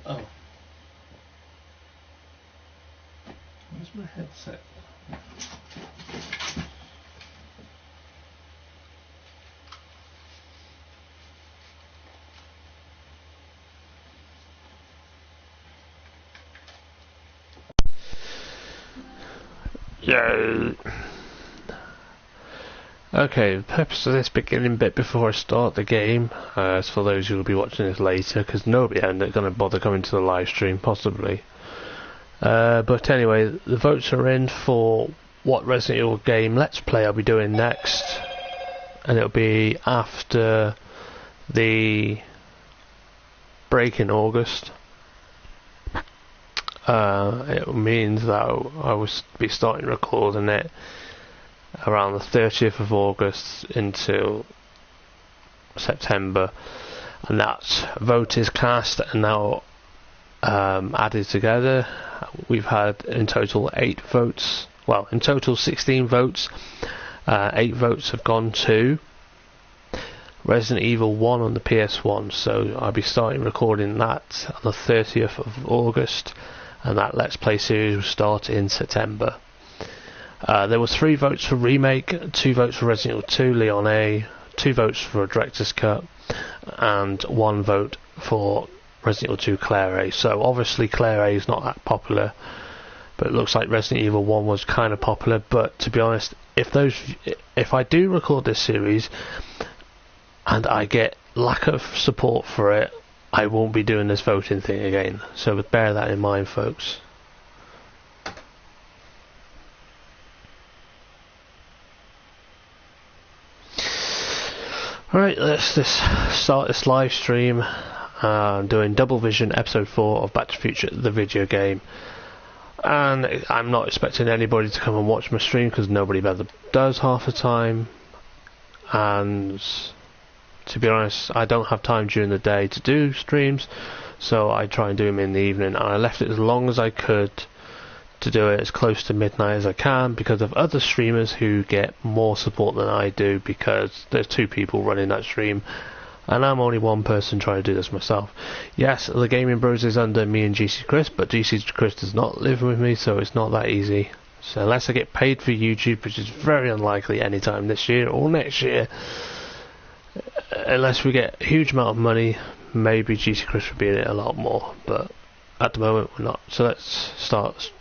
Oh. Where's my headset? Yay! Okay, the purpose of this beginning bit before I start the game is for those who will be watching this later, because nobody ain't going to bother coming to the live stream, possibly. But anyway, the votes are in for what Resident Evil game Let's Play I'll be doing next, and it'll be after the break in August. It means that I will be starting recording it around the 30th of August until September, and that vote is cast and now added together. We've had in total 8 votes, well in total 16 votes. 8 votes have gone to Resident Evil 1 on the PS1, so I'll be starting recording that on the 30th of August, and that Let's Play series will start in September. There was 3 votes for Remake, 2 votes for Resident Evil 2 Leon A, 2 votes for a Director's Cut, and 1 vote for Resident Evil 2 Claire A. So obviously Claire A is not that popular, but it looks like Resident Evil 1 was kind of popular. But to be honest, if I do record this series and I get lack of support for it, I won't be doing this voting thing again. So bear that in mind, folks. Alright, let's just start this live stream. I'm doing Double Vision episode 4 of Back to the Future, the video game. And I'm not expecting anybody to come and watch my stream, because nobody ever does half the time. And to be honest, I don't have time during the day to do streams, so I try and do them in the evening. And I left it as long as I could to do it as close to midnight as I can, because of other streamers who get more support than I do, because there's 2 people running that stream and I'm only one person trying to do this myself. Yes, the Gaming Bros is under me and GC Chris, but GC Chris does not live with me, so it's not that easy. So unless I get paid for YouTube, which is very unlikely anytime this year or next year, unless we get a huge amount of money, maybe GC Chris will be in it a lot more, but at the moment we're not. So let's start.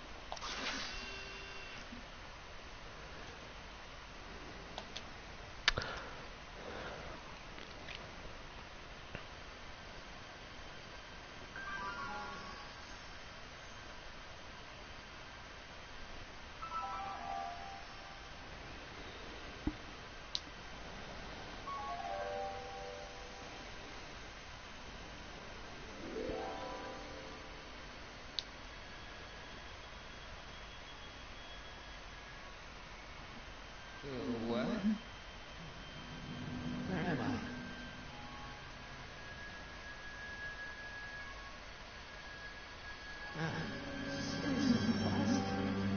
What? Where am I?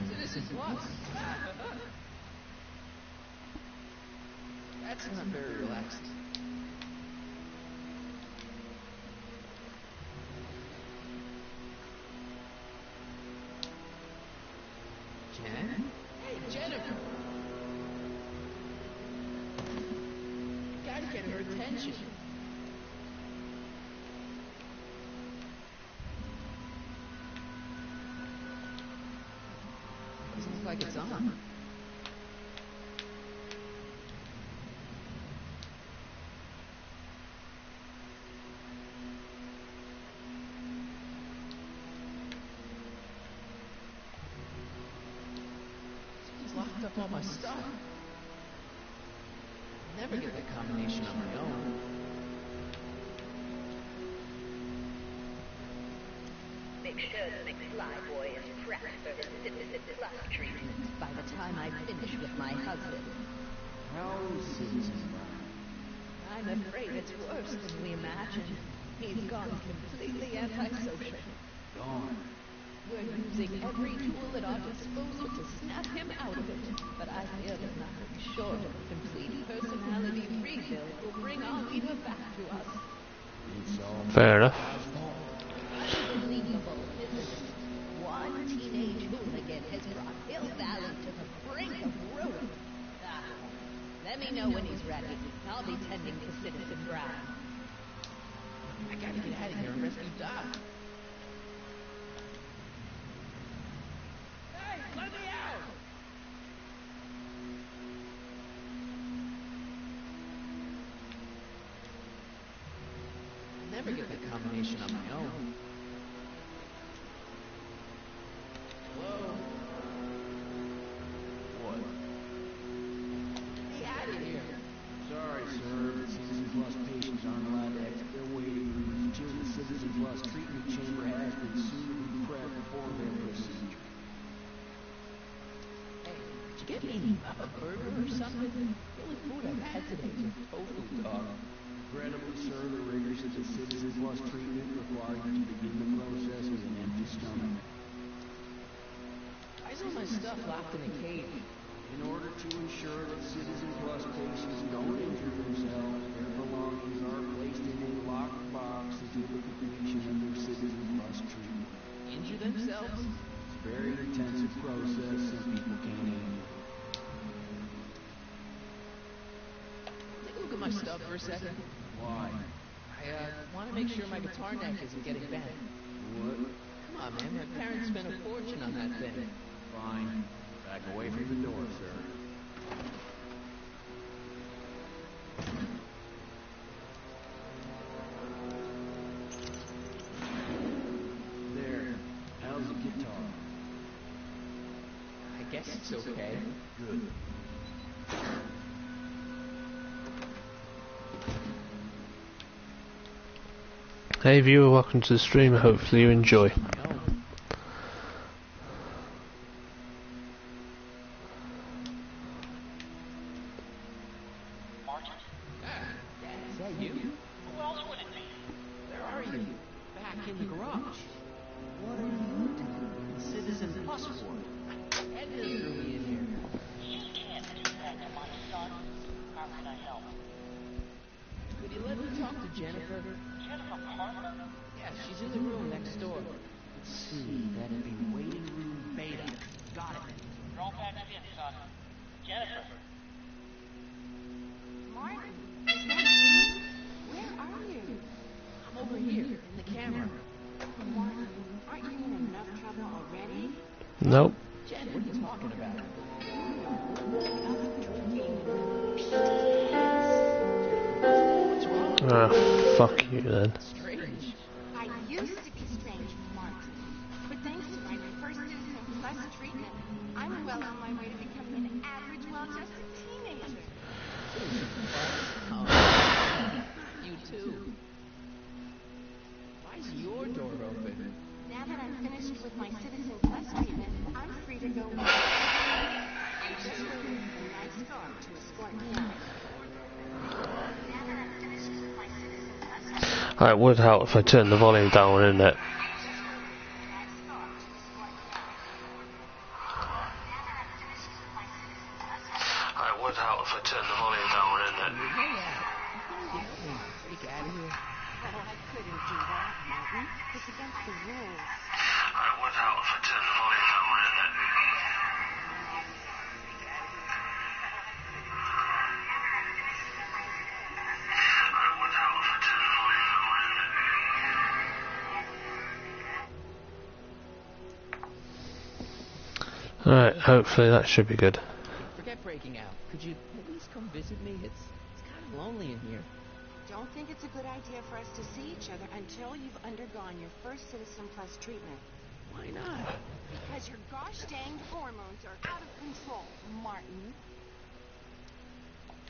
Citizen Plus. That's not very relaxed. Jen? Hey, Jennifer! Gotta get her attention. Looks like it's on. She's locked up all my stuff. Never get the combination on my own. Make sure the big fly boy is prepped for his Citizen Plus treatment by the time I finish with my husband. How's Citizen? I'm afraid it's worse than we imagined. He's gone completely antisocial. Gone. We're using every tool at our disposal to snap him out of it, but I fear that nothing short of a complete personality rebuild will bring our leader back to us. It's all Fair enough. I has brought Hill Valley to the brink of ruin. Ah, let me know when he's ready. I'll be tending to Citizen Brown. I gotta get out of here and rescue Doc. Hey, let me out! I'll never get that combination on my own. Hello? What? Get out of here! Sorry, sir. Citizen Plus patients aren't allowed to exit their waiting rooms until the Citizen Plus treatment chamber has been suitably prepped for their procedure. Hey, did you get me a burger or something? The only food I've had today is a tofu dog. Regrettably, sir, the rigors of the Citizen Plus treatment require you to begin the process with an empty stomach. Why is all my stuff locked in a cage? In order to ensure that Citizen Plus patients don't injure themselves, their belongings are placed in a locked box until the completion of their Citizen Plus treatment. Injure themselves? It's a very intensive process some people can't handle. Take a look at my stuff for a second. Why? I want to make sure my guitar neck isn't getting bent. What? Come on, man. My parents spent a fortune on that thing. Fine. Back away from the door, sir. There. How's the guitar? I guess it's okay. Good. Hey viewer, welcome to the stream. Hopefully you enjoy. No. Is that you? Who else would it be? Where are you? Back in the garage. What are you doing? Citizen Plus Ward. Edna threw me in here. You can't do that to my son. How can I help? Could you let me talk to Jennifer? Jennifer Parker? Yeah, she's in the room next door. Let's see. That'd be waiting room beta. Got it. Roll back in, son. Jennifer. Martin, is that you? Where are you? I'm over here, in the camera. Martin, aren't you in enough trouble already? Nope. Jen, what are you talking about? What's wrong? Ah, fuck you then. Strange. I used to be strange, Martin. But thanks to my first Citizen Plus treatment, I'm well on my way to becoming an average, well-adjusted teenager. Oh, you too. Why is your door open? Now that I'm finished with my Citizen Plus treatment, I'm free to go wherever I'm just waiting for a nice car to escort me out. Now that I'm finished with my Citizen Plus treatment, It would help if I turned the volume down, wouldn't it? It would help if I turned the volume down, wouldn't it? Hey, you help me take out of here? oh, I couldn't do that, Martin. It's against the rules. It would help if I turned the volume down, wouldn't it? It would help if I turned the volume down, wouldn't it? Alright, hopefully that should be good. Forget breaking out. Could you at least come visit me? It's kind of lonely in here. Don't think it's a good idea for us to see each other until you've undergone your first Citizen Plus treatment. Why not? Because your gosh dang hormones are out of control, Martin.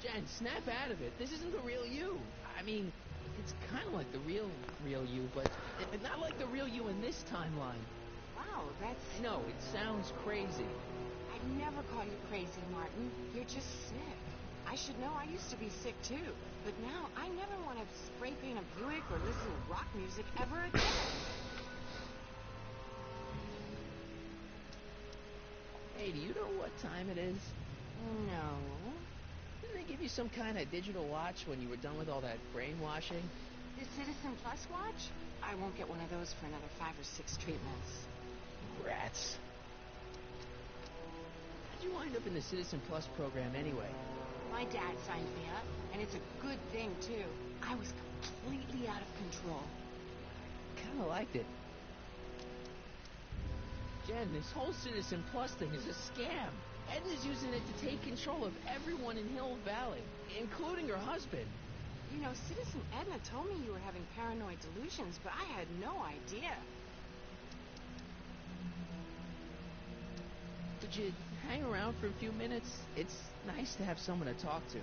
Jen, snap out of it. This isn't the real you. I mean, it's kind of like the real you, but not like the real you in this timeline. Wow, that's... I know, it sounds crazy. I'd never call you crazy, Martin. You're just sick. I should know I used to be sick too. But now I never want to spray paint a Buick or listen to rock music ever again. Hey, do you know what time it is? No. Didn't they give you some kind of digital watch when you were done with all that brainwashing? The Citizen Plus watch? I won't get one of those for another 5 or 6 treatments. Rats. How'd you wind up in the Citizen Plus program anyway? My dad signed me up, and it's a good thing, too. I was completely out of control. Kinda liked it. Jen, this whole Citizen Plus thing is a scam. Edna's using it to take control of everyone in Hill Valley, including her husband. You know, Citizen Edna told me you were having paranoid delusions, but I had no idea. Would you hang around for a few minutes? It's nice to have someone to talk to.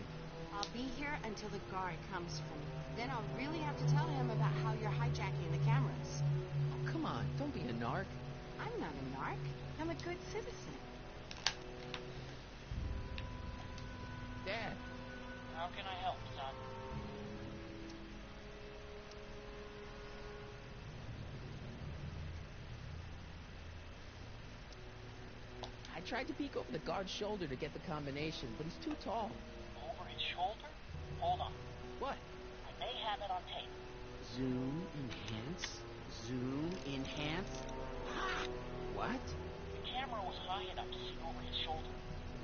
I'll be here until the guard comes for me. Then I'll really have to tell him about how you're hijacking the cameras. Oh, come on, don't be a narc. I'm not a narc. I'm a good citizen. Dad, How can I help, son? I tried to peek over the guard's shoulder to get the combination, but he's too tall. Over his shoulder? Hold on. What? I may have it on tape. Zoom, enhance. Zoom, enhance. What? The camera was high enough to see over his shoulder.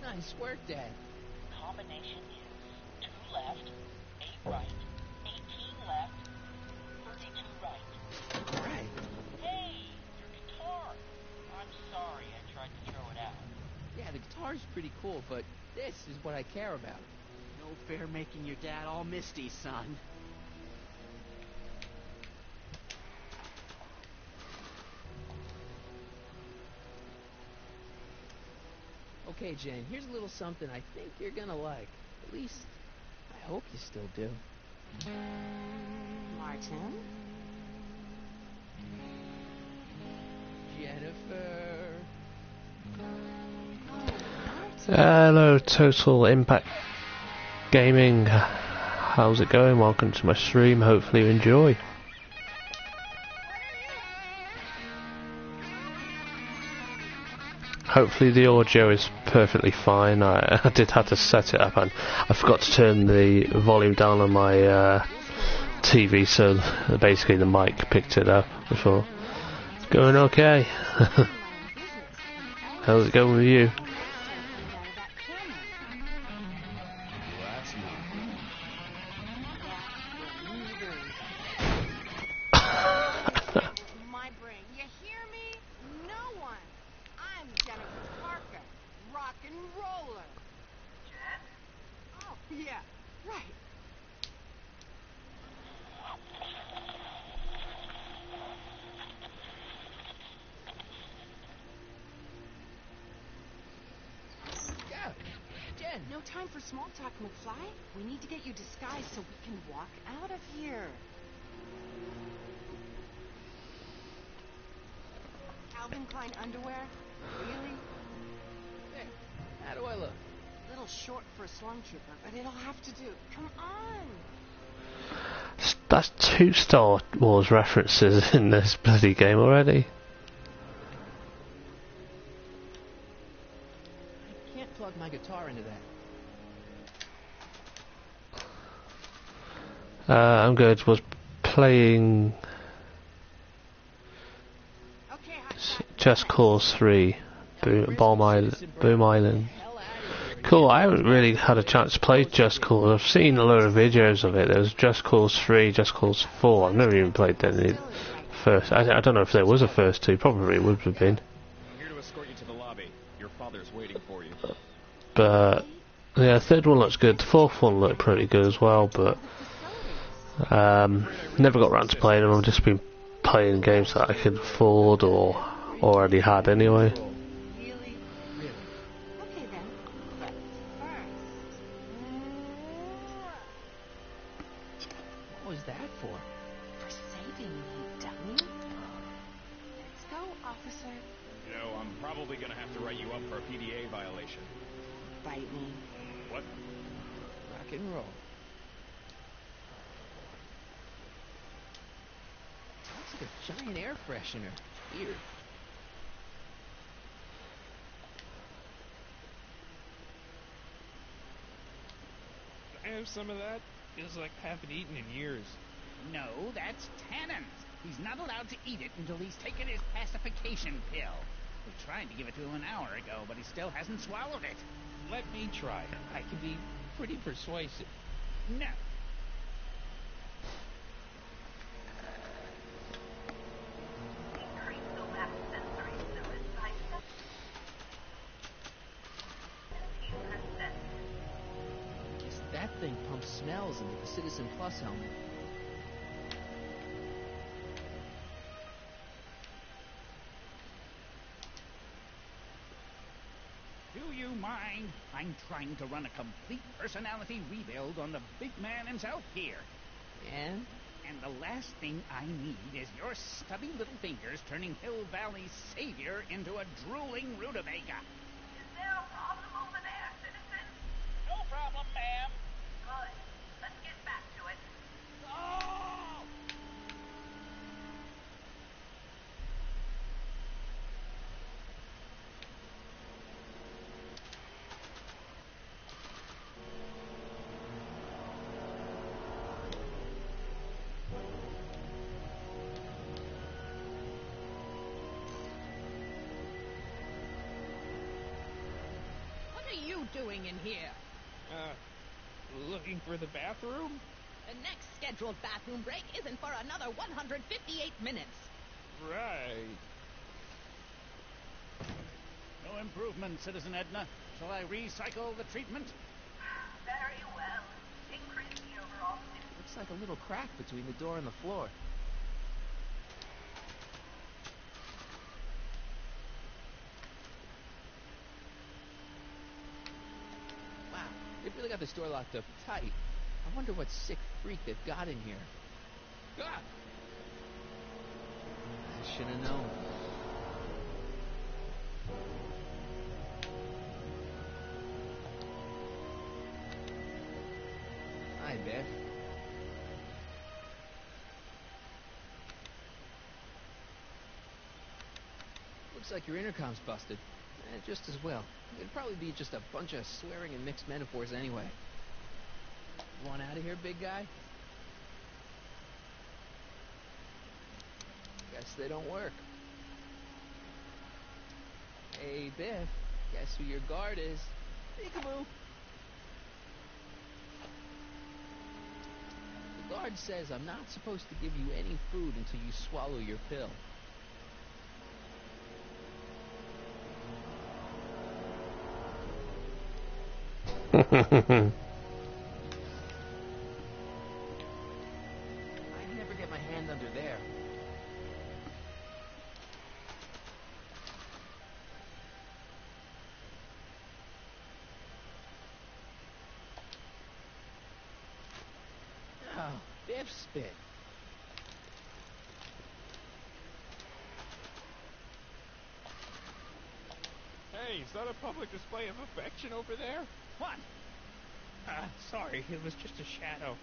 Nice work, Dad. The combination is 2 left, 8 right, 18 left, 32 right. Right. Hey, your guitar. I'm sorry I tried to throw it out. Yeah, the guitar's pretty cool, but this is what I care about. No fair making your dad all misty, son. Okay, Jane, here's a little something I think you're gonna like. At least, I hope you still do. Martin? Jennifer. Hello, Total Impact Gaming. How's it going? Welcome to my stream. Hopefully you enjoy. Hopefully the audio is perfectly fine. I did have to set it up and I forgot to turn the volume down on my TV, so basically the mic picked it up before. It's going okay. How's it going with you? My brain. You hear me? No one. I'm Jennifer Parker, rock and roller. Oh, yeah, right. Yeah, Jen. No time for small talk, McFly. We need to get you disguised so we can walk out of here. Calvin Klein underwear? Really? Hey, how do I look? Little short for a stormtrooper, but it'll have to do. Come on. That's 2 Star Wars references in this bloody game already. I can't plug my guitar into that. I'm good. Was playing Okay, hot shot. Just Cause 3, Boom Island. Cool, I haven't really had a chance to play Just Cause. I've seen a lot of videos of it. There's Just Cause 3, Just Cause 4. I've never even played any first. I don't know if there was a first 2. Probably would have been. I'm here to escort you to the lobby. Your father's waiting for you. But yeah, the 3rd one looks good. The 4th one looked pretty good as well. But never got around to playing them. I've just been playing games that I could afford or already had anyway. Really? Okay then. But first. What was that for? For saving me, dummy. Let's go, officer. You know, I'm probably gonna have to write you up for a PDA violation. Bite me. What? Rock and roll. Looks like a giant air freshener. Weird. I have some of that? Feels like I haven't eaten in years. No, that's Tennant. He's not allowed to eat it until he's taken his pacification pill. We tried to give it to him an hour ago, but he still hasn't swallowed it. Let me try. I can be pretty persuasive. No. Increase the last sensory fluid by 17%. Guess that thing pumps smells into the Citizen Plus helmet. Do you mind? I'm trying to run a complete personality rebuild on the big man himself here. And? And the last thing I need is your stubby little fingers turning Hill Valley's savior into a drooling rutabaga. Is there a problem over there, citizen? No problem, ma'am. Good. Let's get back to it. Oh! What are you doing in here? Looking for the bathroom? The next scheduled bathroom break isn't for another 158 minutes. Right. No improvement, Citizen Edna. Shall I recycle the treatment? Very well. Increase the overall stimulus. Looks like a little crack between the door and the floor. Wow, they've really got this door locked up tight. I wonder what sick freak they've got in here. Ah! I should have known. Hi, Biff. Looks like your intercom's busted. Just as well. It'd probably be just a bunch of swearing and mixed metaphors anyway. You want out of here, big guy? Guess they don't work. Hey, Biff. Guess who your guard is? Peekaboo. The guard says I'm not supposed to give you any food until you swallow your pill. I'd never get my hand under there. Oh, Biff spit. Hey, is that a public display of affection over there? What? Sorry, it was just a shadow.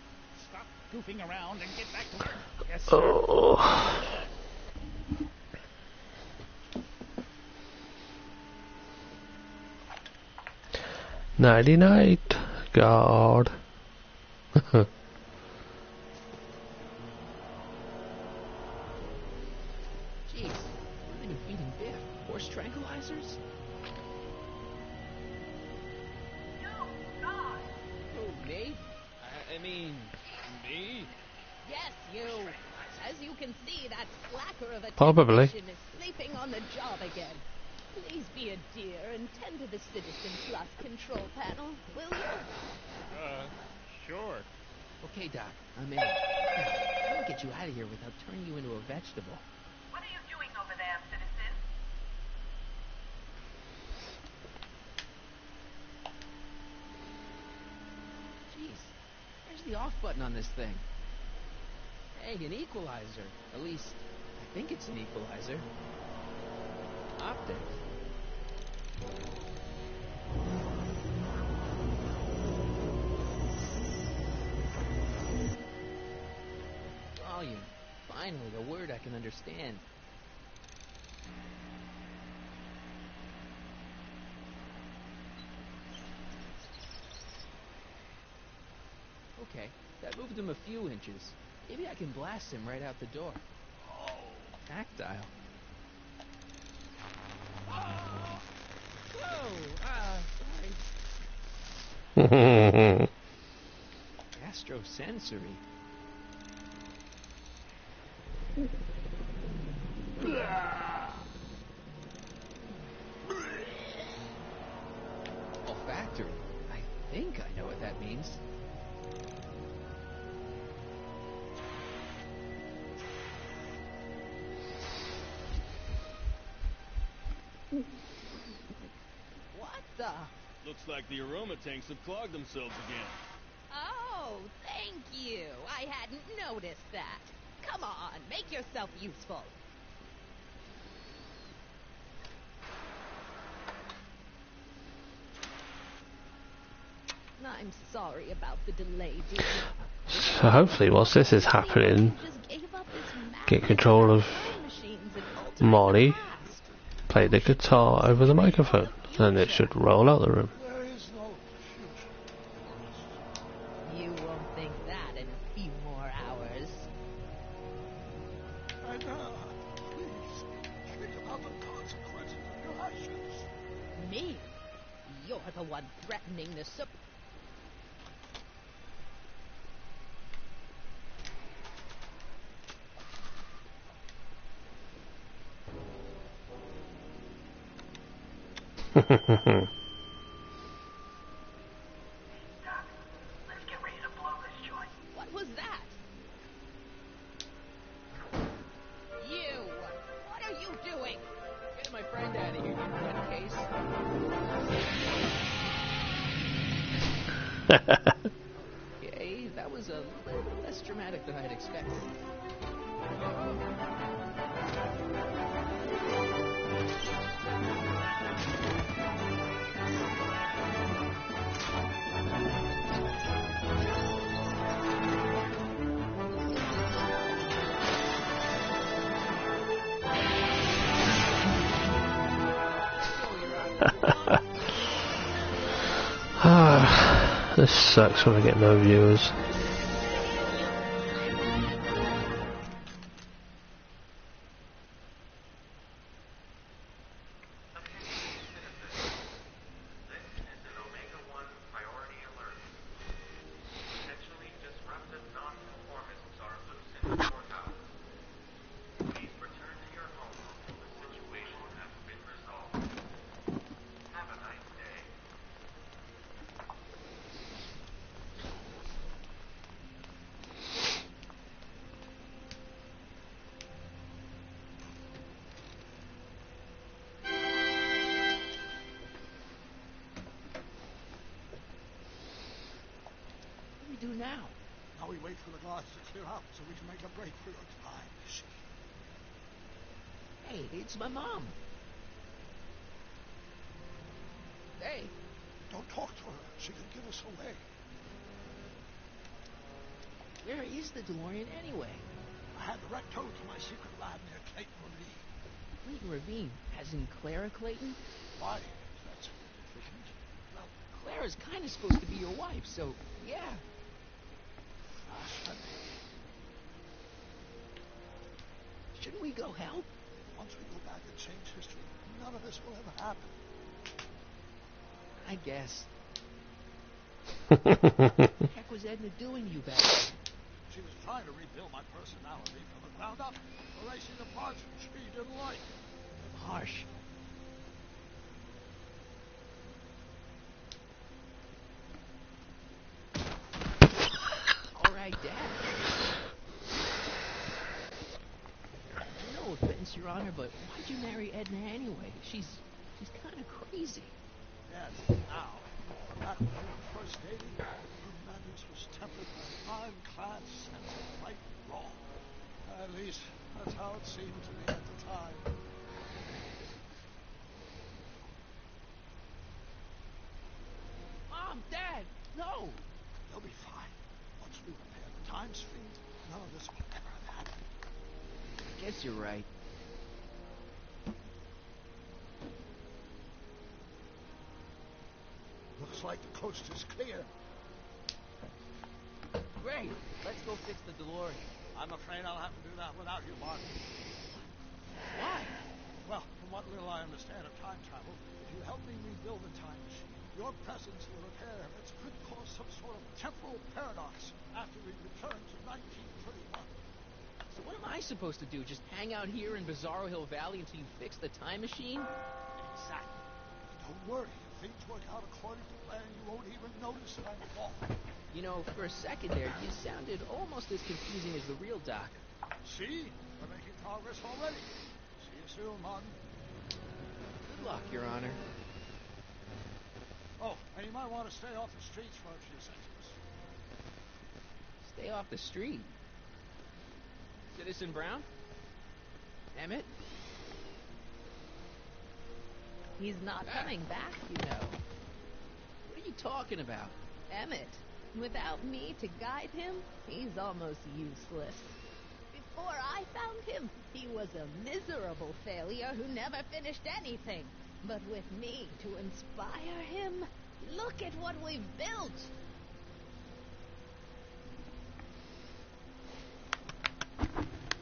Stop goofing around and get back to work. Yes, sir. Oh. Nighty night, God. Jeez, what have they been feeding Biff? Horse tranquilizers? Who, me? I mean, me? Yes, you. As you can see, that slacker of a Probably. technician is sleeping on the job again. Please be a dear and tend to the Citizen Plus control panel, will you? Sure. Okay, Doc, I'm in. Now, how do I get you out of here without turning you into a vegetable? What are you doing over there, citizen? Jeez, where's the off button on this thing? Hey, an equalizer. At least, I think it's an equalizer. Optics. Volume. Finally, a word I can understand. Okay, that moved him a few inches. Maybe I can blast him right out the door. Oh, tactile. Gastrosensory. Olfactory. I think I know what that means. What the? Looks like the aroma tanks have clogged themselves again. Oh, thank you. I hadn't noticed that. Come on, make yourself useful. I'm sorry about the delay, dear. So hopefully whilst this is happening, Just gave up this get control of time machines and alter Molly, the past. play the guitar over the microphone, and it should roll out the room. There is no future. You won't think that in a few more hours. And please, think about the consequences of your actions. Me? You're the one threatening the Let's get ready to blow this joint. What was that? You! What are you doing? Get my friend out of here, you nutcase. Okay, that was a little less dramatic than I'd expected. This sucks when I get no viewers. Do now? Now we wait for the guards to clear out so we can make a break for your time. Hey, it's my mom. Hey. Don't talk to her. She can give us away. Where is the DeLorean anyway? I had the wreck towed to my secret lab near Clayton Ravine. Clayton Ravine, as in Clara Clayton? Why? That's significant. Well, Clara's kind of supposed to be your wife, so yeah. Shouldn't we go help? Once we go back and change history, none of this will ever happen. I guess. What the heck was Edna doing to you back then? She was trying to rebuild my personality from the ground up, erasing the parts she didn't like. Harsh. All right, Dad. No offense, Your Honor, but why'd you marry Edna anyway? She's kind of crazy. Yes, now. But back when we were first dating, her madness was tempered by an ironclad sense of right and wrong. At least, that's how it seemed to me at the time. Mom, Dad, no! They'll be fine. Once we repair the time stream, none of this will ever have happened. I guess you're right. Looks like the coast is clear. Great. Let's go fix the DeLorean. I'm afraid I'll have to do that without you, Martin. Why? Well, from what little I understand of time travel, if you help me rebuild the time machine, Your presence will repair that could cause some sort of temporal paradox after we return to 1931. So what am I supposed to do? Just hang out here in Bizarro Hill Valley until you fix the time machine? Exactly. Don't worry. If things work out according to plan, you won't even notice that I'm involved. You know, for a second there, you sounded almost as confusing as the real Doc. See? We're making progress already. See you soon, Martin. Good luck, Your Honor. Oh, and you might want to stay off the streets for a few seconds. Stay off the street. Citizen Brown? Emmett? He's not coming back, you know. What are you talking about? Emmett, without me to guide him, he's almost useless. Before I found him, he was a miserable failure who never finished anything. But with me to inspire him, look at what we've built.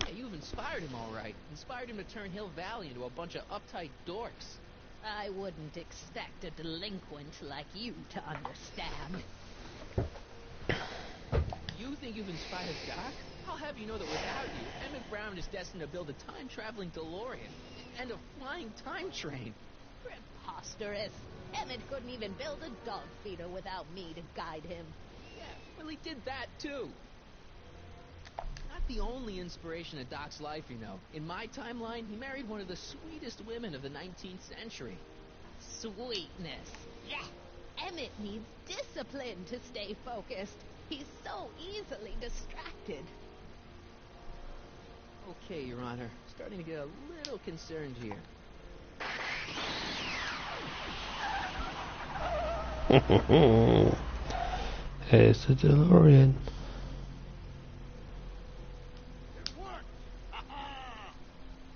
Yeah, you've inspired him all right. Inspired him to turn Hill Valley into a bunch of uptight dorks. I wouldn't expect a delinquent like you to understand. You think you've inspired Doc? I'll have you know that without you, Emmett Brown is destined to build a time-traveling DeLorean and a flying time train. Preposterous. Emmett couldn't even build a dog feeder without me to guide him. Yeah, well, he did that, too. Not the only inspiration of Doc's life, you know. In my timeline, he married one of the sweetest women of the 19th century. Sweetness. Yeah. Emmett needs discipline to stay focused. He's so easily distracted. Okay, Your Honor. Starting to get a little concerned here. Here's the DeLorean. It worked! Ha-ha!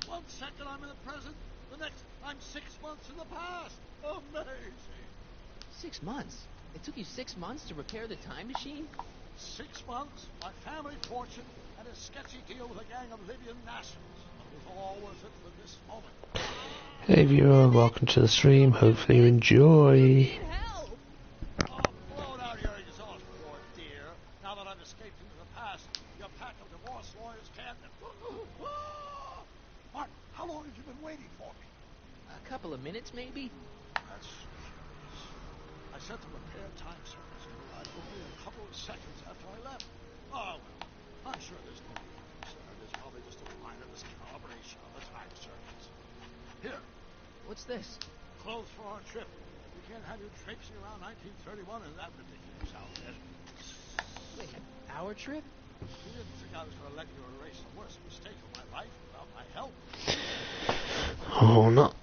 1 second I'm in the present, the next I'm 6 months in the past. Amazing! 6 months? It took you 6 months to repair the time machine? 6 months, my family fortune, and a sketchy deal with a gang of Libyan nationals. It was all worth it for this moment. Hey viewer, welcome to the stream. Hopefully you enjoy. Oh, blow out your exhaust port, dear. Now that I've escaped into the past, your pack of divorce lawyers can't... Martin, how long have you been waiting for me? A couple of minutes, maybe? That's curious. I sent the repair time service to arrive only a couple of seconds after I left. Oh, well, I'm sure there's no need for concern. There's probably just a minor miscalibration on the time circuits. Here. What's this? Clothes for our trip. We can't have you traipsing around 1931 in that ridiculous outfit. Wait, our trip? You didn't think I was going to let you erase the worst mistake of my life without my help? Oh, no.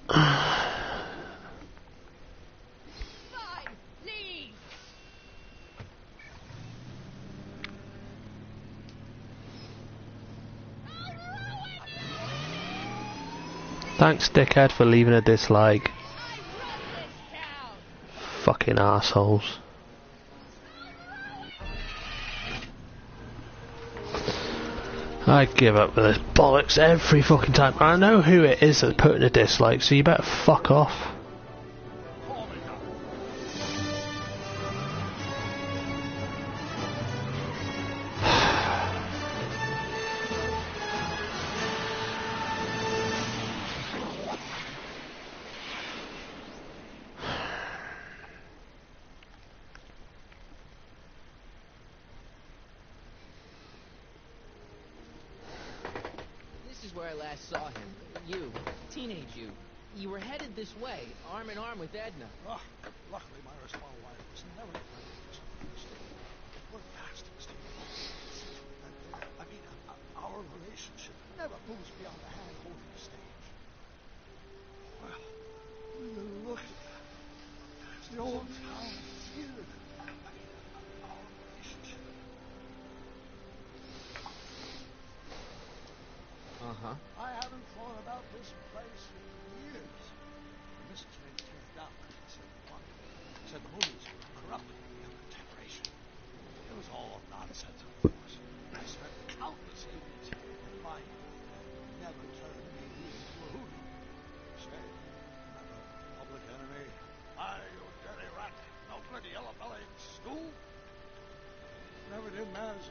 Fine, leave. Thanks, dickhead, for leaving a dislike. Fucking assholes. I give up with this bollocks every fucking time. I know who it is that's putting a dislike, so you better fuck off. Where I last saw him. You. Teenage you. You were headed this way, arm in arm with Edna. Oh, luckily, my small wife was never in my mistake. We're fast I mean, our relationship never moves beyond the hand-holding stage. Well, look at that. It's the old town theater. I mean, our relationship. Uh-huh. I haven't thought about this place in years. The missus made me take it down in 1971. Said the movies were corrupting the younger generation. It was all nonsense, of course. I spent countless evenings here with mine. Never turned me into a hoodoo. Say, I'm a public enemy. You dirty rat.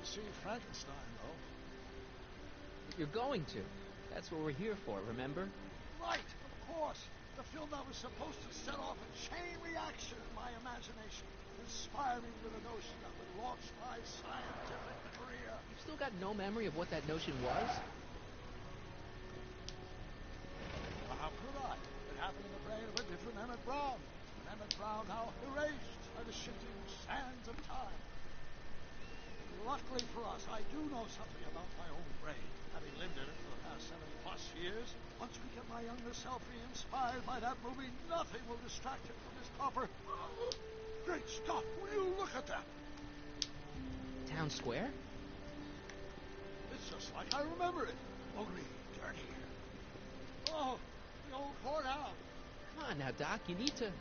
see Frankenstein, though. You're going to. That's what we're here for, remember? Right, of course. The film that was supposed to set off a chain reaction in my imagination, inspiring with a notion that would launch my scientific career. You've still got no memory of what that notion was? Well, how could I? It happened in the brain of a different Emmett Brown. An Emmett Brown now erased by the shifting sands of time. Luckily for us, I do know something about my own brain, having lived in it for the past 7+ years. Once we get my younger self re-inspired by that movie, nothing will distract him from his copper. Great Scott, will you look at that? Town Square? It's just like I remember it, only dirtier. Oh, the old courthouse. Come on now, Doc, you need to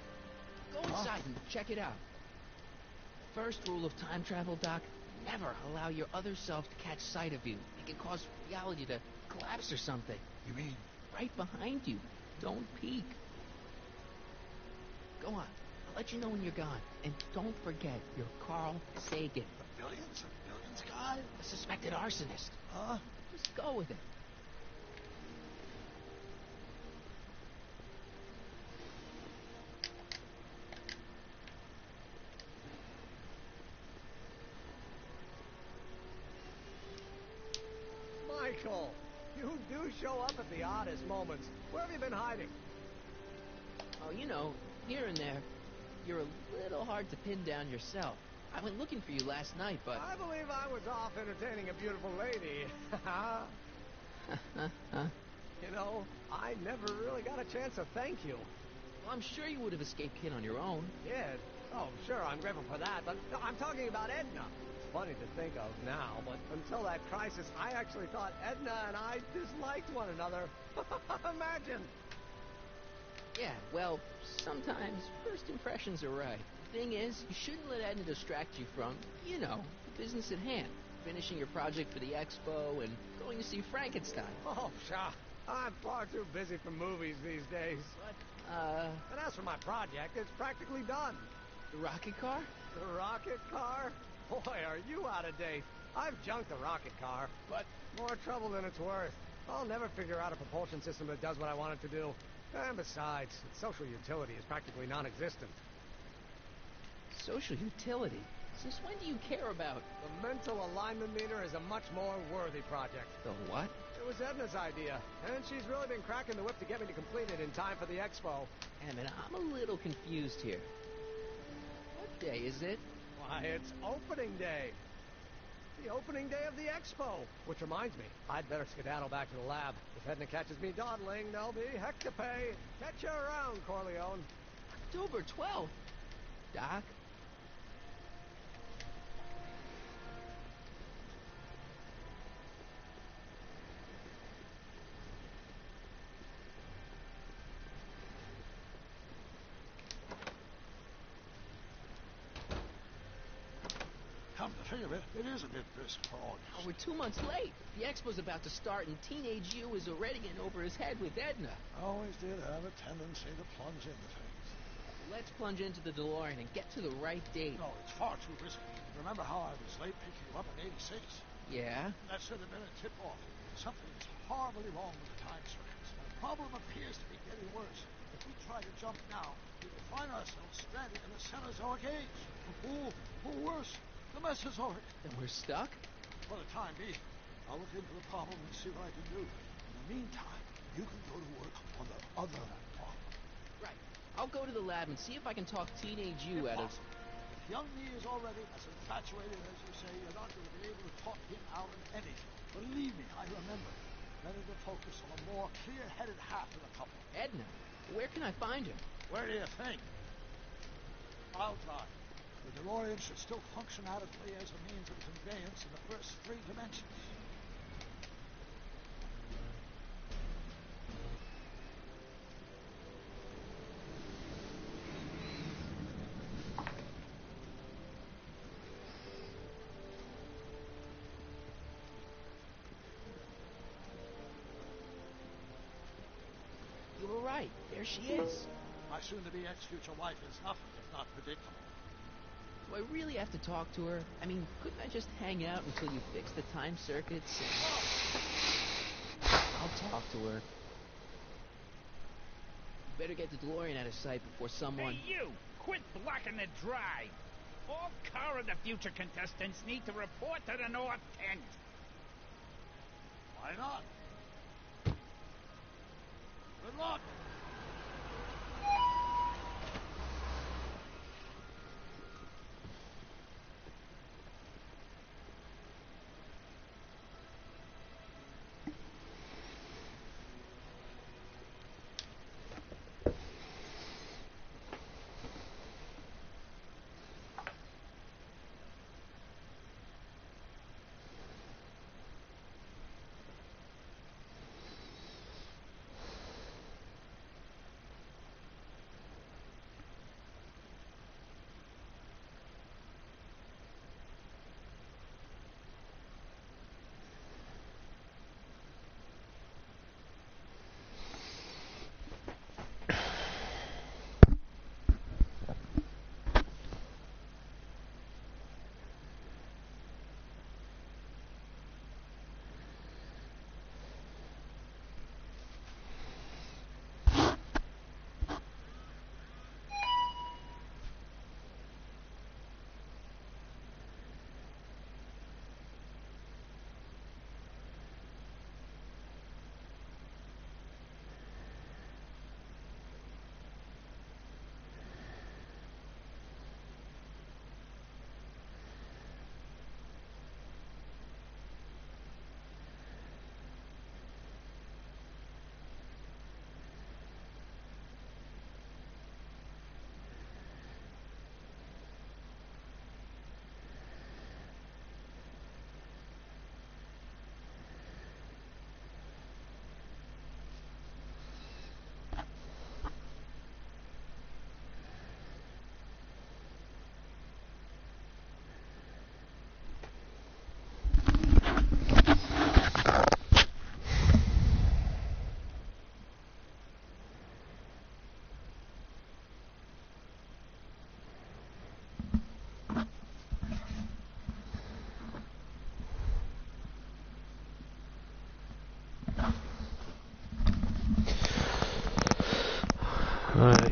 go inside and check it out. First rule of time travel, Doc, never allow your other self to catch sight of you. It can cause reality to collapse or something. You mean? Right behind you. Don't peek. Go on. I'll let you know when you're gone. And don't forget, you're Carl Sagan. The billions and billions guy? The suspected arsonist. Huh? Just go with it. Michael, you do show up at the oddest moments. Where have you been hiding? Oh, you know, here and there. You're a little hard to pin down yourself. I went looking for you last night, but... I believe I was off entertaining a beautiful lady. You know, I never really got a chance to thank you. Well, I'm sure you would have escaped Kid on your own. Yeah? Oh, sure, I'm grateful for that, but no, I'm talking about Edna. It's funny to think of now, but until that crisis, I actually thought Edna and I disliked one another. Imagine! Yeah, well, sometimes first impressions are right. The thing is, you shouldn't let Edna distract you from, you know, the business at hand. Finishing your project for the expo and going to see Frankenstein. Oh, pshaw. I'm far too busy for movies these days. And as for my project, it's practically done. The rocket car? The rocket car? Boy, are you out of date. I've junked the rocket car, but more trouble than it's worth. I'll never figure out a propulsion system that does what I want it to do. And besides, its social utility is practically non-existent. Social utility? Since when do you care about... The mental alignment meter is a much more worthy project. The what? It was Edna's idea, and she's really been cracking the whip to get me to complete it in time for the expo. Damn it, I'm a little confused here. What day is it? Why, it's opening day. The opening day of the expo. Which reminds me, I'd better skedaddle back to the lab. If Edna catches me dawdling, there'll be heck to pay. Catch you around, Corleone. October 12th. Doc? Come to think of it, it is a bit brisk for August. Oh, we're 2 months late. The expo's about to start, and Teenage You is already in over his head with Edna. I always did have a tendency to plunge into things. Let's plunge into the DeLorean and get to the right date. No, it's far too risky. Remember how I was late picking you up in '86? Yeah? That should have been a tip-off. Something is horribly wrong with the time circuits. The problem appears to be getting worse. If we try to jump now, we will find ourselves stranded in the Cenozoic age. Or worse, the Mesozoic. Then we're stuck? For the time being. I'll look into the problem and see what I can do. In the meantime, you can go to work on the other problem. Right. I'll go to the lab and see if I can talk Teenage You out of... If young me is already as infatuated as you say, you're not going to be able to talk him out of anything. Believe me, I remember. Better to focus on a more clear-headed half of the couple. Edna? Where can I find him? Where do you think? I'll drive. The DeLorean should still function adequately as a means of conveyance in the first 3 dimensions. You were right. There she is. My soon-to-be ex-future wife is nothing if not predictable. Do I really have to talk to her? I mean, couldn't I just hang out until you fix the time circuits? I'll talk to her. Better get the DeLorean out of sight before someone... Hey, you! Quit blocking the drive! All Car of the Future contestants need to report to the North Tent. Why not? Good luck.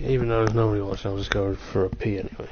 Even though there's nobody watching, I'll just go for a pee anyway.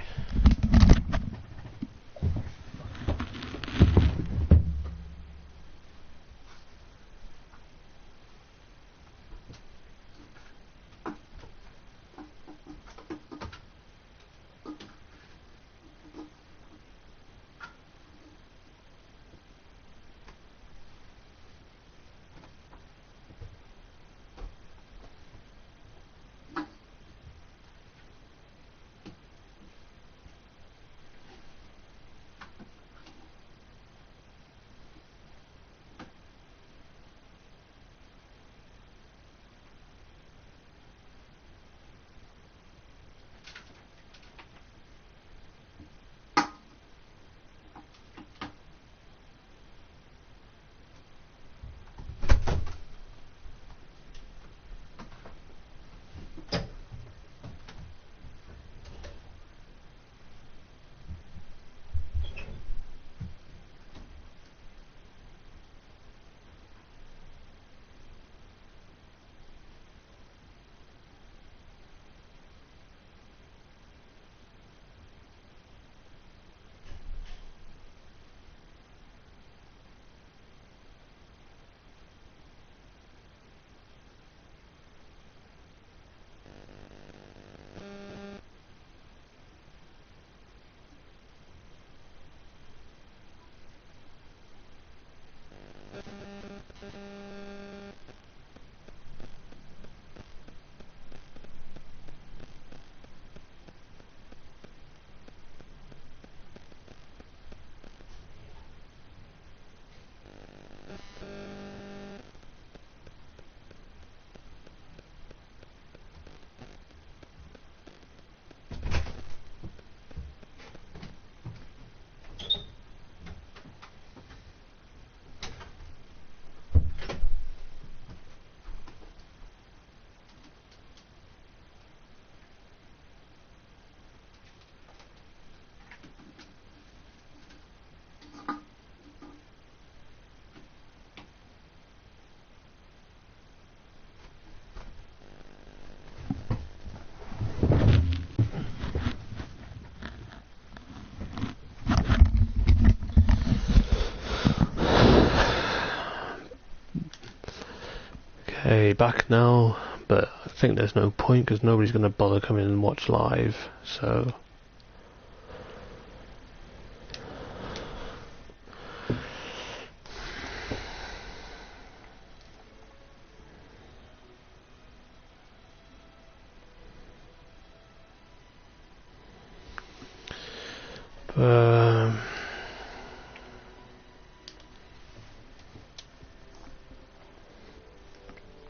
way back now, but I think there's no point because nobody's going to bother coming and watch live, so...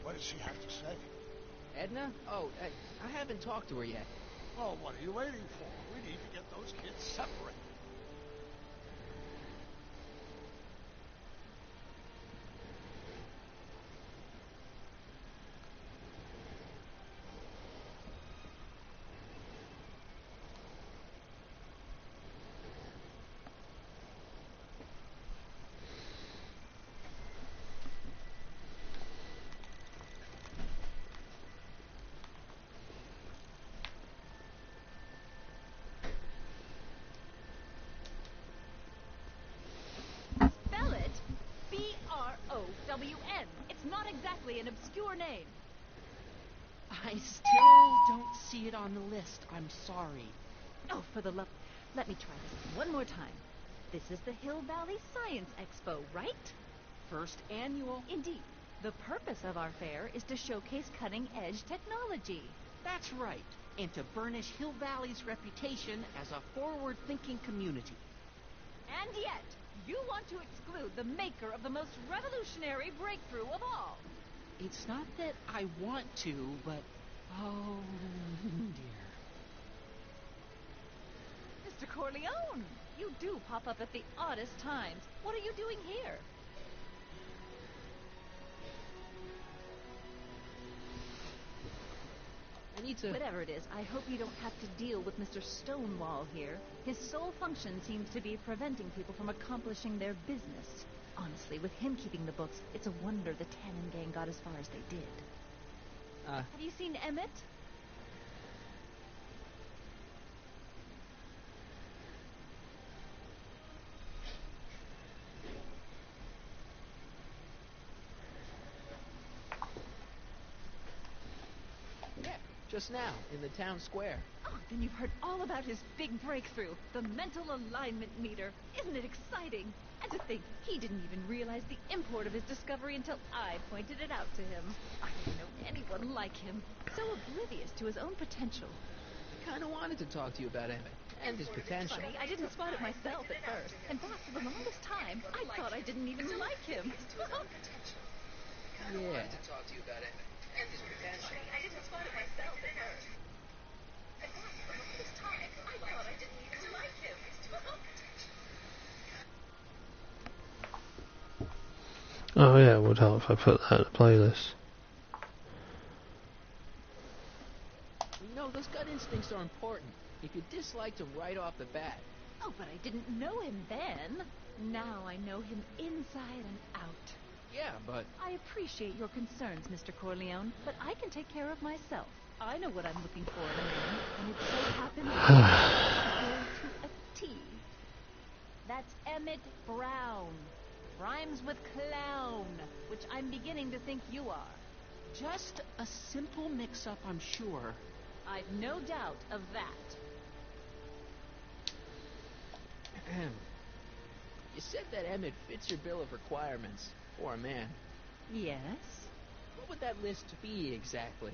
What does she have to say? Edna? Oh, I haven't talked to her yet. Well, what are you waiting for? We need to get those kids separated. Spell it B-R-O-W-N. It's not exactly an obscure name. I still don't see it on the list. I'm sorry. Oh, for the love... Let me try this one more time. This is the Hill Valley Science Expo, right? First annual. Indeed. The purpose of our fair is to showcase cutting-edge technology. That's right. And to burnish Hill Valley's reputation as a forward-thinking community. And yet, you want to exclude the maker of the most revolutionary breakthrough of all. It's not that I want to, but... oh, dear. Mr. Corleone, you do pop up at the oddest times. What are you doing here? I need to... Whatever it is, I hope you don't have to deal with Mr. Stonewall here. His sole function seems to be preventing people from accomplishing their business. Honestly, with him keeping the books, it's a wonder the Tannen gang got as far as they did. Have you seen Emmett? Yeah, just now, in the town square. Oh, then you've heard all about his big breakthrough, the mental alignment meter. Isn't it exciting? And to think, he didn't even realize the import of his discovery until I pointed it out to him. I didn't know anyone like him. So oblivious to his own potential. I kind of wanted to talk to you about Emmett and his potential. Funny, I didn't spot it myself at first. In fact, for the longest time, I thought I didn't even like him. Yeah. Oh yeah, it would help if I put that in the playlist. You know, those gut instincts are important. If you disliked him right off the bat. Oh, but I didn't know him then. Now I know him inside and out. Yeah, but... I appreciate your concerns, Mr. Corleone, but I can take care of myself. I know what I'm looking for in a man, and it so happens to a T. That's Emmett Brown. Rhymes with clown, which I'm beginning to think you are. Just a simple mix-up, I'm sure. I've no doubt of that. You said that Emmett fits your bill of requirements for a man. Yes? What would that list be exactly?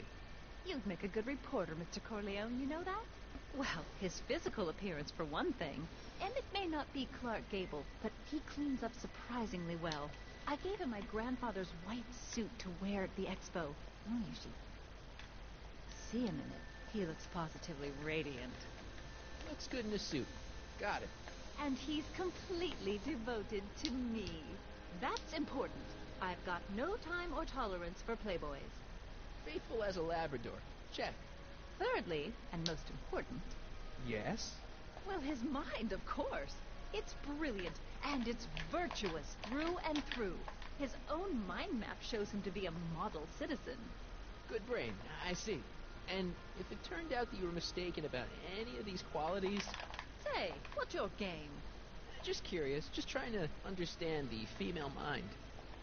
You'd make a good reporter, Mr. Corleone, you know that? Well, his physical appearance for one thing. Emmett may not be Clark Gable, but he cleans up surprisingly well. I gave him my grandfather's white suit to wear at the expo. Oh, you should see him in it. He looks positively radiant. Looks good in a suit. Got it. And he's completely devoted to me. That's important. I've got no time or tolerance for playboys. Faithful as a Labrador. Check. Thirdly, and most important... Yes? Well, his mind, of course. It's brilliant, and it's virtuous through and through. His own mind map shows him to be a model citizen. Good brain. I see. And if it turned out that you were mistaken about any of these qualities... Say, what's your game? Just curious. Just trying to understand the female mind.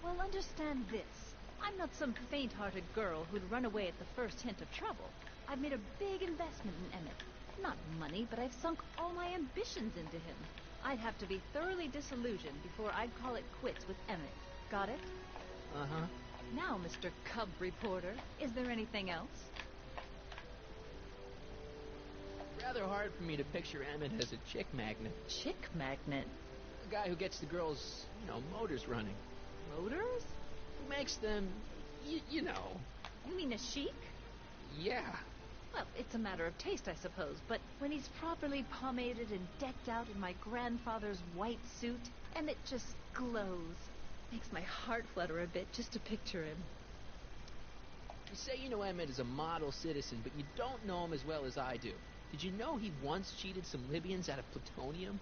Well, understand this. I'm not some faint-hearted girl who'd run away at the first hint of trouble. I've made a big investment in Emmett. Not money, but I've sunk all my ambitions into him. I'd have to be thoroughly disillusioned before I'd call it quits with Emmett. Got it? Uh-huh. Now, Mr. Cub Reporter, is there anything else? Rather hard for me to picture Emmett as a chick magnet. Chick magnet? A guy who gets the girls, motors running. Motors? Who makes them, you know. You mean a chic? Yeah. Well, it's a matter of taste, I suppose, but when he's properly pomaded and decked out in my grandfather's white suit, Emmett just glows. Makes my heart flutter a bit just to picture him. You say you know Emmett is a model citizen, but you don't know him as well as I do. Did you know he once cheated some Libyans out of plutonium?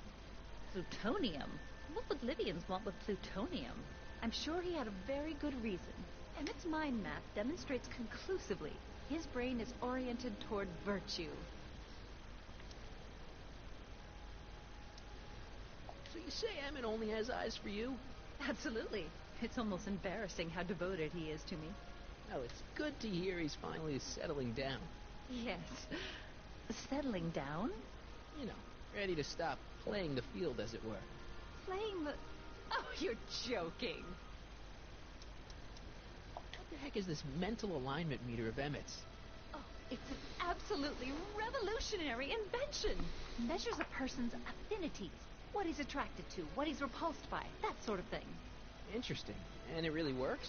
Plutonium? What would Libyans want with plutonium? I'm sure he had a very good reason. Emmett's mind math demonstrates conclusively his brain is oriented toward virtue. So you say Emmett only has eyes for you? Absolutely. It's almost embarrassing how devoted he is to me. Well, it's good to hear he's finally settling down. Yes. Settling down? Ready to stop playing the field, as it were. Playing the... Oh, you're joking. What the heck is this mental alignment meter of Emmett's? Oh, it's an absolutely revolutionary invention. Measures a person's affinities, what he's attracted to, what he's repulsed by, that sort of thing. Interesting. And it really works?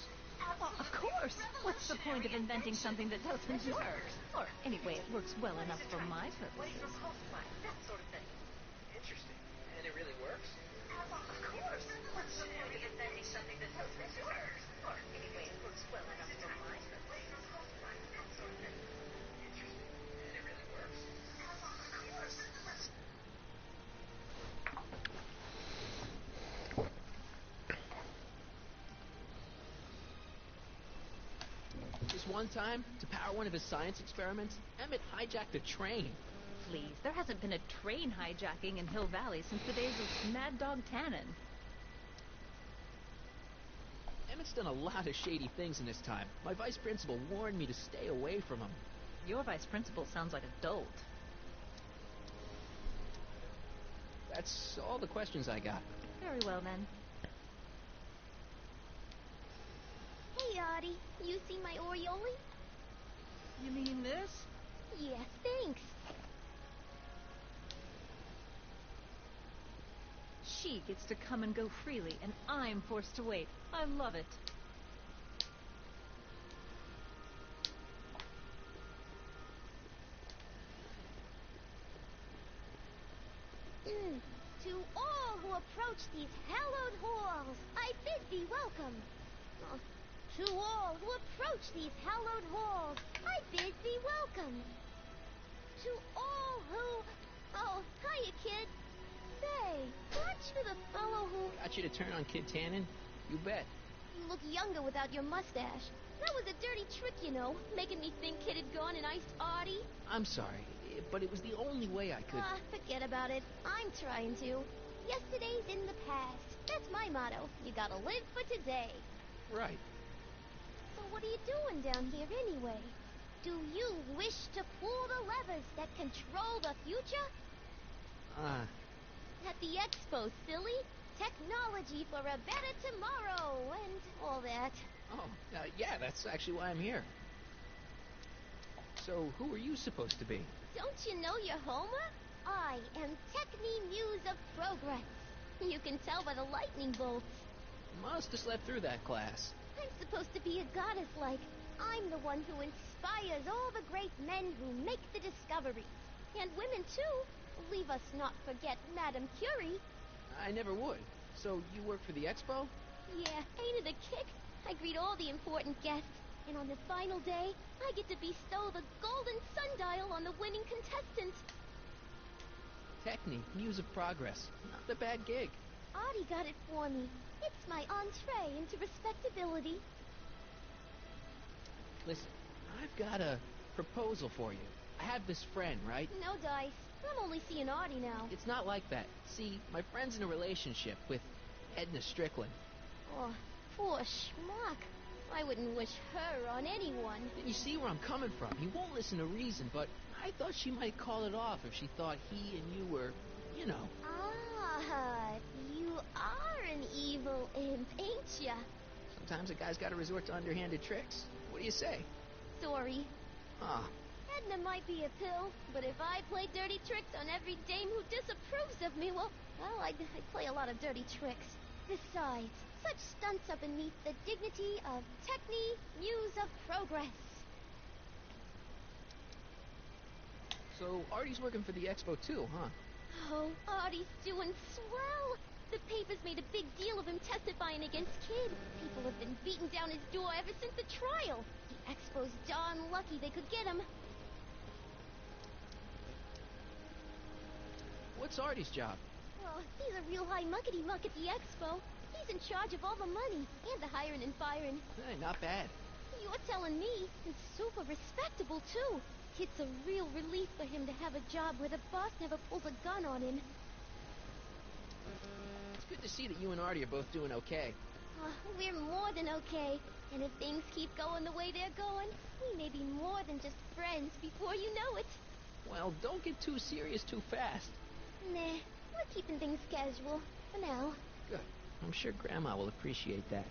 Well, of course. What's the point of inventing something that doesn't work? Or, anyway, it works well enough for my purposes. That sort of thing. Interesting. And it really works? Of course. What's the point of inventing something that doesn't work? Or, anyway, it works well enough for my purposes. That sort of thing. Interesting. And it really works? Of course. This one time, to power one of his science experiments, Emmett hijacked a train. Please, there hasn't been a train hijacking in Hill Valley since the days of Mad Dog Tannen. Emmett's done a lot of shady things in his time. My vice principal warned me to stay away from him. Your vice principal sounds like a dolt. That's all the questions I got. Very well, then. Hey, Artie, you see my Oriole? You mean this? Yeah, thanks. She gets to come and go freely, and I'm forced to wait. I love it. To all who approach these hallowed halls, I bid thee welcome. To all who approach these hallowed halls, I bid thee welcome. To all who... Oh, hiya, kid. Say, aren't you the fellow who... Got you to turn on Kid Tannen? You bet. You look younger without your mustache. That was a dirty trick, making me think Kid had gone and iced Artie. I'm sorry, but it was the only way I could... Forget about it. I'm trying to. Yesterday's in the past. That's my motto. You gotta live for today. Right. So what are you doing down here anyway? Do you wish to pull the levers that control the future? At the expo, silly. Technology for a better tomorrow and all that. Oh, yeah, that's actually why I'm here. So, who are you supposed to be? Don't you know your Homer? I am Techni Muse of Progress. You can tell by the lightning bolts. Must have slept through that class. I'm supposed to be a goddess like. I'm the one who inspires all the great men who make the discoveries. And women, too. Leave us not forget Madame Curie. I never would. So, you work for the expo? Yeah, ain't it a kick? I greet all the important guests. And on the final day, I get to bestow the golden sundial on the winning contestant. Techni, Muse of Progress. Not a bad gig. Artie got it for me. It's my entree into respectability. Listen, I've got a proposal for you. I have this friend, right? No dice. I'm only seeing Artie now. It's not like that. See, my friend's in a relationship with Edna Strickland. Oh, poor schmuck. I wouldn't wish her on anyone. You see where I'm coming from. He won't listen to reason, but I thought she might call it off if she thought he and you were, you know. Ah, you are an evil imp, ain't ya? Sometimes a guy's got to resort to underhanded tricks. What do you say? Sorry. Ah. Edna might be a pill, but if I play dirty tricks on every dame who disapproves of me, well, I'd play a lot of dirty tricks. Besides, such stunts are beneath the dignity of technique, muse of progress. So Artie's working for the expo too, huh? Oh, Artie's doing swell. The papers made a big deal of him testifying against Kid. People have been beating down his door ever since the trial. The expo's darn lucky they could get him. What's Artie's job? Well, he's a real high muckety-muck at the expo. He's in charge of all the money and the hiring and firing. Hey, not bad. You're telling me. He's super respectable, too. It's a real relief for him to have a job where the boss never pulls a gun on him. It's good to see that you and Artie are both doing okay. We're more than okay. And if things keep going the way they're going, we may be more than just friends before you know it. Well, don't get too serious too fast. Nah, we're keeping things casual for now. Good. I'm sure Grandma will appreciate that.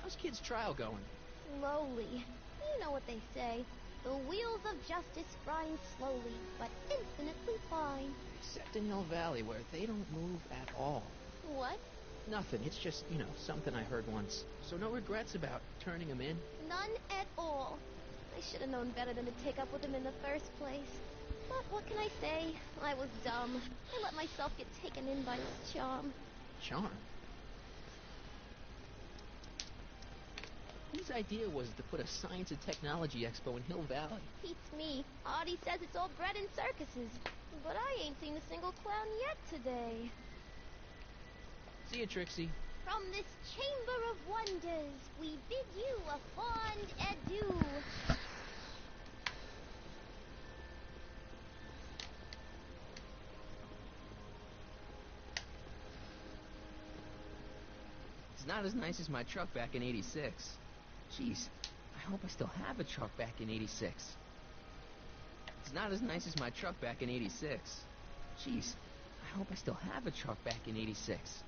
How's Kid's trial going? Slowly. You know what they say. The wheels of justice grind slowly, but infinitely fine. Except in Hill Valley, where they don't move at all. What? Nothing. It's just, something I heard once. So no regrets about turning him in? None at all. I should have known better than to take up with him in the first place. But what can I say? I was dumb. I let myself get taken in by his charm. Charm? His idea was to put a science and technology expo in Hill Valley. Beats me. Artie says it's all bred in circuses. But I ain't seen a single clown yet today. See you, Trixie. From this chamber of wonders, we bid you a fond adieu. It's not as nice as my truck back in '86. Jeez, I hope I still have a truck back in '86. It's not as nice as my truck back in '86. Jeez, I hope I still have a truck back in '86.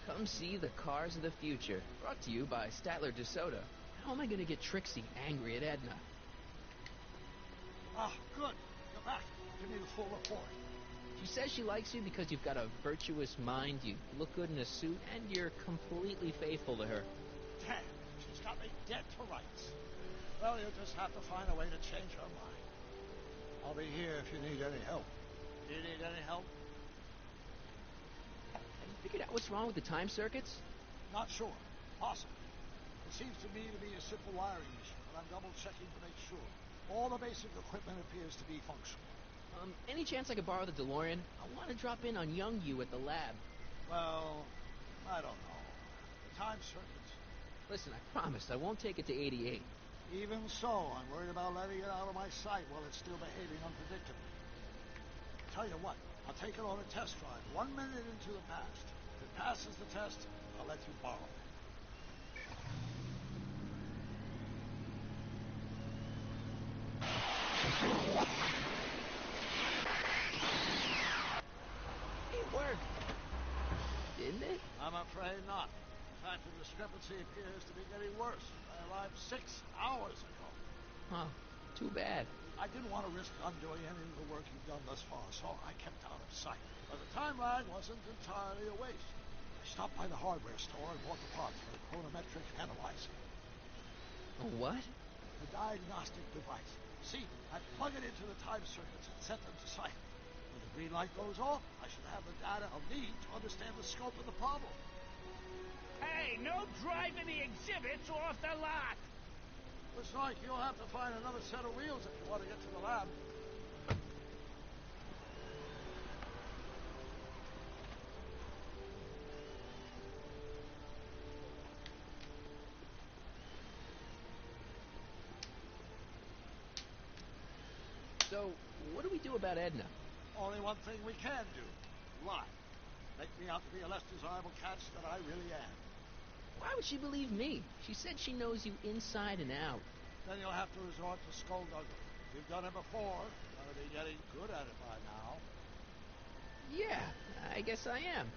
Come see the cars of the future. Brought to you by Statler DeSoto. How am I going to get Trixie angry at Edna? Ah, good. You're back. Give me the full report. She says she likes you because you've got a virtuous mind, you look good in a suit, and you're completely faithful to her. Damn, she's got me dead to rights. Well, you just have to find a way to change her mind. I'll be here if you need any help. Do you need any help? Figured out what's wrong with the time circuits? Not sure. Possible. It seems to me to be a simple wiring issue, but I'm double-checking to make sure. All the basic equipment appears to be functional. Any chance I could borrow the DeLorean? I want to drop in on young you at the lab. Well, I don't know. The time circuits. Listen, I promised I won't take it to 88. Even so, I'm worried about letting it out of my sight while it's still behaving unpredictably. Tell you what, I'll take it on a test drive 1 minute into the past. If it passes the test, I'll let you borrow it. It worked. Didn't it? I'm afraid not. In fact, the discrepancy appears to be getting worse. I arrived 6 hours ago. Huh. Too bad. I didn't want to risk undoing any of the work you've done thus far, so I kept out of sight. But the time lag wasn't entirely a waste. I stopped by the hardware store and bought the parts for a chronometric analyzer. A what? A diagnostic device. See, I plug it into the time circuits and set them to sight. When the green light goes off, I should have the data I'll need to understand the scope of the problem. Hey, no driving the exhibits off the lot! Looks like you'll have to find another set of wheels if you want to get to the lab. So, what do we do about Edna? Only one thing we can do. Lie. Make me out to be a less desirable catch than I really am. Why would she believe me? She said she knows you inside and out. Then you'll have to resort to skullduggery. You've done it before. Gotta be getting good at it by now. Yeah, I guess I am.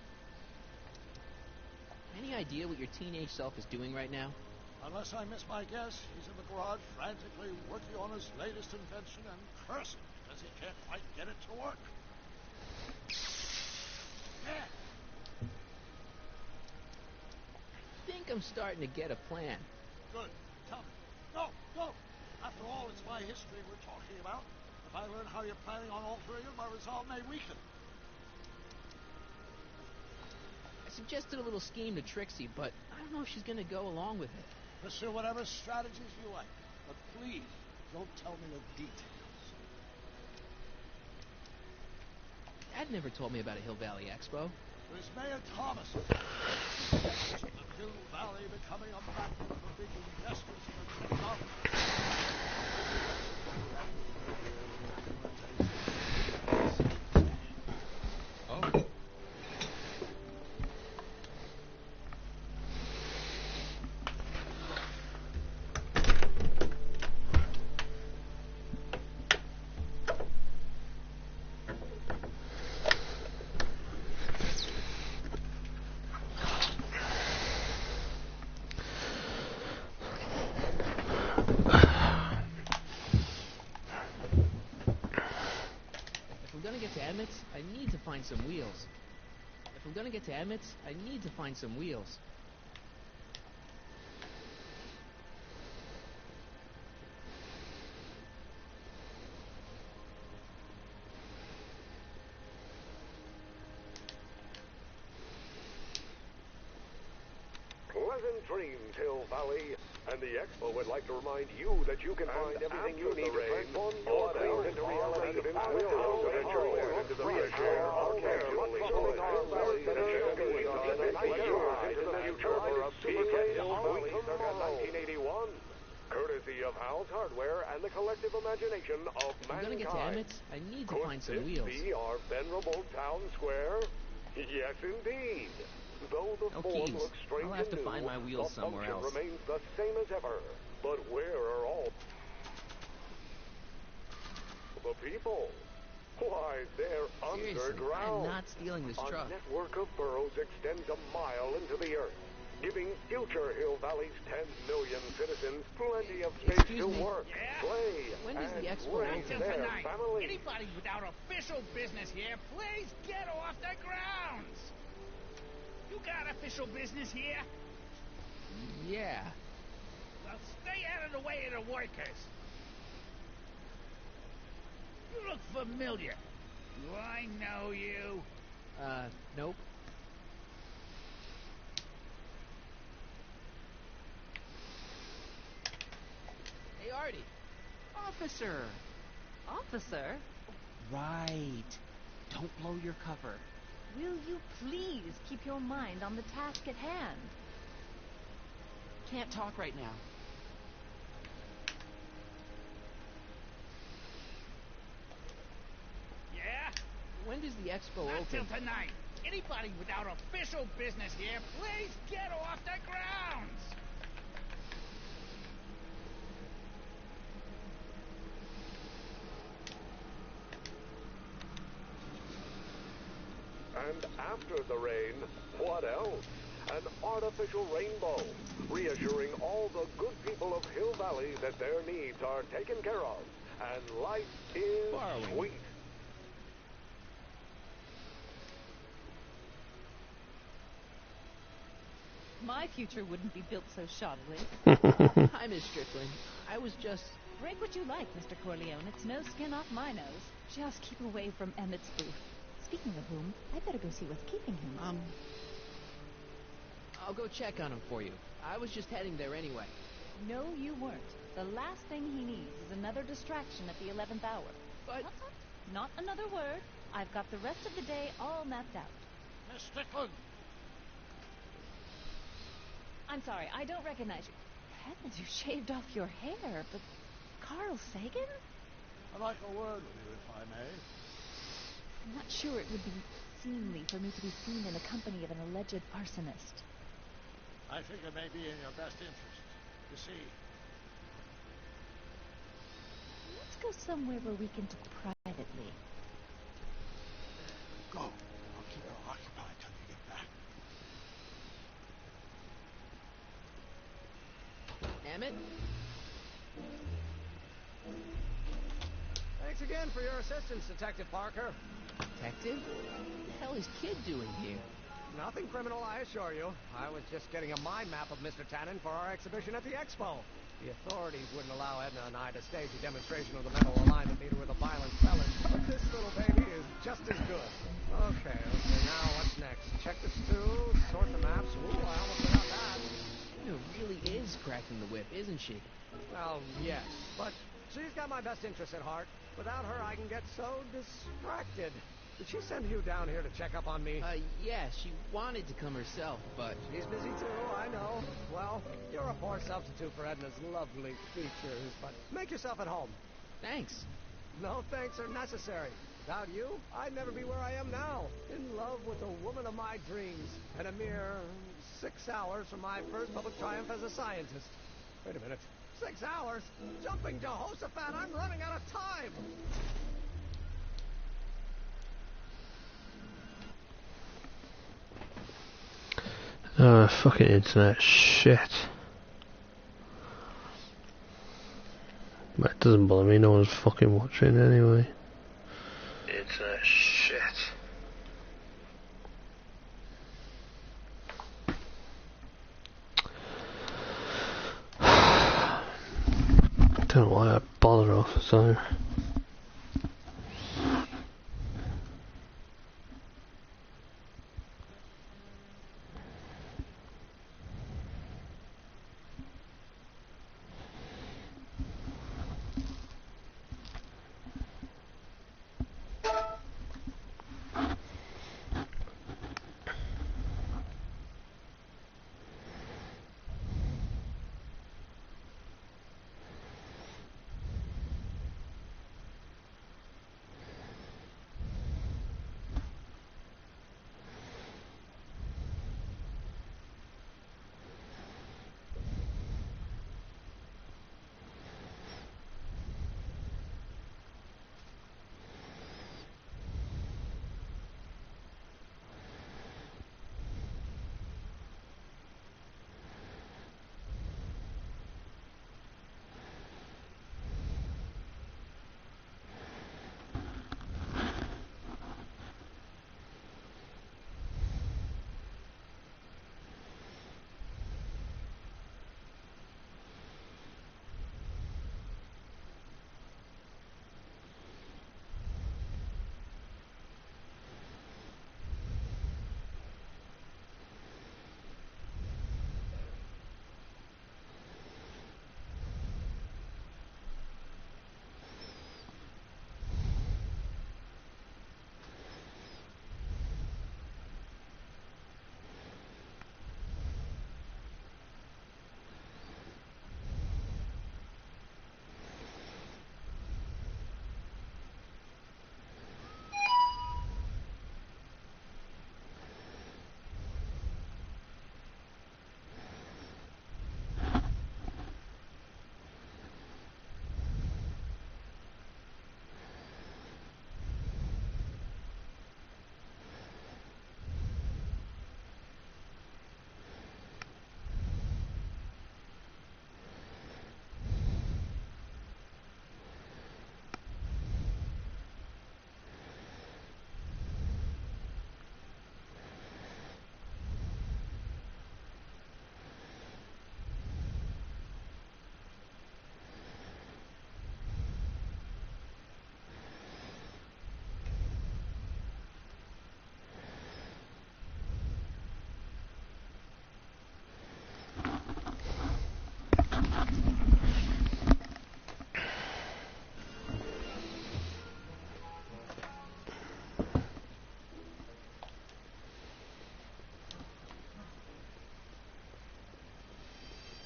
Any idea what your teenage self is doing right now? Unless I miss my guess, he's in the garage frantically working on his latest invention and cursing because he can't quite get it to work. Yeah. I think I'm starting to get a plan. Good. Tell me. No, no. After all, it's my history we're talking about. If I learn how you're planning on altering it, my resolve may weaken. I suggested a little scheme to Trixie, but I don't know if she's going to go along with it. Pursue whatever strategies you like, but please don't tell me the details. Dad never told me about a Hill Valley Expo. There's Mayor Thomas. The Hill Valley becoming a magnet for big investors in the technology. Oh. I need to find some wheels. If I'm gonna get to Emmett's, I need to find some wheels. Pleasant dreams, Hill Valley. And the Expo would like to remind you that you can find everything you need to transform your dreams into reality. Reassurance into the future for a peek at Hill Valley circa 1981. Courtesy of Hal's Hardware and the collective imagination of If I'm gonna get to mankind. Emmett's, I need to Could find some this wheels. be our venerable town square? Yes, indeed. Though the No form keys. looks strange I'll have to and find new, my wheels the somewhere function else. remains the same as ever. But where are all the people? Why, they're Seriously, underground. I'm not stealing this truck. A network of burrows extends a mile into the earth, giving future Hill Valley's 10 million citizens plenty of space Excuse to me? work, play, When does the and expo raise open? their Tonight, families. anybody without official business here, please get off the grounds. You got official business here? Yeah. Well, stay out of the way of the workers. You look familiar. Do I know you? Nope. Hey, Artie. Officer! Officer, Right. Don't blow your cover. will you please keep your mind on the task at hand? Can't talk right now. Yeah? When does the expo Not till open? tonight. Anybody without official business here, please get off the grounds. And after the rain, what else? An artificial rainbow, reassuring all the good people of Hill Valley that their needs are taken care of, and life is Borrowing. sweet. My future wouldn't be built so shoddily. Hi, Miss Strickland. I was just... Break what you like, Mr. Corleone. It's no skin off my nose. Just keep away from Emmett's booth. Speaking of whom, I'd better go see what's keeping him. I'll go check on him for you. I was just heading there anyway. No, you weren't. The last thing he needs is another distraction at the 11th hour. But... Tut, tut. Not another word. I've got the rest of the day all mapped out. Miss Strickland! I'm sorry, I don't recognize you. Heavens, you shaved off your hair, but Carl Sagan? I'd like a word with you, if I may. I'm not sure it would be seemly for me to be seen in the company of an alleged arsonist. I think it may be in your best interest. You see, Let's go somewhere where we can talk privately. go. I'll keep her occupied till you get back. Emmett? Thanks again for your assistance, Detective Parker. Detective? What the hell is Kid doing here? Nothing criminal, I assure you. I was just getting a mind map of Mr. Tannen for our exhibition at the Expo. The authorities wouldn't allow Edna and I to stage a demonstration of the mental alignment meter with a violent felon, but this little baby is just as good. Okay, now what's next? Check the stew, sort the maps. Ooh, I almost forgot that. Edna really is cracking the whip, isn't she? Well, yes, but she's got my best interests at heart. Without her, I can get so distracted. Did she send you down here to check up on me? Yeah, she wanted to come herself, but... She's busy too, I know. Well, you're a poor substitute for Edna's lovely features, but make yourself at home. Thanks. No thanks are necessary. Without you, I'd never be where I am now. In love with the woman of my dreams. And a mere 6 hours from my first public triumph as a scientist. Wait a minute. 6 hours? Jumping Jehoshaphat, I'm running out of time! Fucking internet shit. But it doesn't bother me, no one's fucking watching anyway. Internet shit. Don't know why I bother off the time.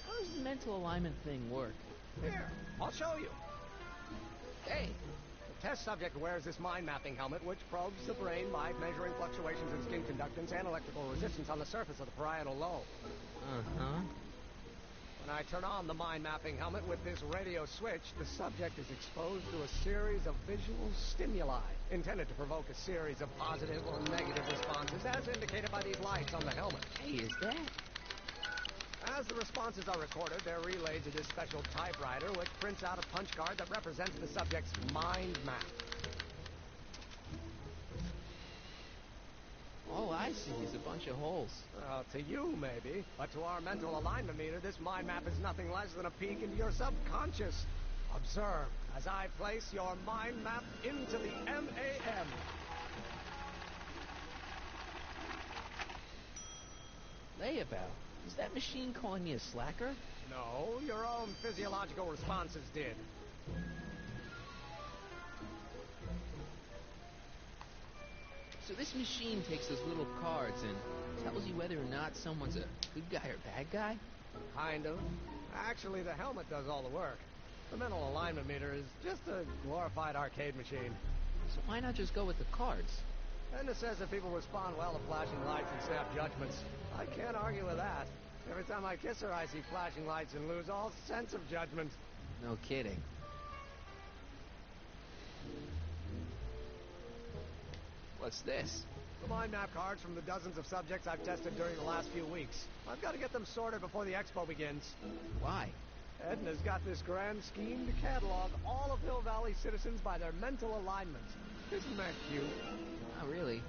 How does the mental alignment thing work? Here, I'll show you. Hey! The test subject wears this mind-mapping helmet, which probes the brain by measuring fluctuations in skin conductance and electrical resistance on the surface of the parietal lobe. Uh-huh. When I turn on the mind-mapping helmet with this radio switch, the subject is exposed to a series of visual stimuli intended to provoke a series of positive or negative responses, as indicated by these lights on the helmet. Hey, is that? As the responses are recorded, they're relayed to this special typewriter, which prints out a punch card that represents the subject's mind map. All I see is a bunch of holes. To you, maybe. But to our mental alignment meter, this mind map is nothing less than a peek into your subconscious. Observe as I place your mind map into the MAM. Layabout, is that machine calling me a slacker? No, your own physiological responses did. So this machine takes those little cards and tells you whether or not someone's a good guy or bad guy? Kind of. Actually, the helmet does all the work. The mental alignment meter is just a glorified arcade machine. So why not just go with the cards? Edna says that people respond well to flashing lights and snap judgments. I can't argue with that. Every time I kiss her, I see flashing lights and lose all sense of judgment. No kidding. What's this? The mind map cards from the dozens of subjects I've tested during the last few weeks. I've got to get them sorted before the expo begins. Why? Edna's got this grand scheme to catalog all of Hill Valley citizens by their mental alignment. Isn't that cute? Not really.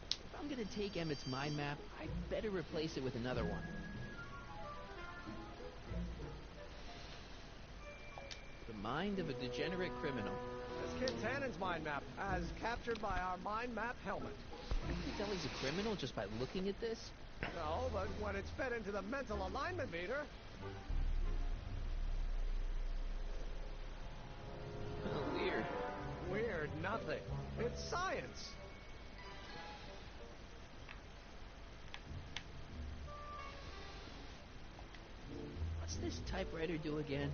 If I'm gonna take Emmett's mind map, I'd better replace it with another one. The mind of a degenerate criminal. That's Kid Tannen's mind map, as captured by our mind map helmet. You can tell he's a criminal just by looking at this? No, but when it's fed into the mental alignment meter... Weird. Weird nothing. It's science. What's this typewriter do again?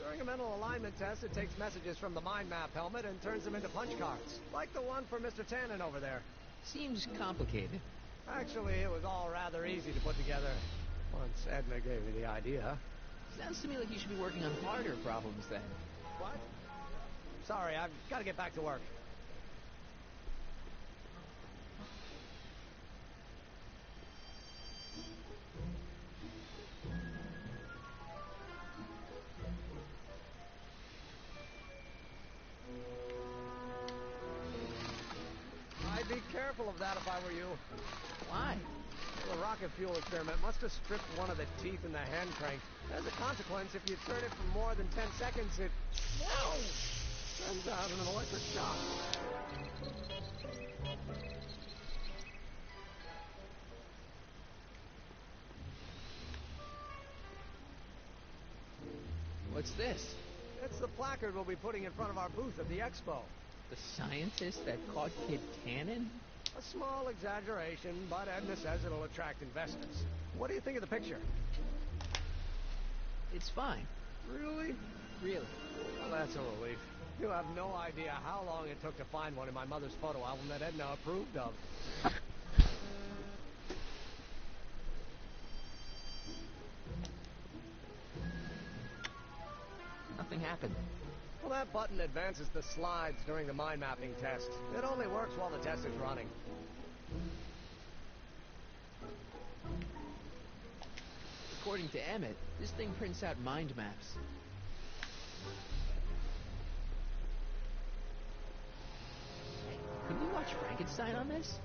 During a mental alignment test, it takes messages from the mind map helmet and turns them into punch cards, like the one for Mr. Tannen over there. Seems complicated. Actually, it was all rather easy to put together, once Edna gave me the idea. Sounds to me like you should be working on harder problems then. What? Sorry, I've got to get back to work. I'd be careful of that if I were you. Why? The rocket fuel experiment must have stripped one of the teeth in the hand crank. As a consequence, if you turn it for more than 10 seconds, it... Whoa! Sends out an electric shock. What's this? It's the placard we'll be putting in front of our booth at the expo. The scientist that caught Kid Tannen? A small exaggeration, but Edna says it'll attract investors. What do you think of the picture? It's fine. Really? Really. Well, that's a relief. You have no idea how long it took to find one in my mother's photo album that Edna approved of. Nothing happened. Well, that button advances the slides during the mind mapping test. It only works while the test is running. According to Emmett, this thing prints out mind maps. Hey, could we watch Frankenstein on this?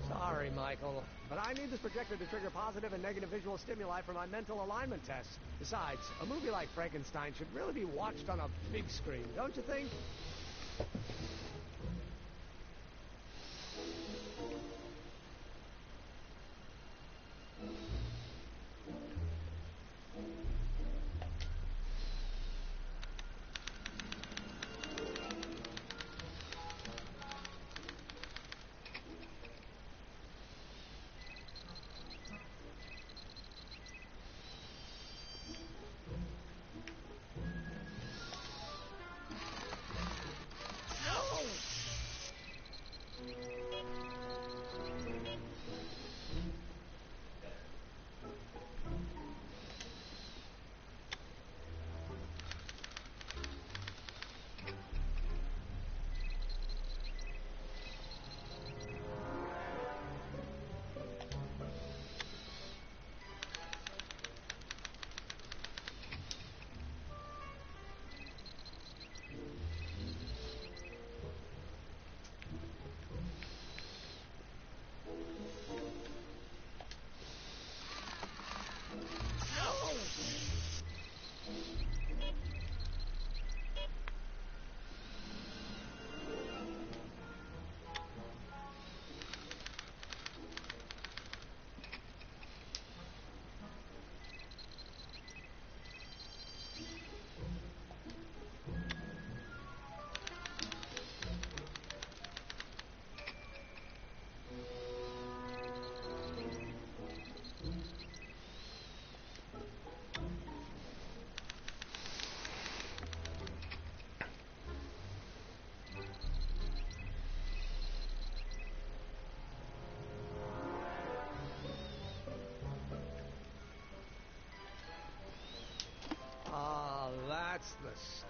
Sorry, Michael, but I need this projector to trigger positive and negative visual stimuli for my mental alignment test. Besides, a movie like Frankenstein should really be watched on a big screen, don't you think?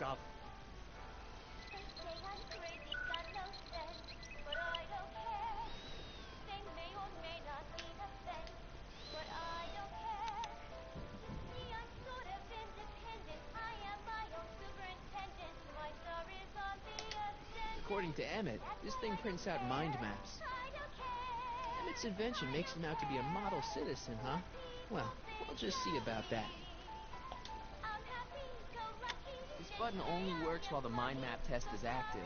stuff. They say I'm crazy, got no sense, but I don't care. They may or may not be a fence, but I don't care. See, I'm sort of independent. I am my own superintendent. My star is on the ascendant. According to Emmett, this thing prints out mind maps. Emmett's invention makes him out to be a model citizen, huh? Well, we'll just see about that. This button only works while the mind map test is active.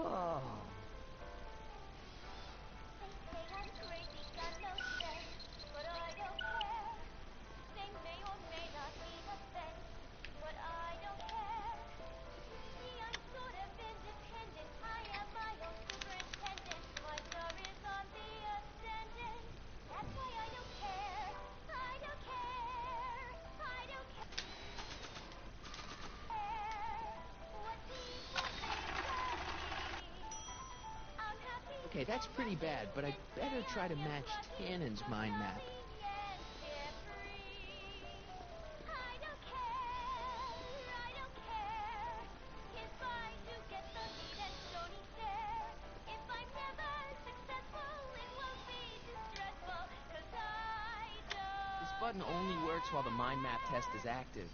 Oh. They say I'm crazy, got no sense, but I don't care. They may or may not be a fence, but I don't care. See, I'm sort of independent. I am my own superintendent. My star is on the ascendant. That's why I don't care. I don't care. I don't care. What people think of me. I'm happy. Okay, that's pretty bad, but I'd better try to match Tannen's mind map. This button only works while the mind map test is active.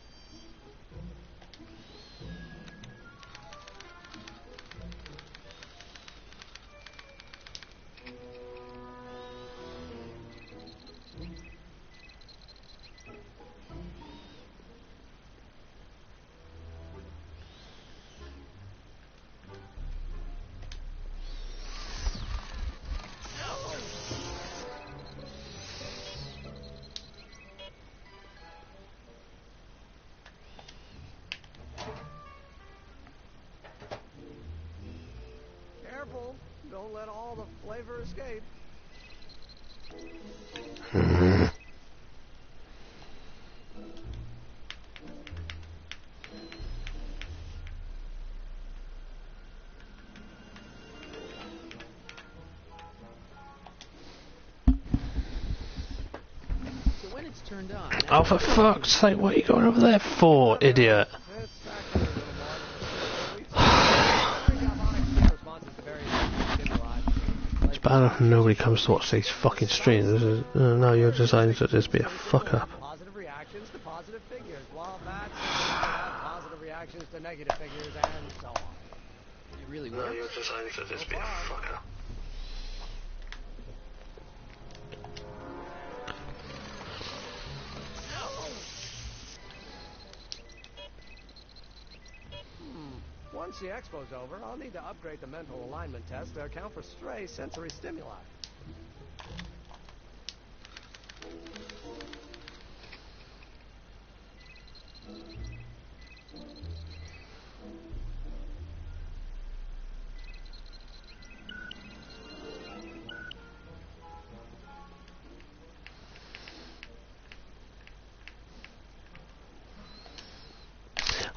Careful. Don't let all the flavor escape. So when it's turned on... Oh, for fuck's sake, what are you going over there for, idiot? It's bad enough nobody comes to watch these fucking streams. No, you're deciding to just be a fuck up. Positive reactions to positive figures, while that's positive reactions to negative figures, and so on. It really No, works. you're deciding to just be a fuck up. Once the expo's over, I'll need to upgrade the mental alignment test to account for stray sensory stimuli.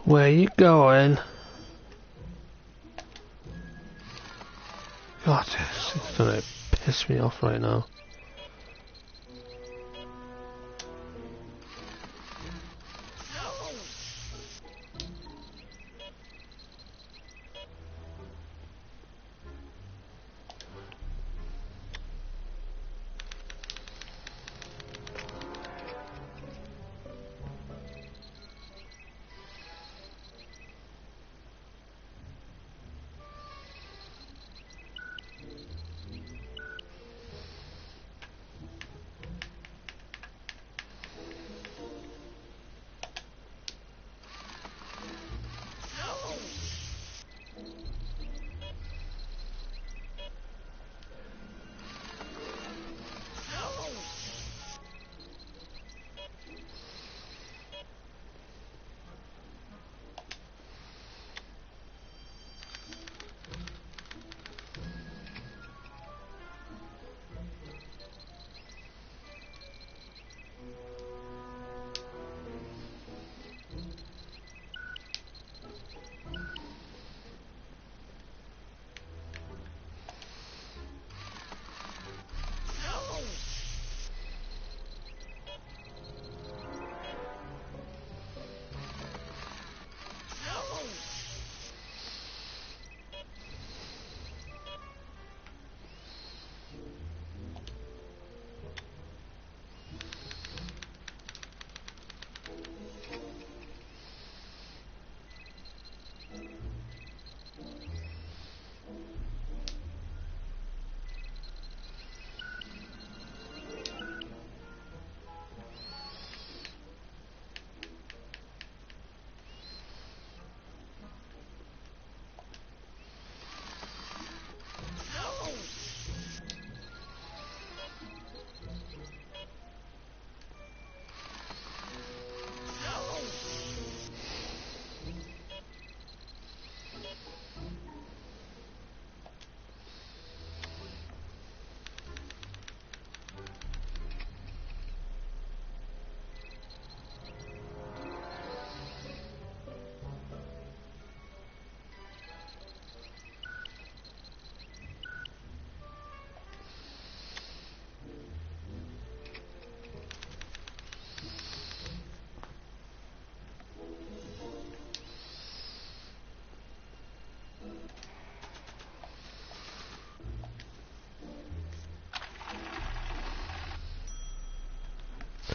Where you going? God, it's gonna piss me off right now.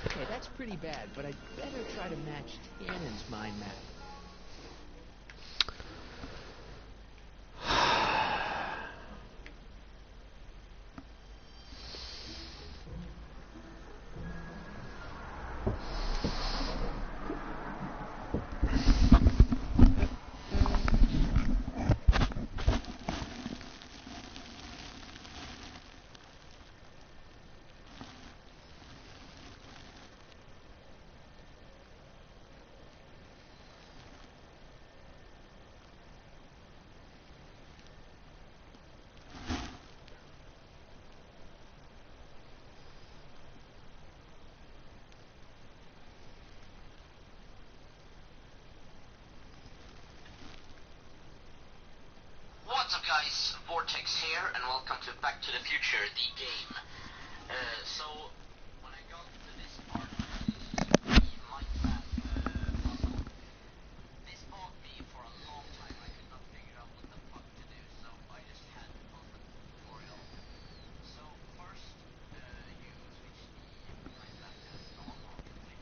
Okay, that's pretty bad, but I'd better try to match Tannen's mind map. What's up guys, Vortex here and welcome to Back to the Future, the game. So, when I got to this part, the Minecraft puzzle, this bought me for a long time. I could not figure out what the fuck to do, so I just had to pause the tutorial. So, first, you switch the Minecraft as on, obviously.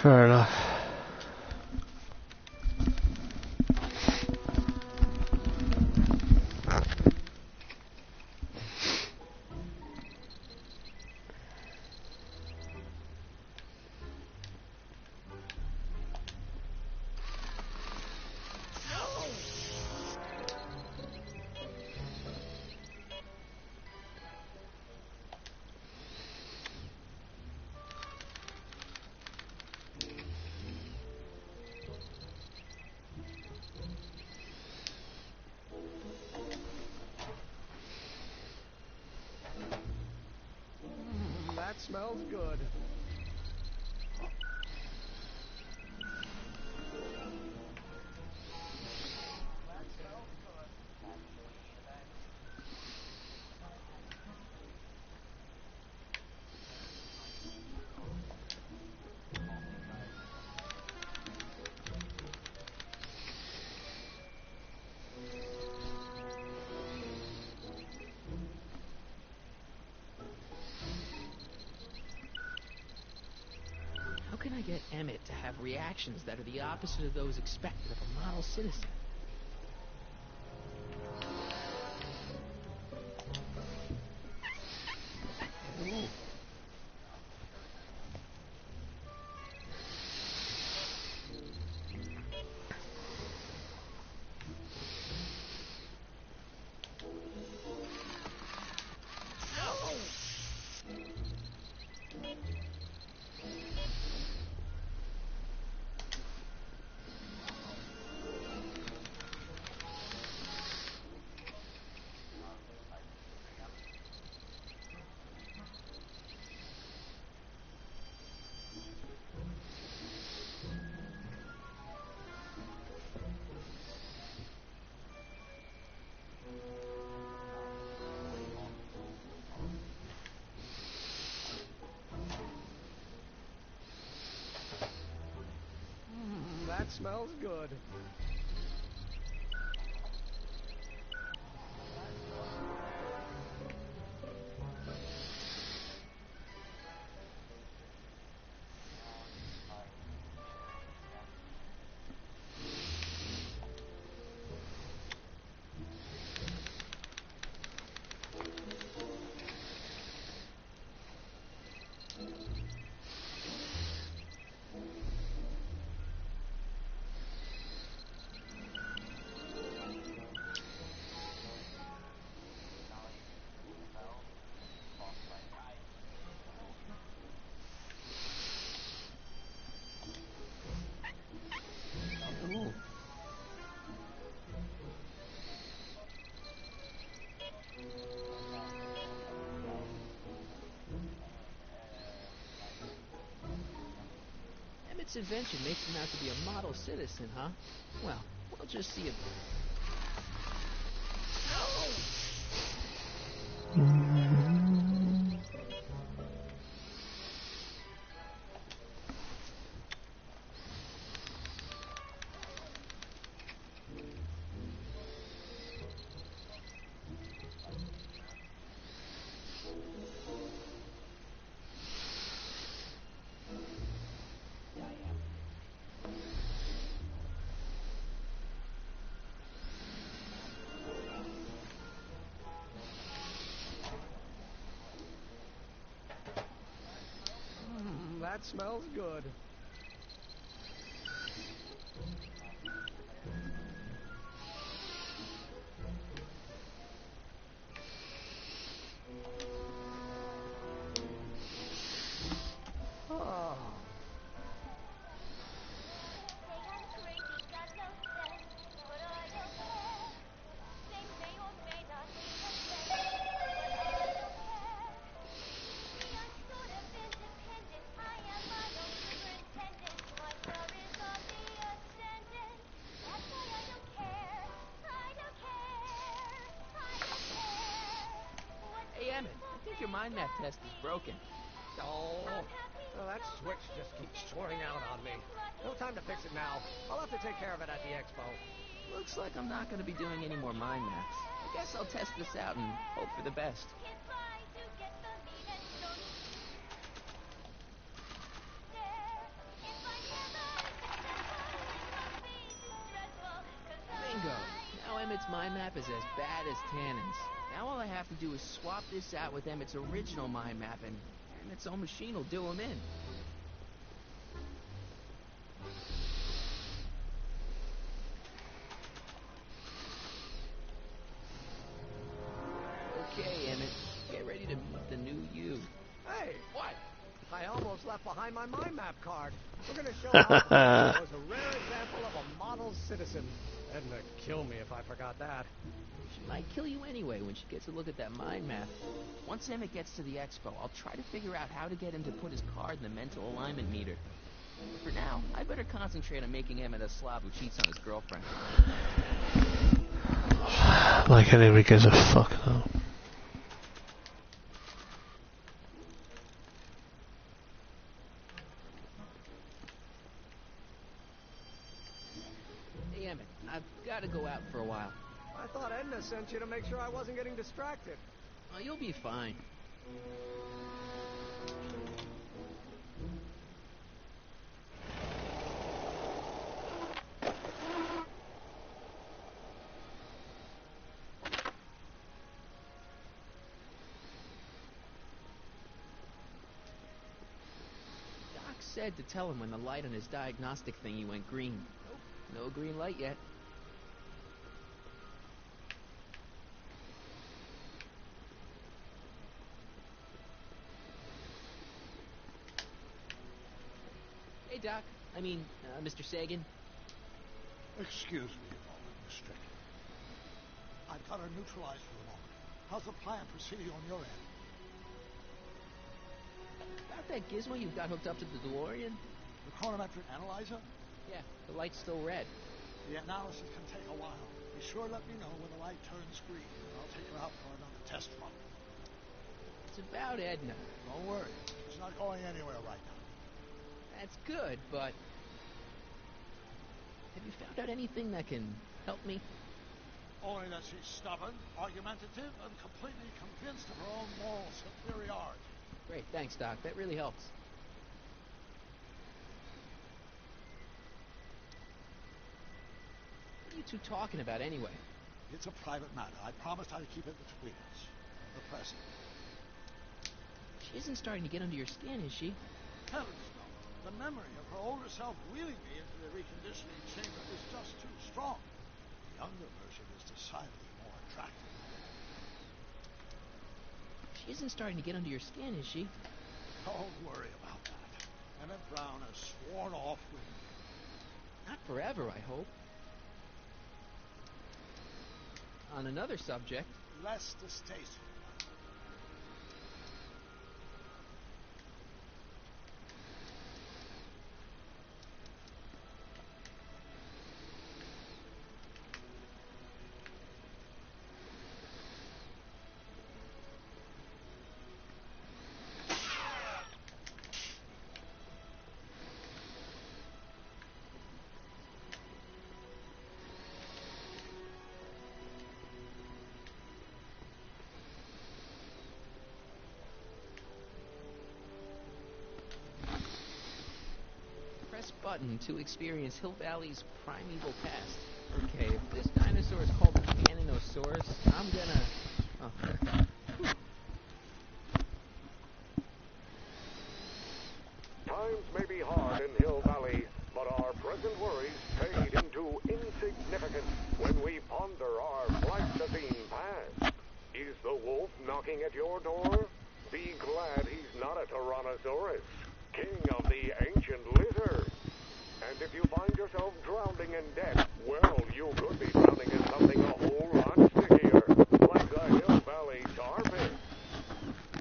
Fair enough. smells good. How can I get Emmett to have reactions that are the opposite of those expected of a model citizen? Ooh. That smells good. Ooh. Emmett's invention makes him out to be a model citizen, huh? Well, we'll just see if... That smells good. Oh. Hey, Emmett, I think your mind map test is broken. Oh, well, that switch just keeps chorning out on me. No time to fix it now. I'll have to take care of it at the expo. Looks like I'm not going to be doing any more mind maps. I guess I'll test this out and hope for the best. Bingo! Now Emmett's mind map is as bad as Tannen's. Now all I have to do is swap this out with Emmett's original mind map, and Emmett's own machine will do him in. Okay, Emmett, get ready to meet the new you. Hey, what? I almost left left behind my mind map card. We're gonna show how Patreo was a rare example of a model citizen. Edna, kill me if I forgot that. She might kill you anyway when she gets a look at that mind map. Once Emmett gets to the expo, I'll try to figure out how to get him to put his card in the mental alignment meter. But for now, I better concentrate on making Emmett a slob who cheats on his girlfriend. Like anybody gives a fuck now. Hey, Emmett, I've got to go out for a while. I thought Edna sent you to make sure I wasn't getting distracted. Oh, you'll be fine. Doc said to tell him when the light on his diagnostic thingy went green. Nope, no green light yet. Hey, Doc. I mean, Mr. Sagan. Excuse me a moment, Miss Strickland. I've got her neutralized for the moment. How's the plan proceeding on your end? Got that gizmo you've got hooked up to the DeLorean? The chronometric analyzer? Yeah, the light's still red. The analysis can take a while. Be sure to let me know when the light turns green, and I'll take her out for another test run. It's about Edna. Don't worry. She's not going anywhere right now. That's good, but... have you found out anything that can help me? Only that she's stubborn, argumentative, and completely convinced of her own moral superiority. Great, thanks, Doc. That really helps. What are you two talking about anyway? It's a private matter. I promised I'd keep it between us. The present. She isn't starting to get under your skin, is she? Heavens no. The memory of her older self wheeling me into the reconditioning chamber is just too strong. The younger version is decidedly more attractive. She isn't starting to get under your skin, is she? Don't worry about that. Emmett Brown has sworn off with me. Not forever, I hope. On another subject... less distasteful. Press button to experience Hill Valley's primeval past. Okay, if this dinosaur is called Caninosaurus, I'm gonna... oh. Times may be hard in Hill Valley, but our present worries fade into insignificance when we ponder our Pleistocene past. Is the wolf knocking at your door? Be glad he's not a Tyrannosaurus, king of the ancient lizard. And if you find yourself drowning in debt, well, you could be drowning in something a whole lot stickier, like the Hill Valley tar pit.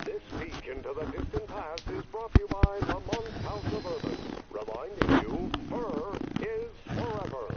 This peek into the distant past is brought to you by Lamont's House of Urban, reminding you, fur is forever.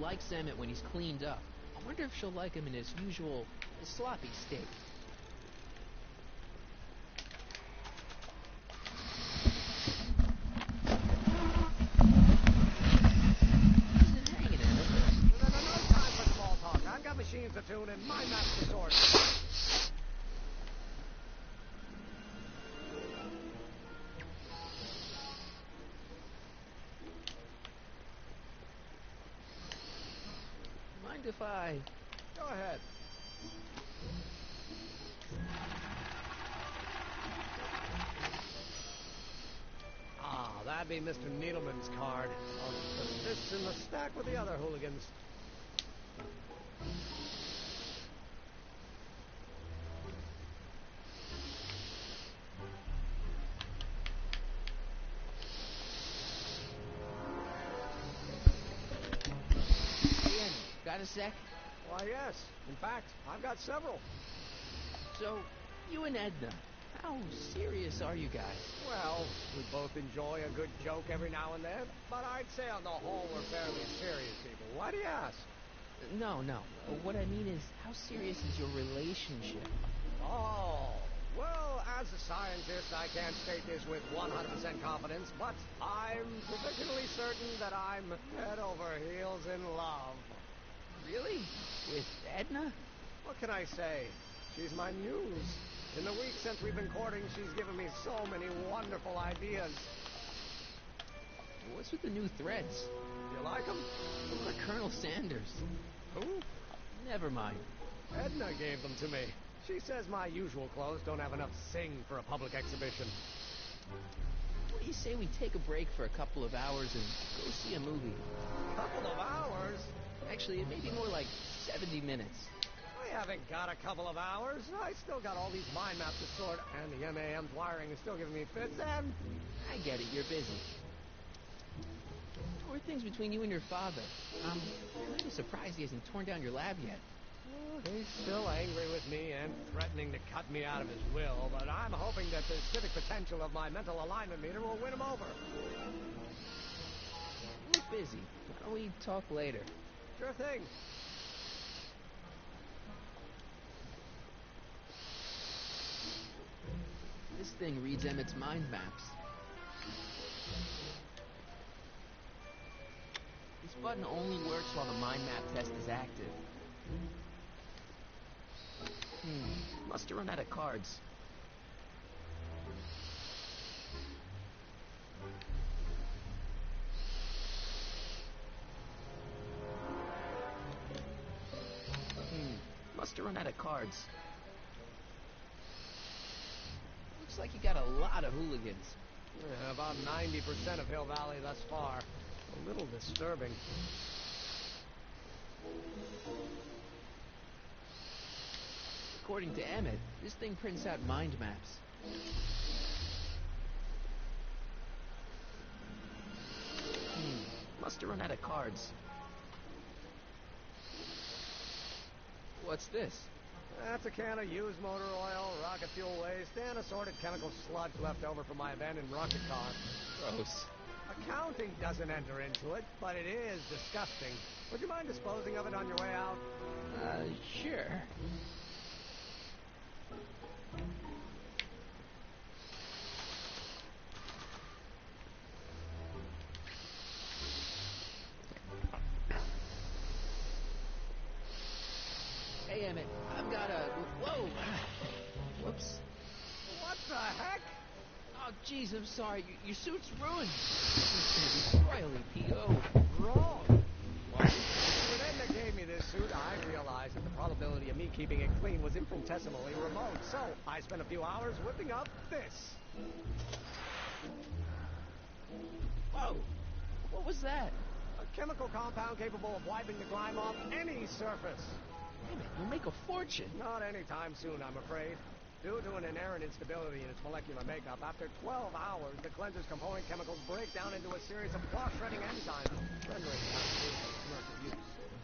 likes Emmett when he's cleaned up. I wonder if she'll like him in his usual sloppy state. I've got machines to tune and my map's to sort. Mind if I... Go ahead. Ah, that'd be Mr. Needleman's card. I'll put this in the stack with the other hooligans. Got a sec? Why, yes. In fact, I've got several. So, you and Edna, how serious are you guys? Well, we both enjoy a good joke every now and then, but I'd say on the whole we're fairly serious people. Why do you ask? No. What I mean is, how serious is your relationship? Oh, well, as a scientist, I can't state this with 100% confidence, but I'm provisionally certain that I'm head over heels in love. Really? With Edna? What can I say? She's my muse. In the week since we've been courting, she's given me so many wonderful ideas. What's with the new threads? You like them? Or Colonel Sanders? Who? Never mind. Edna gave them to me. She says my usual clothes don't have enough sing for a public exhibition. What do you say we take a break for a couple of hours and go see a movie? Couple of hours? Actually, it may be more like 70 minutes. I haven't got a couple of hours. I still got all these mind maps to sort, and the MAM's wiring is still giving me fits, and... I get it, you're busy. How are things between you and your father? I'm kind of surprised he hasn't torn down your lab yet. Well, he's still angry with me and threatening to cut me out of his will, but I'm hoping that the civic potential of my mental alignment meter will win him over. We're busy. Why don't we talk later? Sure thing. This thing reads Emmett's mind maps. This button only works while the mind map test is active. Must have run out of cards. Must have run out of cards. Looks like you got a lot of hooligans. Yeah, about 90% of Hill Valley thus far. A little disturbing. According to Emmett, this thing prints out mind maps. Must have run out of cards. What's this? That's a can of used motor oil, rocket fuel waste, and assorted chemical sludge left over from my abandoned rocket car. Gross. Accounting doesn't enter into it, but it is disgusting. Would you mind disposing of it on your way out? Sure. Hey, Emmett, I've got a... Whoa! Whoops. What the heck? Oh, jeez, I'm sorry. Your suit's ruined. This is gonna be royally P.O. Wrong. What? When Edna gave me this suit, I realized that the probability of me keeping it clean was infinitesimally remote. So, I spent a few hours whipping up this. Whoa! What was that? A chemical compound capable of wiping the grime off any surface. Emmett, you'll make a fortune. Not anytime soon, I'm afraid. Due to an inherent instability in its molecular makeup, after 12 hours, the cleanser's component chemicals break down into a series of cloth-shredding enzymes, rendering it unsuitable for commercial use.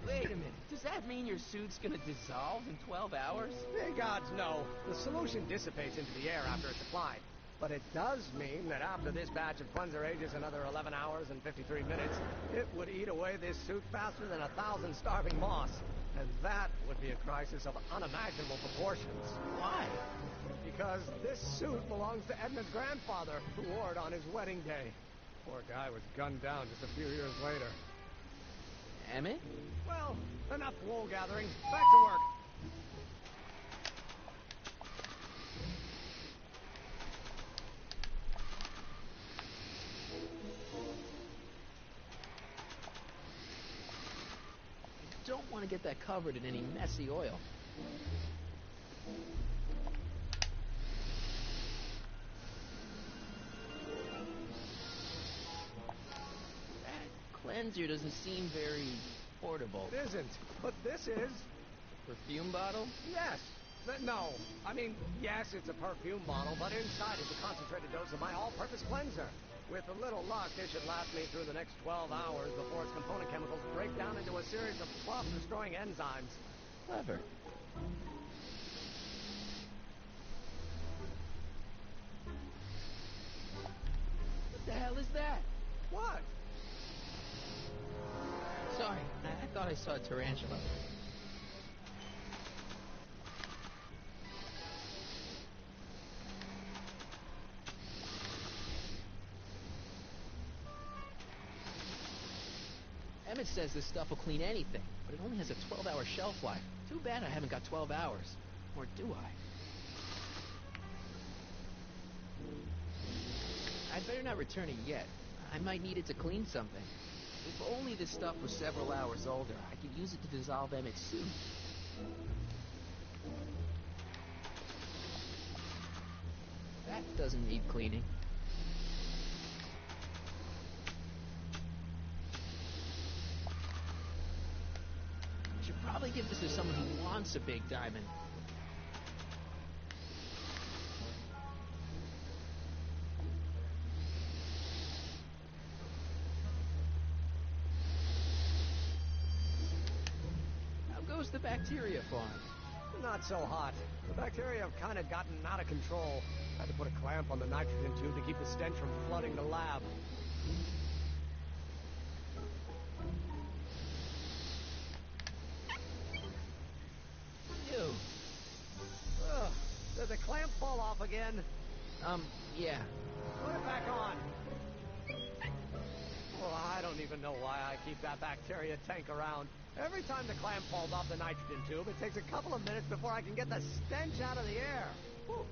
Wait a minute. Does that mean your suit's gonna dissolve in 12 hours? May gods, no. The solution dissipates into the air after it's applied. But it does mean that after this batch of cleanser ages another 11 hours and 53 minutes, it would eat away this suit faster than 1,000 starving moths. And that would be a crisis of unimaginable proportions. Why? Because this suit belongs to Edna's grandfather, who wore it on his wedding day. Poor guy was gunned down just a few years later. Emmett? Well, enough wool gathering. Back to work. You don't want to get that covered in any messy oil. That cleanser doesn't seem very portable. It isn't, but this is. Perfume bottle? Yes. No. I mean, yes, it's a perfume bottle, but inside is a concentrated dose of my all-purpose cleanser. With a little luck, this should last me through the next 12 hours before its component chemicals break down into a series of clot-destroying enzymes. Clever. What the hell is that? What? Sorry, I thought I saw a tarantula. Emmett says this stuff will clean anything, but it only has a 12-hour shelf life. Too bad I haven't got 12 hours. Or do I? I'd better not return it yet. I might need it to clean something. If only this stuff was several hours older, I could use it to dissolve Emmett's suit. That doesn't need cleaning. I should probably give this to someone who wants a big diamond. The bacteria farm. Not so hot. The bacteria have kind of gotten out of control. I had to put a clamp on the nitrogen tube to keep the stench from flooding the lab. Ew. Ugh. Did the clamp fall off again? Yeah. Put it back on. Well, I don't even know why I keep that bacteria tank around. Every time the clamp falls off the nitrogen tube, it takes a couple of minutes before I can get the stench out of the air. Whew.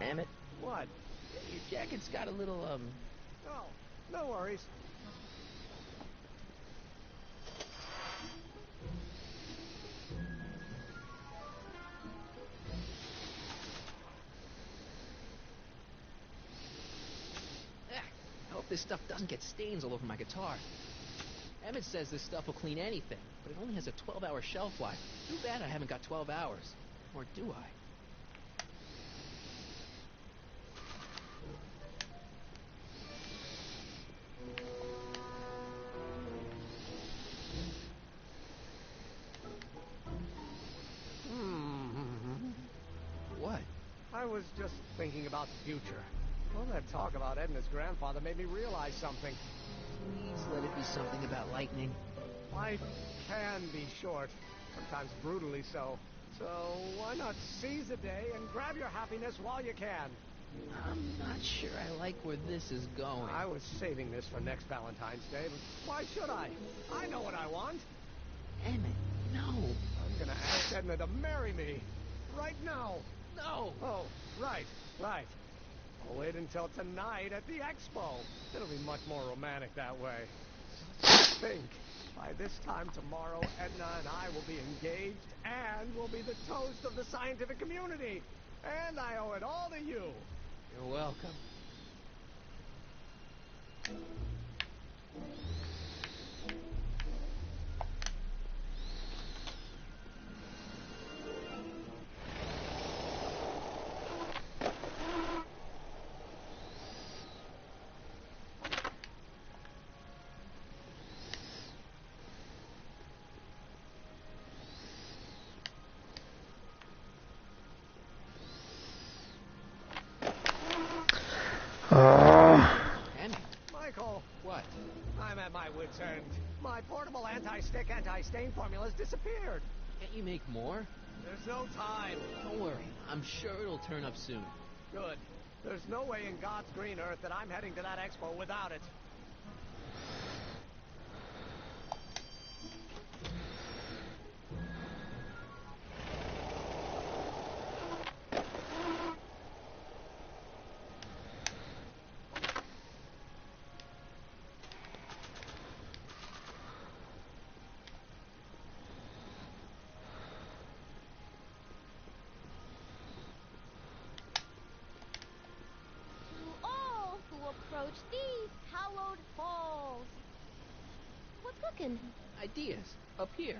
Emmett? What? Your jacket's got a little, Oh, no worries. I hope this stuff doesn't get stains all over my guitar. Emmett says this stuff will clean anything, but it only has a 12-hour shelf life. Too bad I haven't got 12 hours. Or do I? What? I was just thinking about the future. All that talk about Edna's grandfather made me realize something. Please let it be something about lightning. Life can be short, sometimes brutally so. So why not seize the day and grab your happiness while you can? I'm not sure I like where this is going. I was saving this for next Valentine's Day, but why should I? I know what I want. Emmett, no. I'm gonna ask Edna to marry me. Right now. No. Oh, right. I'll wait until tonight at the expo. It'll be much more romantic that way. Think. By this time tomorrow, Edna and I will be engaged and will be the toast of the scientific community. And I owe it all to you. You're welcome. anti-stick, anti-stain formulas disappeared. Can't you make more? There's no time. Don't worry. I'm sure it'll turn up soon. Good. There's no way in God's green earth that I'm heading to that expo without it. Approach these hallowed halls. What's cooking? Ideas. Up here.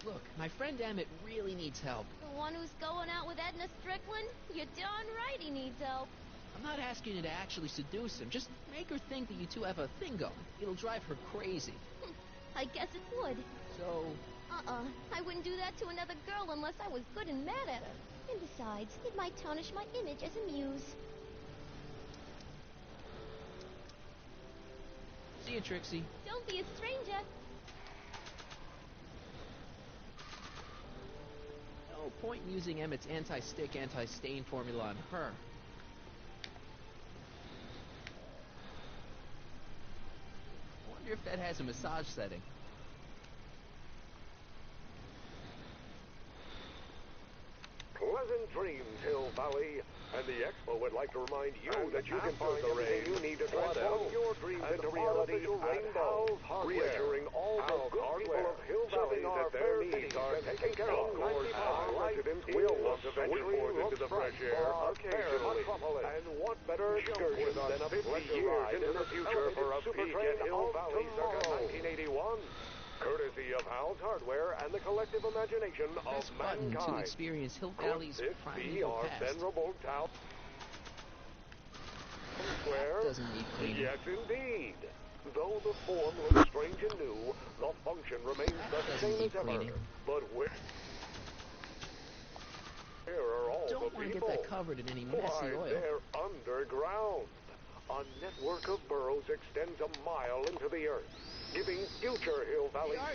Look, my friend Emmett really needs help. The one who's going out with Edna Strickland? You're darn right he needs help. I'm not asking you to actually seduce him. Just make her think that you two have a thing going. It'll drive her crazy. I guess it would. So... I wouldn't do that to another girl unless I was good and mad at her. And besides, it might tarnish my image as a muse. See you, Trixie. Don't be a stranger. No point in using Emmett's anti-stick, anti-stain formula on her. I wonder if that has a massage setting. Pleasant dreams, Hill Valley. And the Expo would like to remind you that you can find everything you need to transform your dreams into reality at Hal's Hardware. Reassuring all the good people of Hill Valley that their needs are taken care of. Our residents will want to venture forth into the fresh air occasionally. And what better excursion than a 50 years into the future for a peek at Hill Valley circa 1981? Courtesy of Hal's Hardware and the collective imagination of Button to mankind. experience Hill Could Valley's this be primeval our past. venerable town square? Doesn't need cleaning. Yes, indeed. Though the form looks strange and new, the function remains the same as ever. Cleaning. But where are all Don't the want to people? get that covered in any messy Why, oil. they're underground. A network of burrows extends a mile into the earth, giving future Hill Valley 10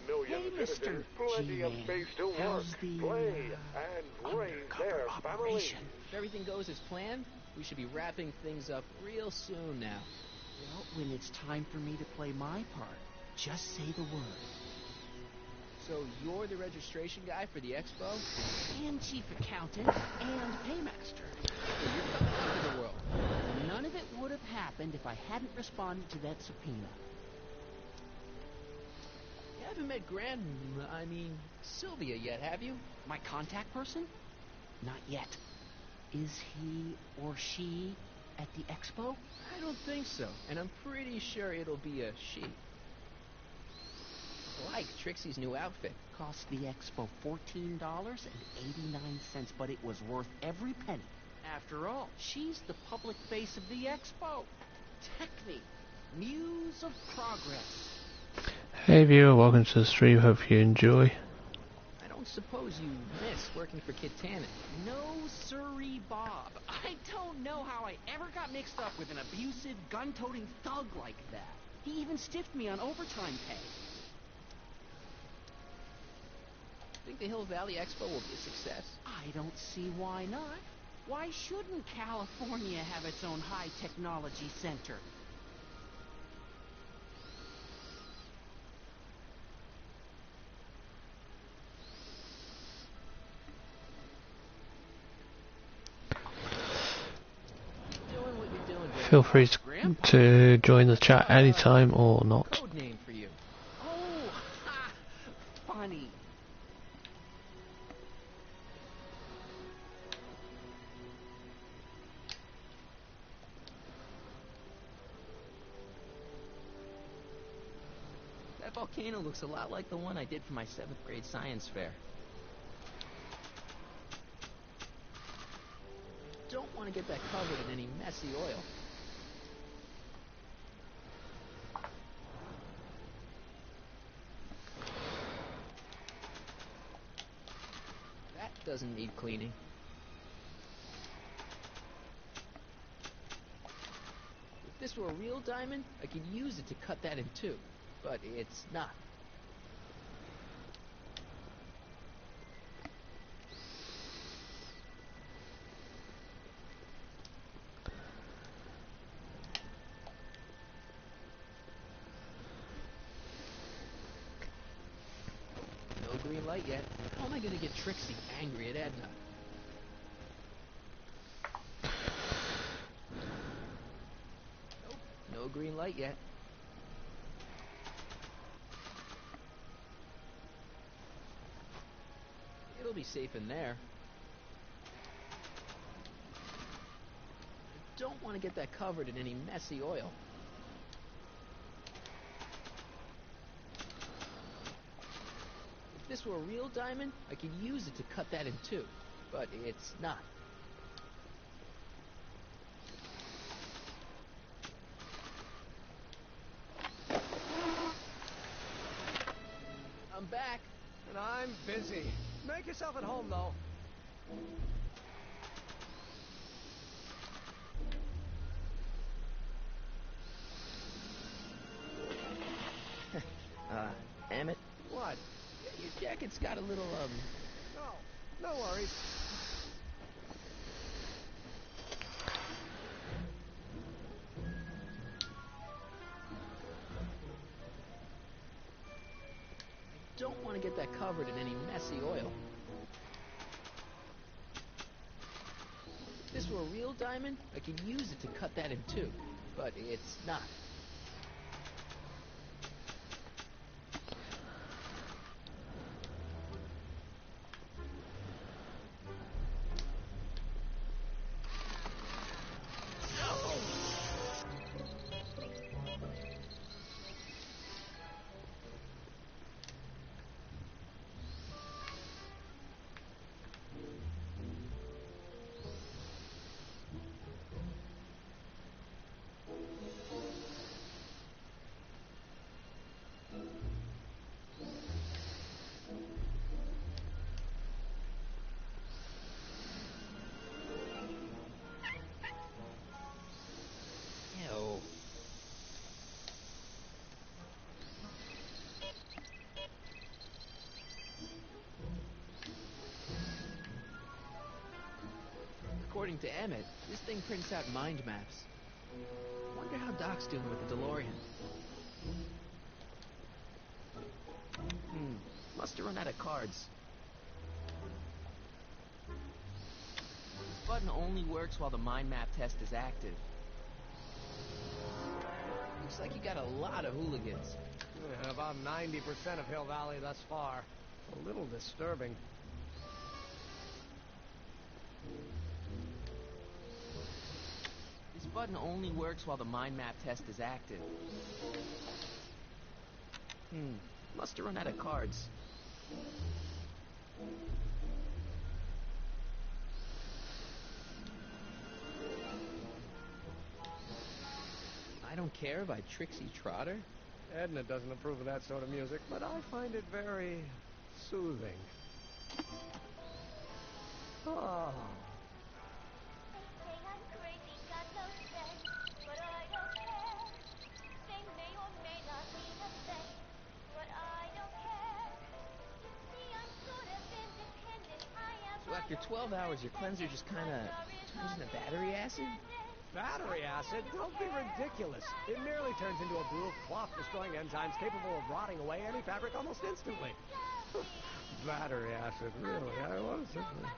million Hey, citizens Mr. plenty of G-Man. space to work, How's the, play, and raise their families. If everything goes as planned, we should be wrapping things up real soon now. Well, when it's time for me to play my part, just say the word. So you're the registration guy for the expo? And chief accountant and paymaster. You're coming out to the world. None of it would have happened if I hadn't responded to that subpoena. You haven't met Sylvia yet, have you? My contact person? Not yet. Is he or she at the expo? I don't think so, and I'm pretty sure it'll be a she. I like Trixie's new outfit. Cost the expo $14.89, but it was worth every penny. After all, she's the public face of the expo. Technique, muse of progress. Hey viewer, welcome to the stream, hope you enjoy. I don't suppose you miss working for Kit Tannen. No siree, Bob. I don't know how I ever got mixed up with an abusive, gun-toting thug like that. He even stiffed me on overtime pay. Think the Hill Valley Expo will be a success? I don't see why not. Why shouldn't California have its own high-technology center? Feel free to join the chat anytime or not. Code name for you. Oh, ha! Funny. That volcano looks a lot like the one I did for my 7th grade science fair. Don't want to get that covered in any messy oil. That doesn't need cleaning. If this were a real diamond, I could use it to cut that in two. But it's not. No green light yet. How am I gonna get Trixie angry at Edna? Nope, no green light yet. It'll be safe in there. I don't want to get that covered in any messy oil. If this were a real diamond, I could use it to cut that in two. But it's not. I'm back. And I'm busy. Make yourself at home, though. Emmett? What? Your jacket's got a little, No worries. Don't want to get that covered in any messy oil. If this were a real diamond, I could use it to cut that in two. But it's not. Ew. According to Emmett, this thing prints out mind maps. Wonder how Doc's doing with the DeLorean. Must have run out of cards. This button only works while the mind map test is active. Looks like you got a lot of hooligans. Yeah, about 90% of Hill Valley thus far. A little disturbing. This button only works while the mind map test is active. Must have run out of cards. I Don't Care by Trixie Trotter? Edna doesn't approve of that sort of music, but I find it very soothing. Oh. They say I'm crazy, got no sense, but I don't care. They may or may not be the best, but I don't care. You see, I'm sort of independent. I am. So after 12 hours, your cleanser just kind of turns into battery acid? Battery acid? Don't be ridiculous. It merely turns into a blue fluff, destroying enzymes capable of rotting away any fabric almost instantly. Battery acid, really? I was simply...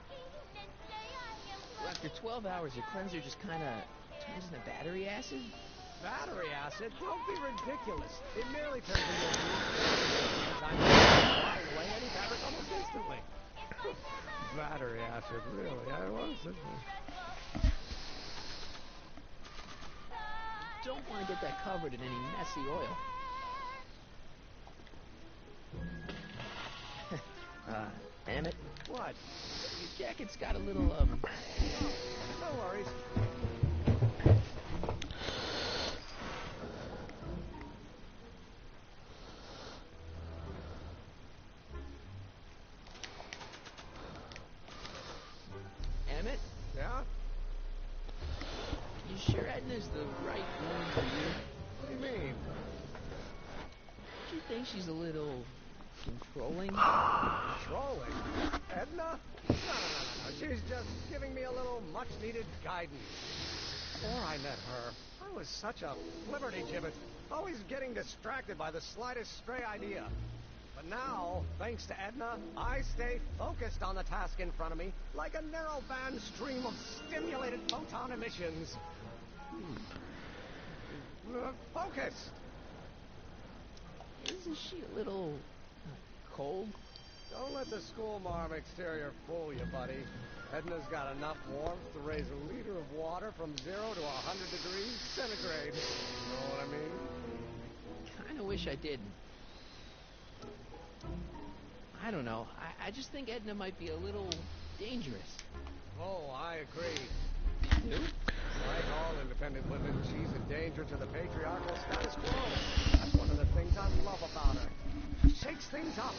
So after 12 hours, your cleanser just kind of turns into battery acid? Battery acid? Don't be ridiculous. It merely turns into a blue fluff, destroying enzymes capable of rotting away any fabric almost instantly. Battery acid, really? I was simply... Don't want to get that covered in any messy oil. Emmett? What? Your jacket's got a little, No worries. Emmett? Yeah? You sure Edna's the right woman for you? What do you mean? Do you think she's a little controlling? Controlling? Edna? No. She's just giving me a little much-needed guidance. Before I met her, I was such a flibberty-gibbet, always getting distracted by the slightest stray idea. But now, thanks to Edna, I stay focused on the task in front of me, like a narrow-band stream of stimulated photon emissions. Focus! Isn't she a little cold? Don't let the school marm exterior fool you, buddy. Edna's got enough warmth to raise a liter of water from 0 to 100 degrees centigrade. You know what I mean? Kinda wish I didn't. I don't know. I just think Edna might be a little dangerous. Oh, I agree. You? Like all independent women, she's a danger to the patriarchal status quo. That's one of the things I love about her. She shakes things up.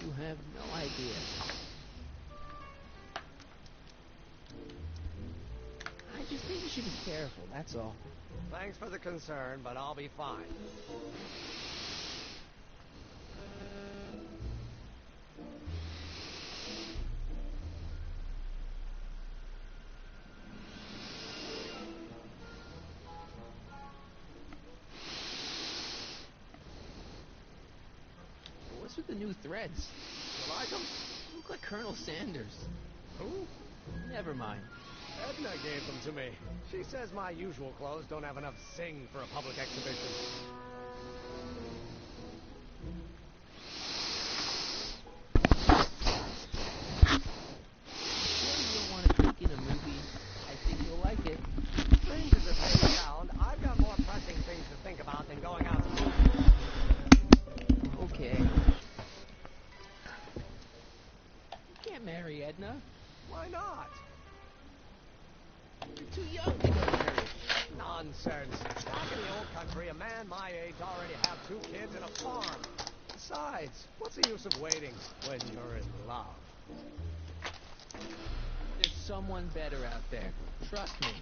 You have no idea. I just think you should be careful, that's all. Thanks for the concern, but I'll be fine. What's with the new threads? You like them? Look like Colonel Sanders. Who? Never mind. Edna gave them to me. She says my usual clothes don't have enough zing for a public exhibition. Sure you don't want to take in a movie? I think you'll like it. Strange as it may sound, I've got more pressing things to think about than going out to movies. Okay. You can't marry Edna. Why not? You're too young to get married. Nonsense. Back in the old country, a man my age already had 2 kids and a farm. Besides, what's the use of waiting when you're in love? There's someone better out there. Trust me.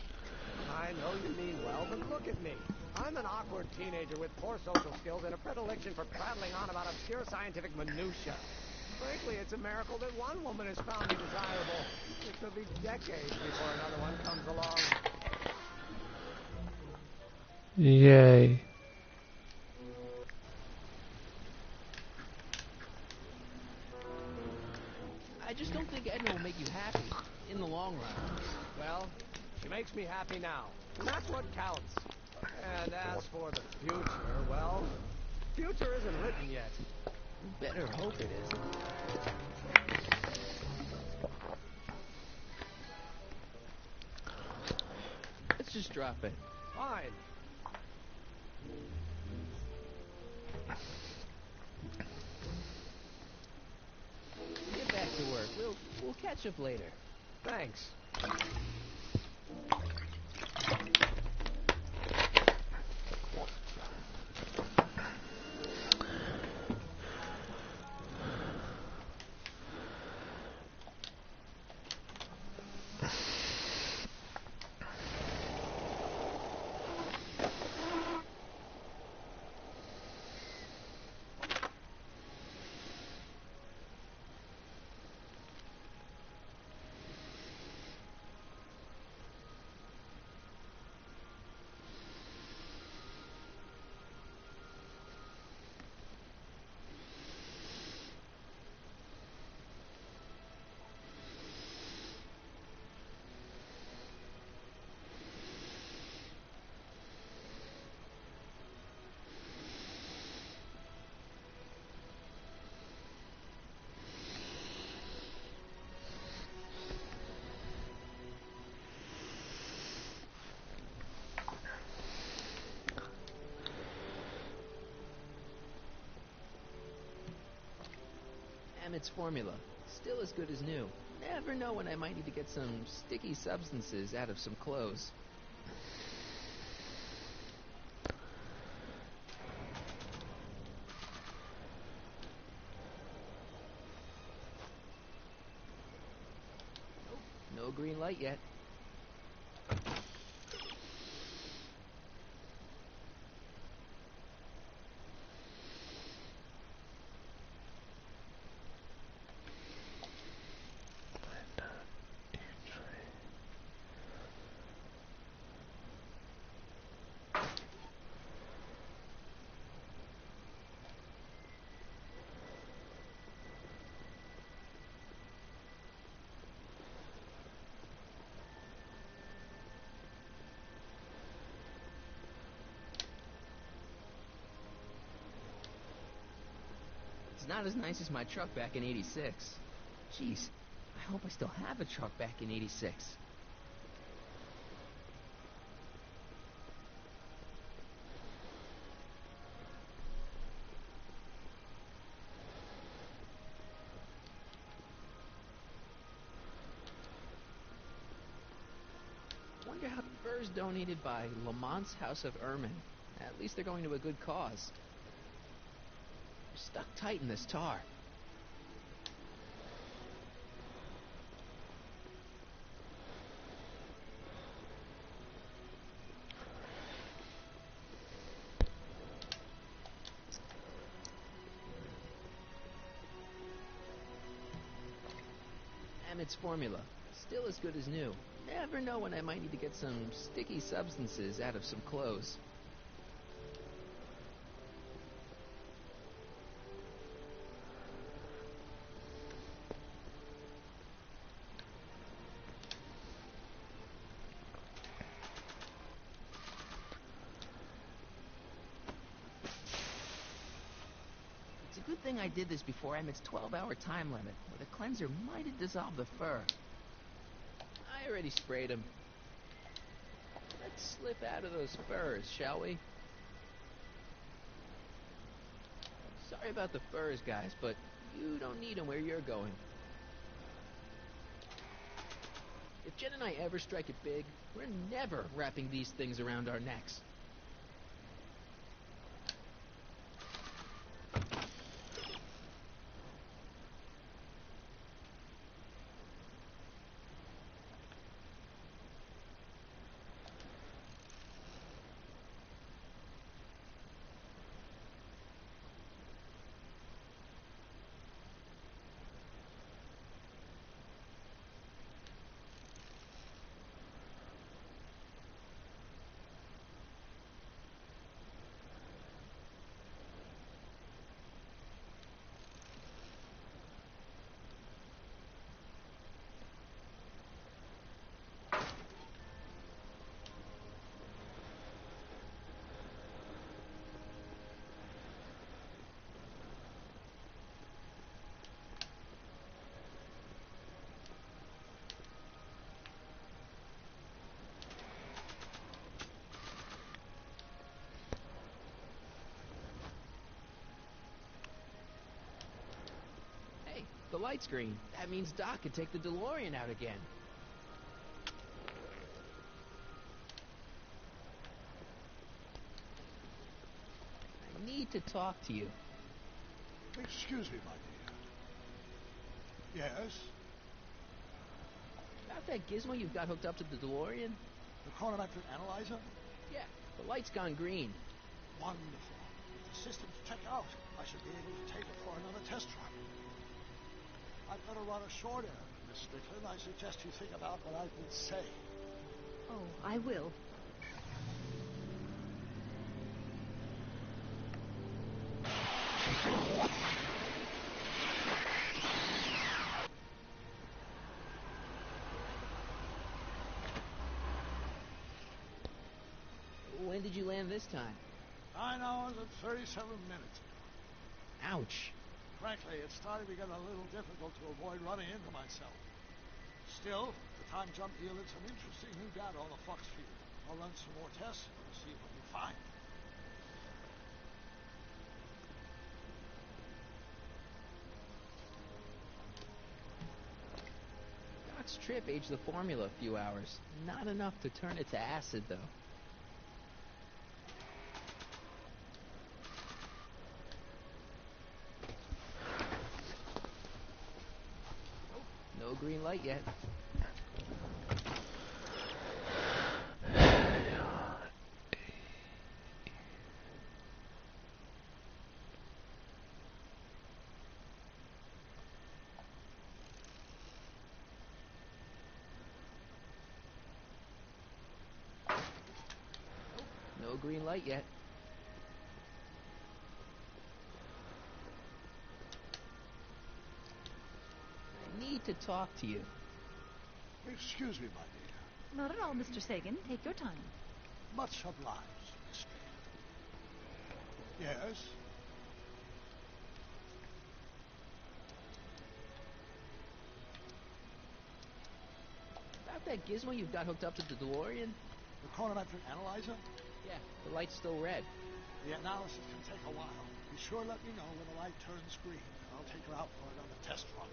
I know you mean well, but look at me. I'm an awkward teenager with poor social skills and a predilection for prattling on about obscure scientific minutiae. Frankly, it's a miracle that one woman has found me desirable. It could be decades before another one comes along. Yay. I just don't think Edna will make you happy in the long run. Well, she makes me happy now, and that's what counts. And as for the future, well, the future isn't written yet. You better hope it isn't. Let's just drop it. Fine. Get back to work. We'll catch up later. Thanks. Emmett's formula. Still as good as new. Never know when I might need to get some sticky substances out of some clothes. Nope, no green light yet. It's not as nice as my truck back in '86. Jeez, I hope I still have a truck back in '86. Wonder how the furs donated by Lamont's House of Ermine. At least they're going to a good cause. They're stuck tight in this tar. Emmett's formula. Still as good as new. Never know when I might need to get some sticky substances out of some clothes. It's a good thing I did this before Emmett's 12-hour time limit, or the cleanser might have dissolved the fur. I already sprayed him. Let's slip out of those furs, shall we? Sorry about the furs, guys, but you don't need them where you're going. If Jen and I ever strike it big, we're never wrapping these things around our necks. The light's green. That means Doc can take the DeLorean out again. I need to talk to you. Excuse me, my dear. Yes? About that gizmo you've got hooked up to the DeLorean? The chronometric analyzer? Yeah, the light's gone green. Wonderful. If the system's check out, I should be able to take it for another test run. I'd better run a short errand, Miss Strickland. I suggest you think about what I've been saying. Oh, I will. When did you land this time? 9 hours and 37 minutes. Ouch. Frankly, it's starting to get a little difficult to avoid running into myself. Still, the time jump yielded some interesting new data on the flux field. I'll run some more tests and see what we find. Doc's trip aged the formula a few hours. Not enough to turn it to acid, though. No green light yet. No green light yet. I need to talk to you. Excuse me, my dear. Not at all, Mr. Sagan. Take your time. Much obliged, Miss Strickland. Yes? that gizmo you've got hooked up to the DeLorean? The chronometric analyzer? Yeah, the light's still red. The analysis can take a while. Be sure to let me know when the light turns green. I'll take her out for another test run.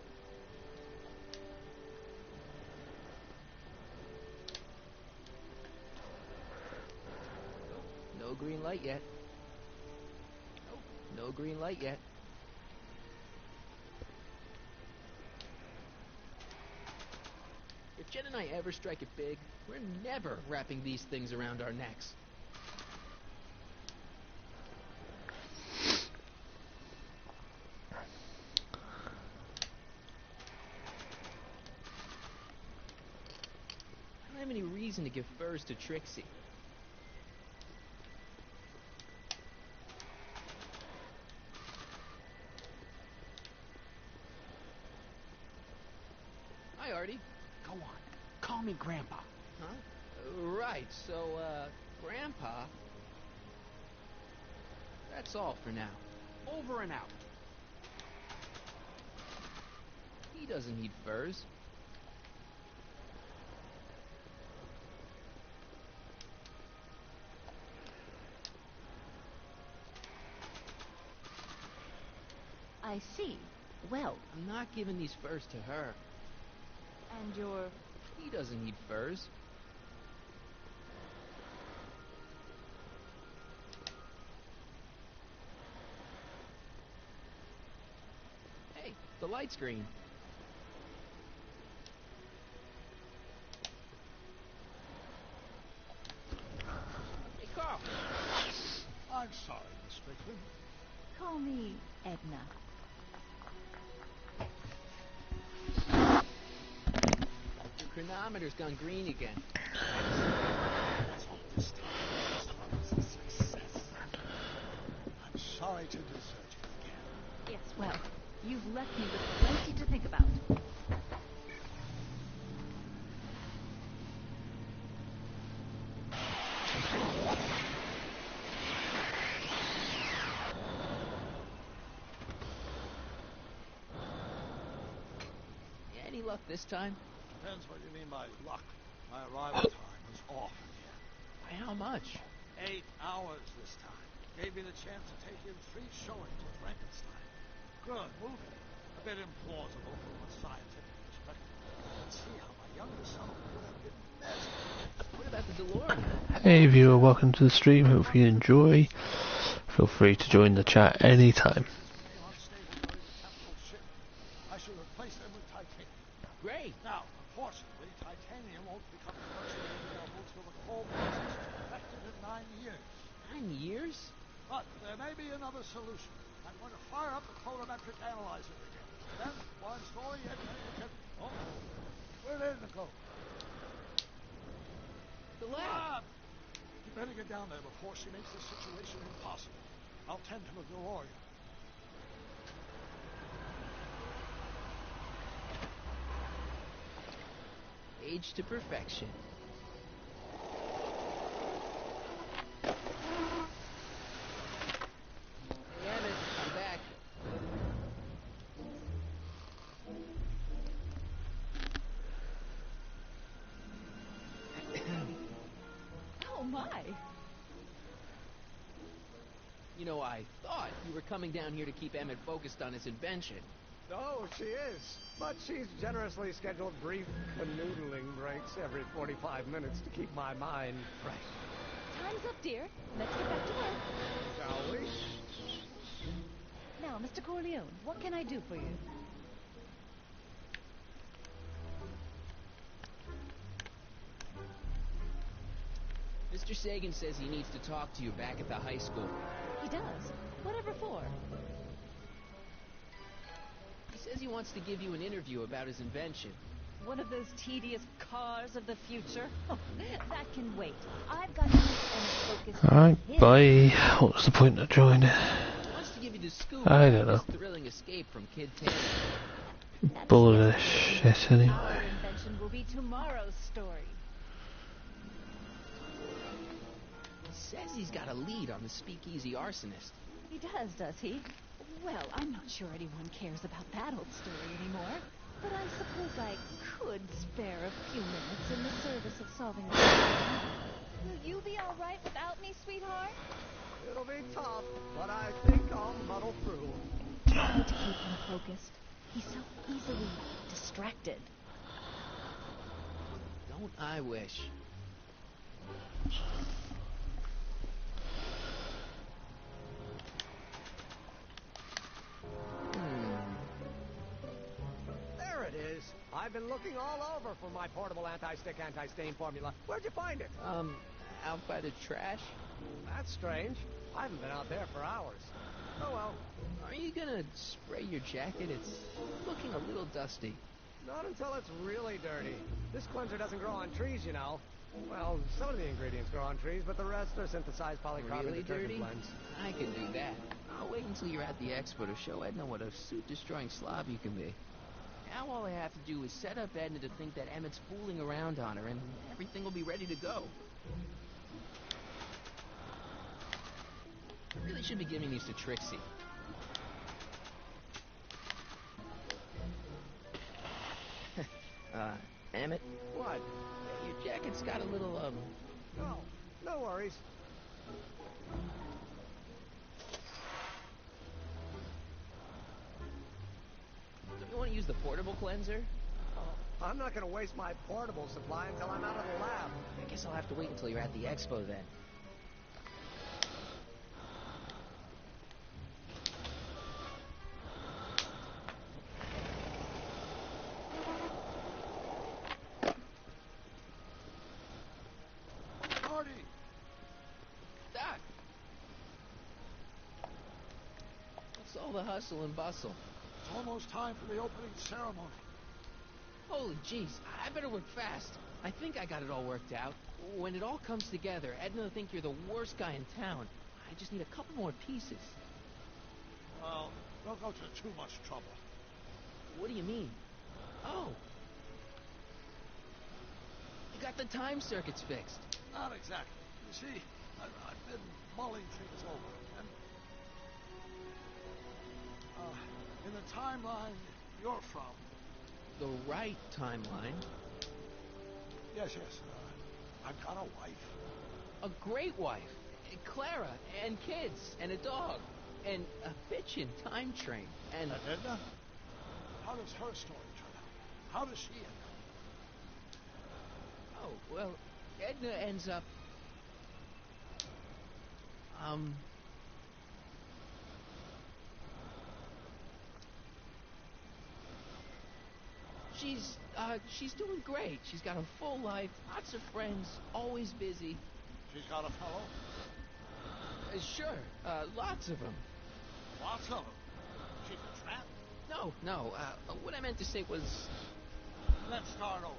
No green light yet. No green light yet. If Jen and I ever strike it big, we're never wrapping these things around our necks. I don't have any reason to give furs to Trixie. Hi, Artie. Go on. Call me Grandpa. Huh? Right, so, Grandpa... That's all for now. Over and out. He doesn't need furs. I see. Well, I'm not giving these furs to her. and your... He doesn't need furs. Hey, the light's green. Hey, Carl. I'm sorry, Miss Strickland. Call me Edna. Your chronometer's gone green again. Let's hope this time is a success. I'm sorry to desert you again. Yes, well, you've left me with plenty to think about. Any luck this time? Depends what you mean by luck. My arrival time was off again. By how much? 8 hours this time. Gave me the chance to take in 3 showings with Frankenstein. Good movie. A bit implausible from a scientific perspective. Let's see how my younger self would have been mesmerized. What about the DeLorean? Hey viewer, welcome to the stream. Hope you enjoy. Feel free to join the chat anytime. Became unstable during the capsule ship. I should replace them with titanium. Great. Now, unfortunately, titanium won't become commercially available till the coal process is perfected in 9 years. 9 years? But there may be another solution. I'm going to fire up the chronometric analyzer again. Then, while I'm storing it, you can... Uh-oh. Where did it go? The lab. You better get down there before she makes the situation impossible. I'll tend to the DeLorean. Age to perfection. Hey, Emmett, I'm back. Oh, my. You know, I thought you were coming down here to keep Emmett focused on his invention. Oh, she is. But she's generously scheduled brief canoodling breaks every 45 minutes to keep my mind fresh. Time's up, dear. Let's get back to work. Shall we? Now, Mr. Corleone, what can I do for you? Mr. Sagan says he needs to talk to you back at the high school. He does. Whatever for? He says he wants to give you an interview about his invention. One of those tedious cars of the future? That can wait. I've got to keep Emmett focused. Alright, bye. What's the point of joining? He wants to give you the scoop I don't about know. his thrilling escape from Kid Tanner. Bull of this shit anyway. Our invention will be tomorrow's story. He says he's got a lead on the speakeasy arsonist. He does he? Well, I'm not sure anyone cares about that old story anymore. but I suppose I could spare a few minutes in the service of solving the problem. Will you be all right without me, sweetheart? It'll be tough, but I think I'll muddle through. Try to keep him focused. He's so easily distracted. Don't I wish? There it is. I've been looking all over for my portable anti-stick, anti-stain formula. Where'd you find it? Out by the trash? That's strange. I haven't been out there for hours. Oh well. Are you gonna spray your jacket? It's looking a little dusty. Not until it's really dirty. This cleanser doesn't grow on trees, you know. Well, some of the ingredients grow on trees, but the rest are synthesized polycarbonate Really detergent dirty? blends. I can do that. I'll wait until you're at the expo to show Edna what a suit-destroying slob you can be. Now all I have to do is set up Edna to think that Emmett's fooling around on her, and everything will be ready to go. I really should be giving these to Trixie. Emmett? What? Your jacket's got a little, Oh, no worries. Don't you want to use the portable cleanser? I'm not going to waste my portable supply until I'm out of the lab. I guess I'll have to wait until you're at the expo then. Marty! Doc! What's all the hustle and bustle? It's almost time for the opening ceremony. Holy jeez, I better work fast. I think I got it all worked out. When it all comes together, Edna will think you're the worst guy in town. I just need a couple more pieces. Well, don't go to too much trouble. What do you mean? Oh. You got the time circuits fixed. Not exactly. You see, I've been mulling things over, and in the timeline you're from. The right timeline? Yes. I've got a wife. A great wife. Clara, and kids, and a dog, and a bitchin' time train, and... Edna? How does her story turn out? How does she end up? Oh, well, Edna ends up... She's doing great. She's got a full life, lots of friends, always busy. She's got a fellow? Sure, lots of them. Lots of them? She's a tramp? No, what I meant to say was... Let's start over.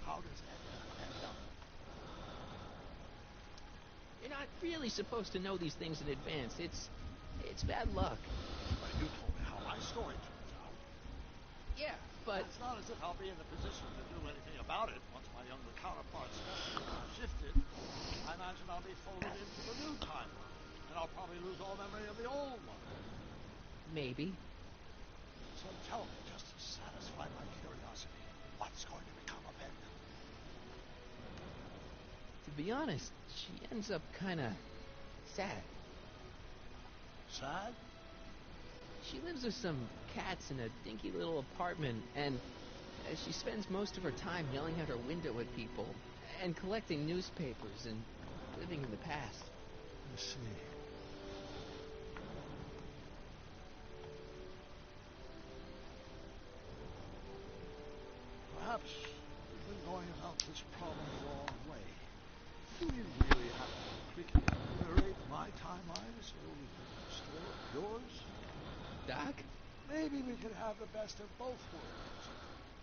How does Edna end up? You're not really supposed to know these things in advance. It's bad luck. But you told me how my story turns out. Yeah, but... It's not as if I'll be in a position to do anything about it once my younger counterpart's destiny is shifted. I imagine I'll be folded into the new timeline, and I'll probably lose all memory of the old one. Maybe. So tell me, just to satisfy my curiosity, what's going to become of Edna? To be honest, she ends up kind of sad. Sad? She lives with some cats in a dinky little apartment, and she spends most of her time yelling out her window at people, and collecting newspapers, and living in the past. I see. Perhaps we've been going about this problem the wrong way. Do we really have to quickly obliterate my timeline so we can restore yours? Doc? Maybe we could have the best of both worlds.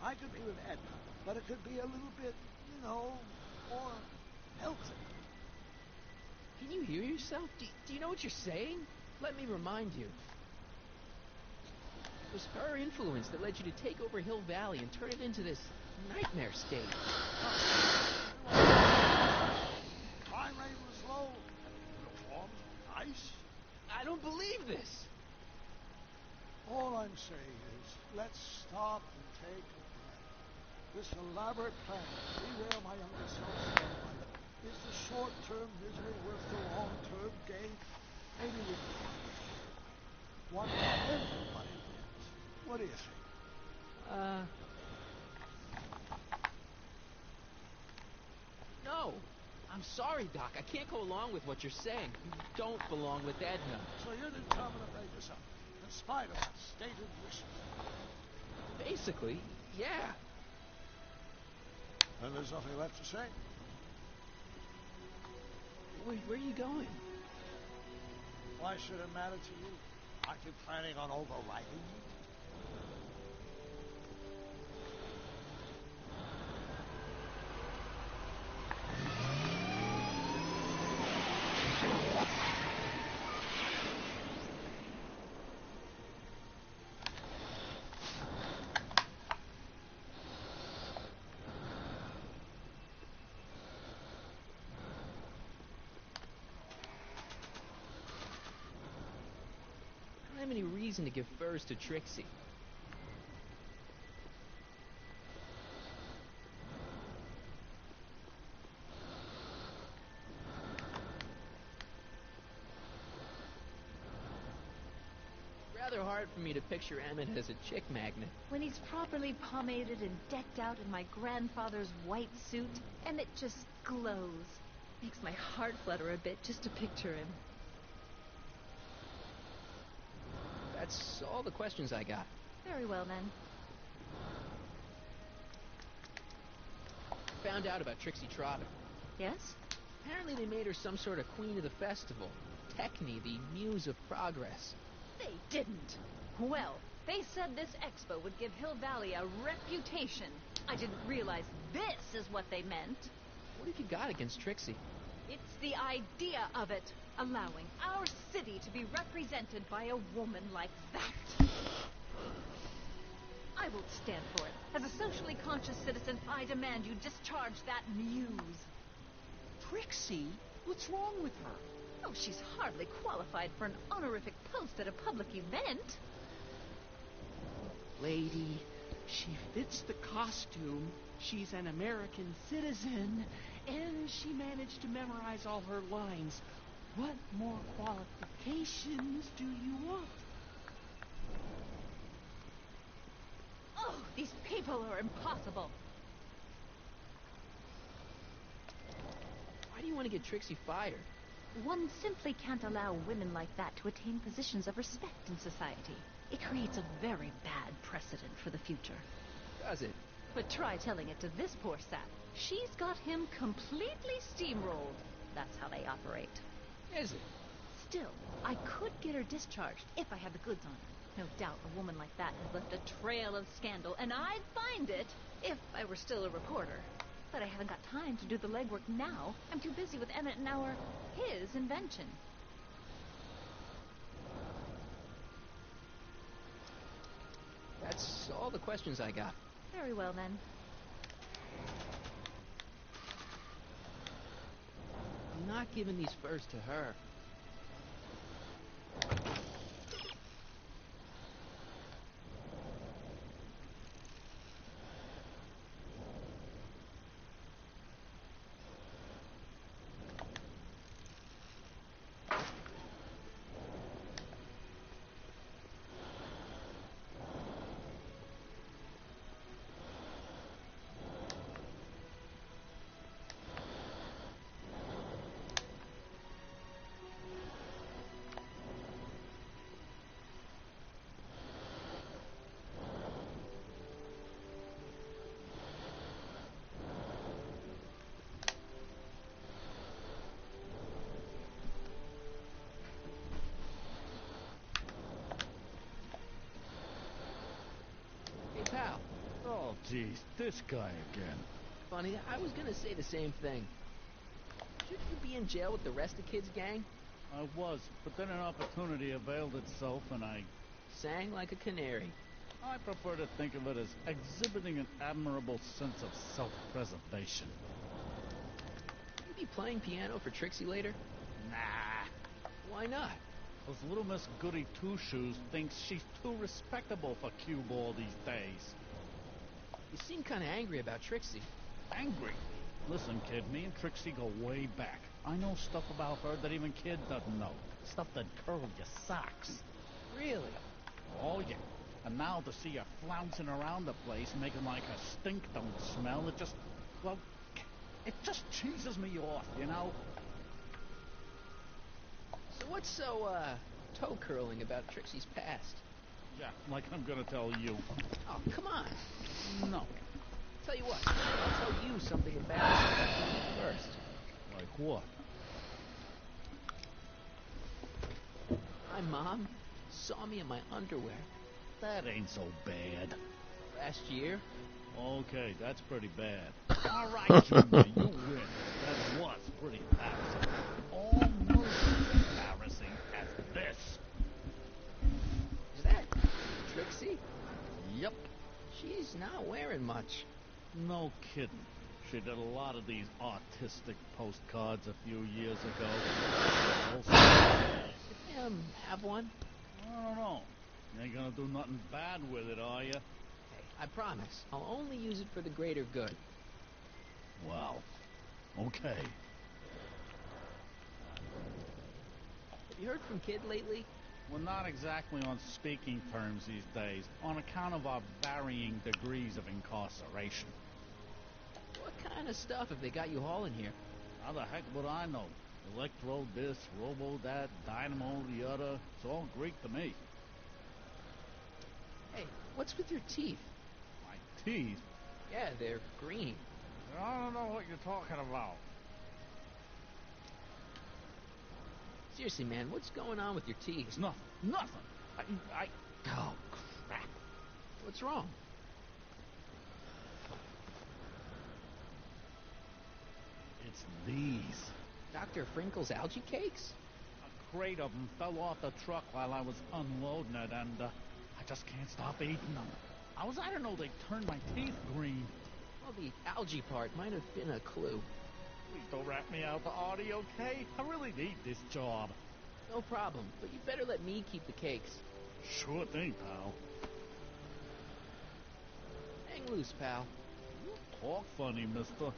I could be with Edna, but it could be a little bit, more healthy. Can you hear yourself? Do you know what you're saying? Let me remind you. It was her influence that led you to take over Hill Valley and turn it into this nightmare state. Crime rate was low. Uniforms nice. I don't believe this. All I I'm saying is, let's stop and take a breath. This elaborate plan to derail my younger self's love life is the short-term misery worth the long-term gain. Maybe we can find a one where everybody wins. What do you think? No. I'm sorry, Doc. I can't go along with what you're saying. You don't belong with Edna. So you're determined to break us up, in spite of our stated wishes. Basically, yeah. And there's nothing left to say. Where are you going? Why should it matter to you? Aren't you planning on overriding me? I don't have any reason to give furs to Trixie. Rather hard for me to picture Emmett as a chick magnet. When he's properly pomaded and decked out in my grandfather's white suit, Emmett just glows. Makes my heart flutter a bit just to picture him. That's all the questions I got. Very well, then. Found out about Trixie Trotter. Yes? Apparently they made her some sort of queen of the festival. Techne, the muse of progress. They didn't. Well, they said this expo would give Hill Valley a reputation. I didn't realize this is what they meant. What have you got against Trixie? It's the idea of it. Allowing our city to be represented by a woman like that. I won't stand for it. As a socially conscious citizen, I demand you discharge that muse. Trixie? What's wrong with her? Oh, she's hardly qualified for an honorific post at a public event. Lady, she fits the costume. She's an American citizen, and she managed to memorize all her lines. What more qualifications do you want? Oh, these people are impossible. Why do you want to get Trixie fired? One simply can't allow women like that to attain positions of respect in society. It creates a very bad precedent for the future. Does it? But try telling it to this poor sap. She's got him completely steamrolled. That's how they operate. Is it? Still, I could get her discharged if I had the goods on her. No doubt a woman like that has left a trail of scandal, and I'd find it if I were still a reporter. But I haven't got time to do the legwork now. I'm too busy with Emmett and his invention. That's all the questions I got. Very well, then. I'm not giving these furs to her. Pal. Oh, geez, this guy again. Funny, I was gonna say the same thing. Shouldn't you be in jail with the rest of Kid's gang? I was, but then an opportunity availed itself and I... Sang like a canary. I prefer to think of it as exhibiting an admirable sense of self-preservation. You be playing piano for Trixie later? Nah. Why not? Because little Miss Goody Two-Shoes thinks she's too respectable for cue ball these days. You seem kind of angry about Trixie. Angry? Listen, kid, me and Trixie go way back. I know stuff about her that even kid doesn't know. Stuff that curl your socks. Really? Oh, yeah. And now to see her flouncing around the place, making like her stink don't smell, it just, well, it just cheeses me off, you know? So what's so, toe-curling about Trixie's past? Yeah, like I'm gonna tell you. Oh, come on. No. Tell you what, I'll tell you something embarrassing first. Like what? My mom saw me in my underwear. That ain't so bad. Last year? Okay, that's pretty bad. All right, Junior, you win. That was pretty embarrassing. Almost as embarrassing as this. Is that Trixie? Yep. She's not wearing much. No kidding. She did a lot of these artistic postcards a few years ago. Have one? I don't know. You ain't gonna do nothing bad with it, are you? Hey, I promise. I'll only use it for the greater good. Wow. Okay. Have you heard from Kid lately? We're not exactly on speaking terms these days, on account of our varying degrees of incarceration. What kind of stuff have they got you hauling here? How the heck would I know? Electro this, robo that, dynamo the other. It's all Greek to me. Hey, what's with your teeth? My teeth? Yeah, they're green. I don't know what you're talking about. Seriously, man, what's going on with your teeth? It's nothing. Nothing. Oh, crap. What's wrong? It's these. Dr. Frinkle's algae cakes? A crate of them fell off the truck while I was unloading it, and I just can't stop eating them. I don't know, they turned my teeth green. Well, the algae part might have been a clue. Please don't rat me out for Artie, okay? I really need this job. No problem, but you better let me keep the cakes. Sure thing, pal. Hang loose, pal. You talk funny, mister.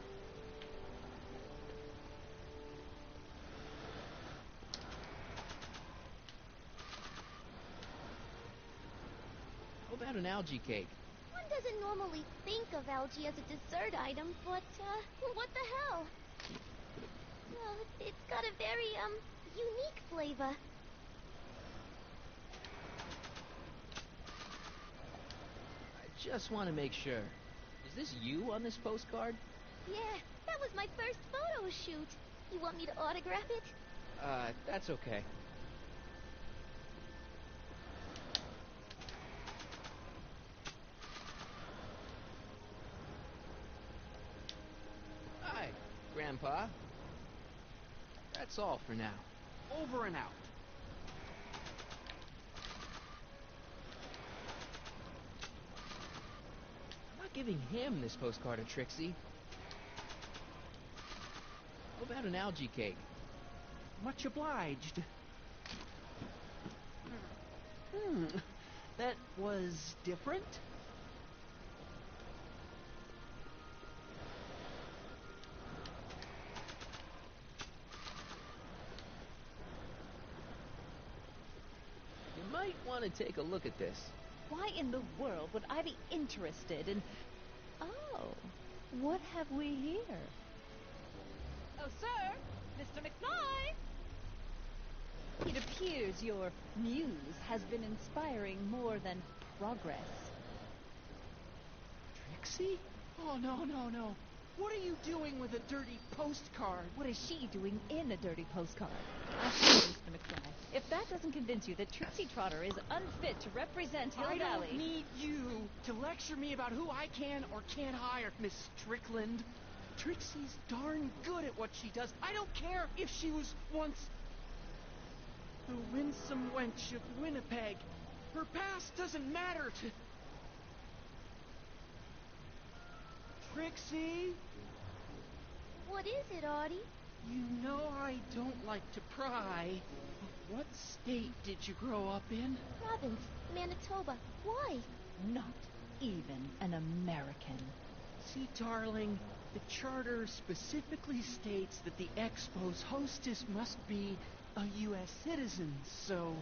How about an algae cake? One doesn't normally think of algae as a dessert item, but, what the hell? Well, it's got a very, unique flavor. I just want to make sure. Is this you on this postcard? Yeah, that was my first photo shoot. You want me to autograph it? That's okay. Hi, Grandpa. That's all for now. Over and out. I'm not giving him this postcard of Trixie. How about an algae cake? Much obliged. That was different? You might want to take a look at this. Why in the world would I be interested in... Oh, what have we here? Oh, sir! Mr. McFly! It appears your muse has been inspiring more than progress. Trixie? Oh, no, no, no. What are you doing with a dirty postcard? What is she doing in a dirty postcard? Ask me, Mr. McFly. If that doesn't convince you that Trixie Trotter is unfit to represent Hill I Valley... don't need you to lecture me about who I can or can't hire, Miss Strickland. Trixie's darn good at what she does. I don't care if she was once the winsome wench of Winnipeg. Her past doesn't matter to... Trixie? What is it, Artie? You know I don't like to pry, What state did you grow up in? Province, Manitoba. Why? Not even an American. See, darling, the charter specifically states that the Expo's hostess must be a U.S. citizen, so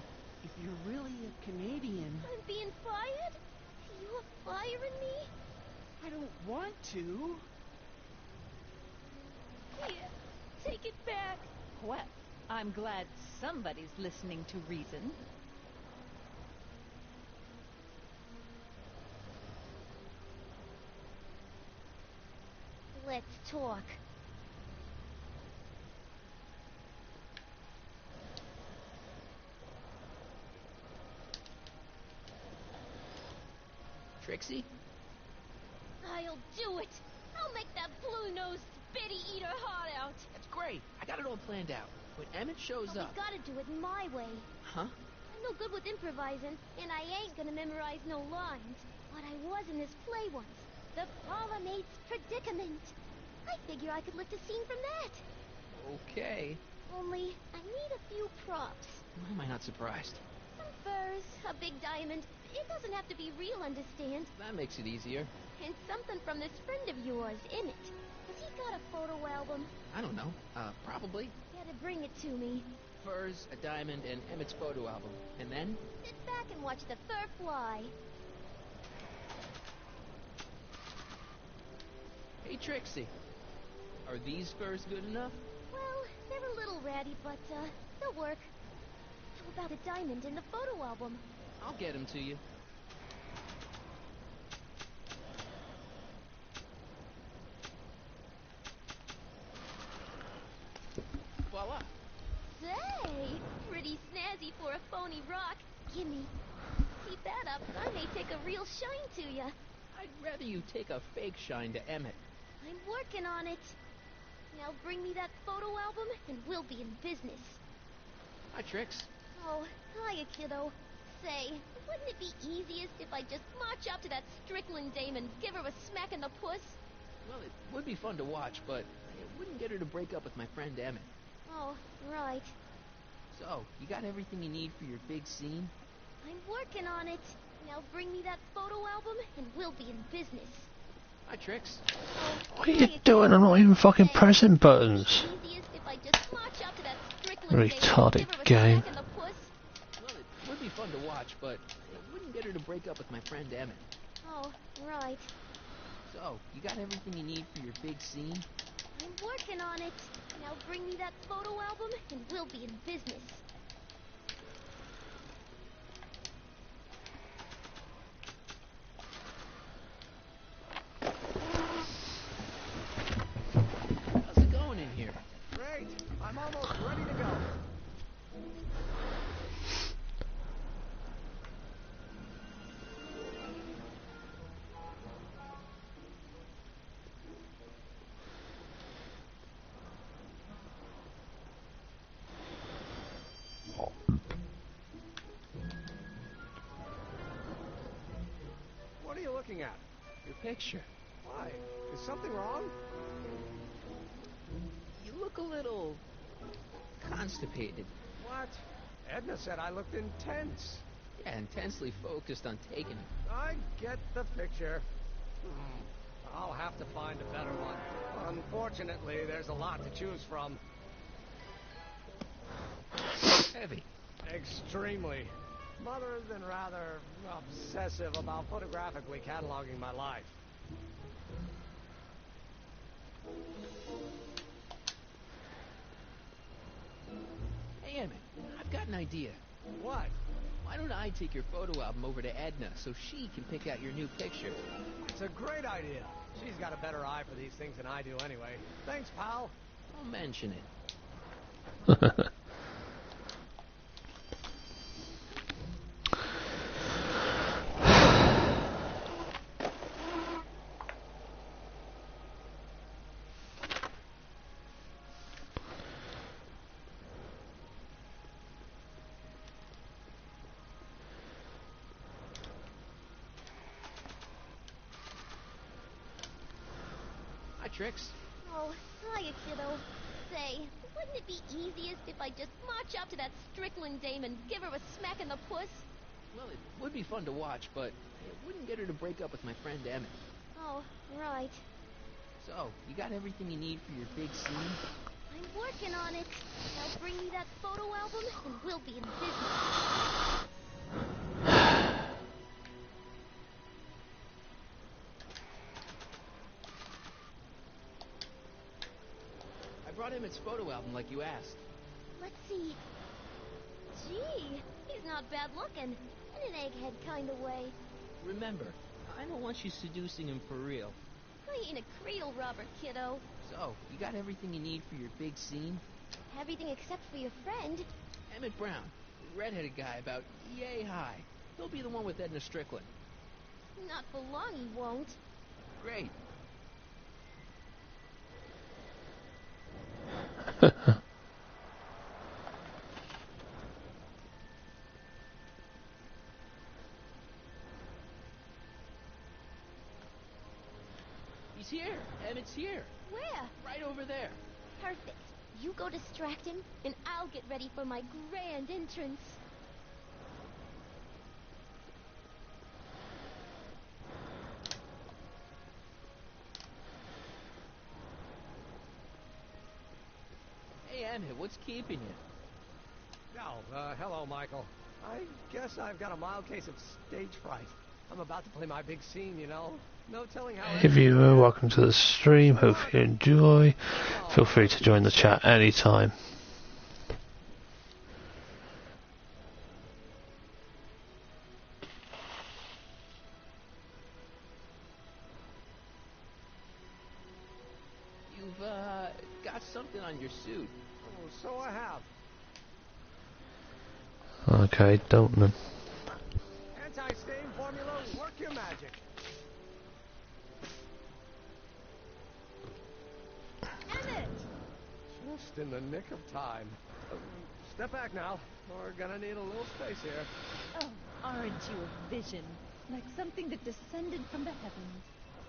if you're really a Canadian... I'm being fired? You're firing me? I don't want to. Here, take it back. Well, I'm glad somebody's listening to reason. Let's talk. Trixie? I'll do it. I'll make that blue-nosed spitty eat her heart out. That's great. I got it all planned out. When Emmett shows But up... we gotta do it my way. Huh? I'm no good with improvising, and I ain't gonna memorize no lines. But I was in this play once. The Parliamate's Predicament. I figure I could lift a scene from that. Okay. Only, I need a few props. Why am I not surprised? Some furs, a big diamond. It doesn't have to be real, understand? That makes it easier. And something from this friend of yours, Emmett. Has he got a photo album? I don't know. Probably. Gotta bring it to me. Furs, a diamond, and Emmett's photo album. And then? Sit back and watch the fur fly. Hey, Trixie. Are these furs good enough? Well, they're a little ratty, but, they'll work. How about a diamond in the photo album? I'll get them to you. Voila. Say, pretty snazzy for a phony rock. Gimme. Keep that up, I may take a real shine to ya. I'd rather you take a fake shine to Emmett. I'm working on it. Now bring me that photo album, and we'll be in business. Hi, Trix. Oh, hiya, kiddo. Say, wouldn't it be easiest if I just march up to that Strickland dame and give her a smack in the puss? Well, it would be fun to watch, but it wouldn't get her to break up with my friend Emmett. Oh, right. So, you got everything you need for your big scene? I'm working on it. Now bring me that photo album, and we'll be in business. Hi, Trix. What are you doing? I'm not even fucking pressing buttons. Easiest if I just march up to that Strickland dame and Retarded give her a game. smack in the puss? Well, it would be fun to watch, but it wouldn't get her to break up with my friend Emmett. Oh, right. So, you got everything you need for your big scene? I'm working on it. Now bring me that photo album, and we'll be in business. How's it going in here? Great. I'm almost ready to go. What are you looking at? Your picture. Why? Is something wrong? You look a little... constipated. What? Edna said I looked intense. Yeah, intensely focused on taking it. I get the picture. I'll have to find a better one. Unfortunately, there's a lot to choose from. Heavy. Extremely. Mother's been rather obsessive about photographically cataloging my life. Hey, Emmett, I've got an idea. What? Why don't I take your photo album over to Edna so she can pick out your new picture? It's a great idea. She's got a better eye for these things than I do anyway. Thanks, pal. Don't mention it. Hi, Trix. Oh, hiya, kiddo. Say, Wouldn't it be easiest if I just march up to that Strickland dame and give her a smack in the puss? Well, it would be fun to watch, but it wouldn't get her to break up with my friend Emmett. Oh, right. So, you got everything you need for your big scene? I'm working on it. Now bring me that photo album and we'll be in business. I brought Emmett's photo album like you asked. Let's see. Gee, he's not bad looking. In an egghead kind of way. Remember, I don't want you seducing him for real. I ain't a cradle robber, kiddo. So, you got everything you need for your big scene? Everything except for your friend. Emmett Brown, the redheaded guy about yay high. He'll be the one with Edna Strickland. Not for long, he won't. Great. He's here. Emmett's here. Where? Right over there. Perfect. You go distract him, and I'll get ready for my grand entrance. Hey, Emmett, what's keeping you? Oh, hello, Michael. I guess I've got a mild case of stage fright. I'm about to play my big scene, you know. No telling how... Hey viewer, welcome to the stream. Hope you enjoy. Feel free to join the chat anytime. You've, got something on your suit. Oh, so I have. Okay, don't know. Anti-stain formula, work your magic. Emmett! Just in the nick of time. Step back now. We're gonna need a little space here. Oh, aren't you a vision? Like something that descended from the heavens.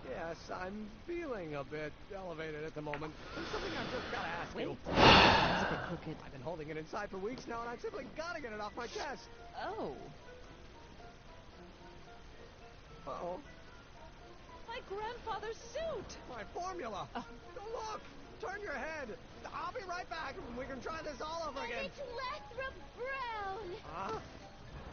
Yes, I'm feeling a bit elevated at the moment. There's something I've just gotta ask Wait. you. Is it crooked? I've been holding it inside for weeks now, and I've simply gotta get it off my chest. Oh. Uh-oh. My grandfather's suit! My formula. Look! Turn your head. I'll be right back, and we can try this all over again. Emmett Lathrop Brown! Huh?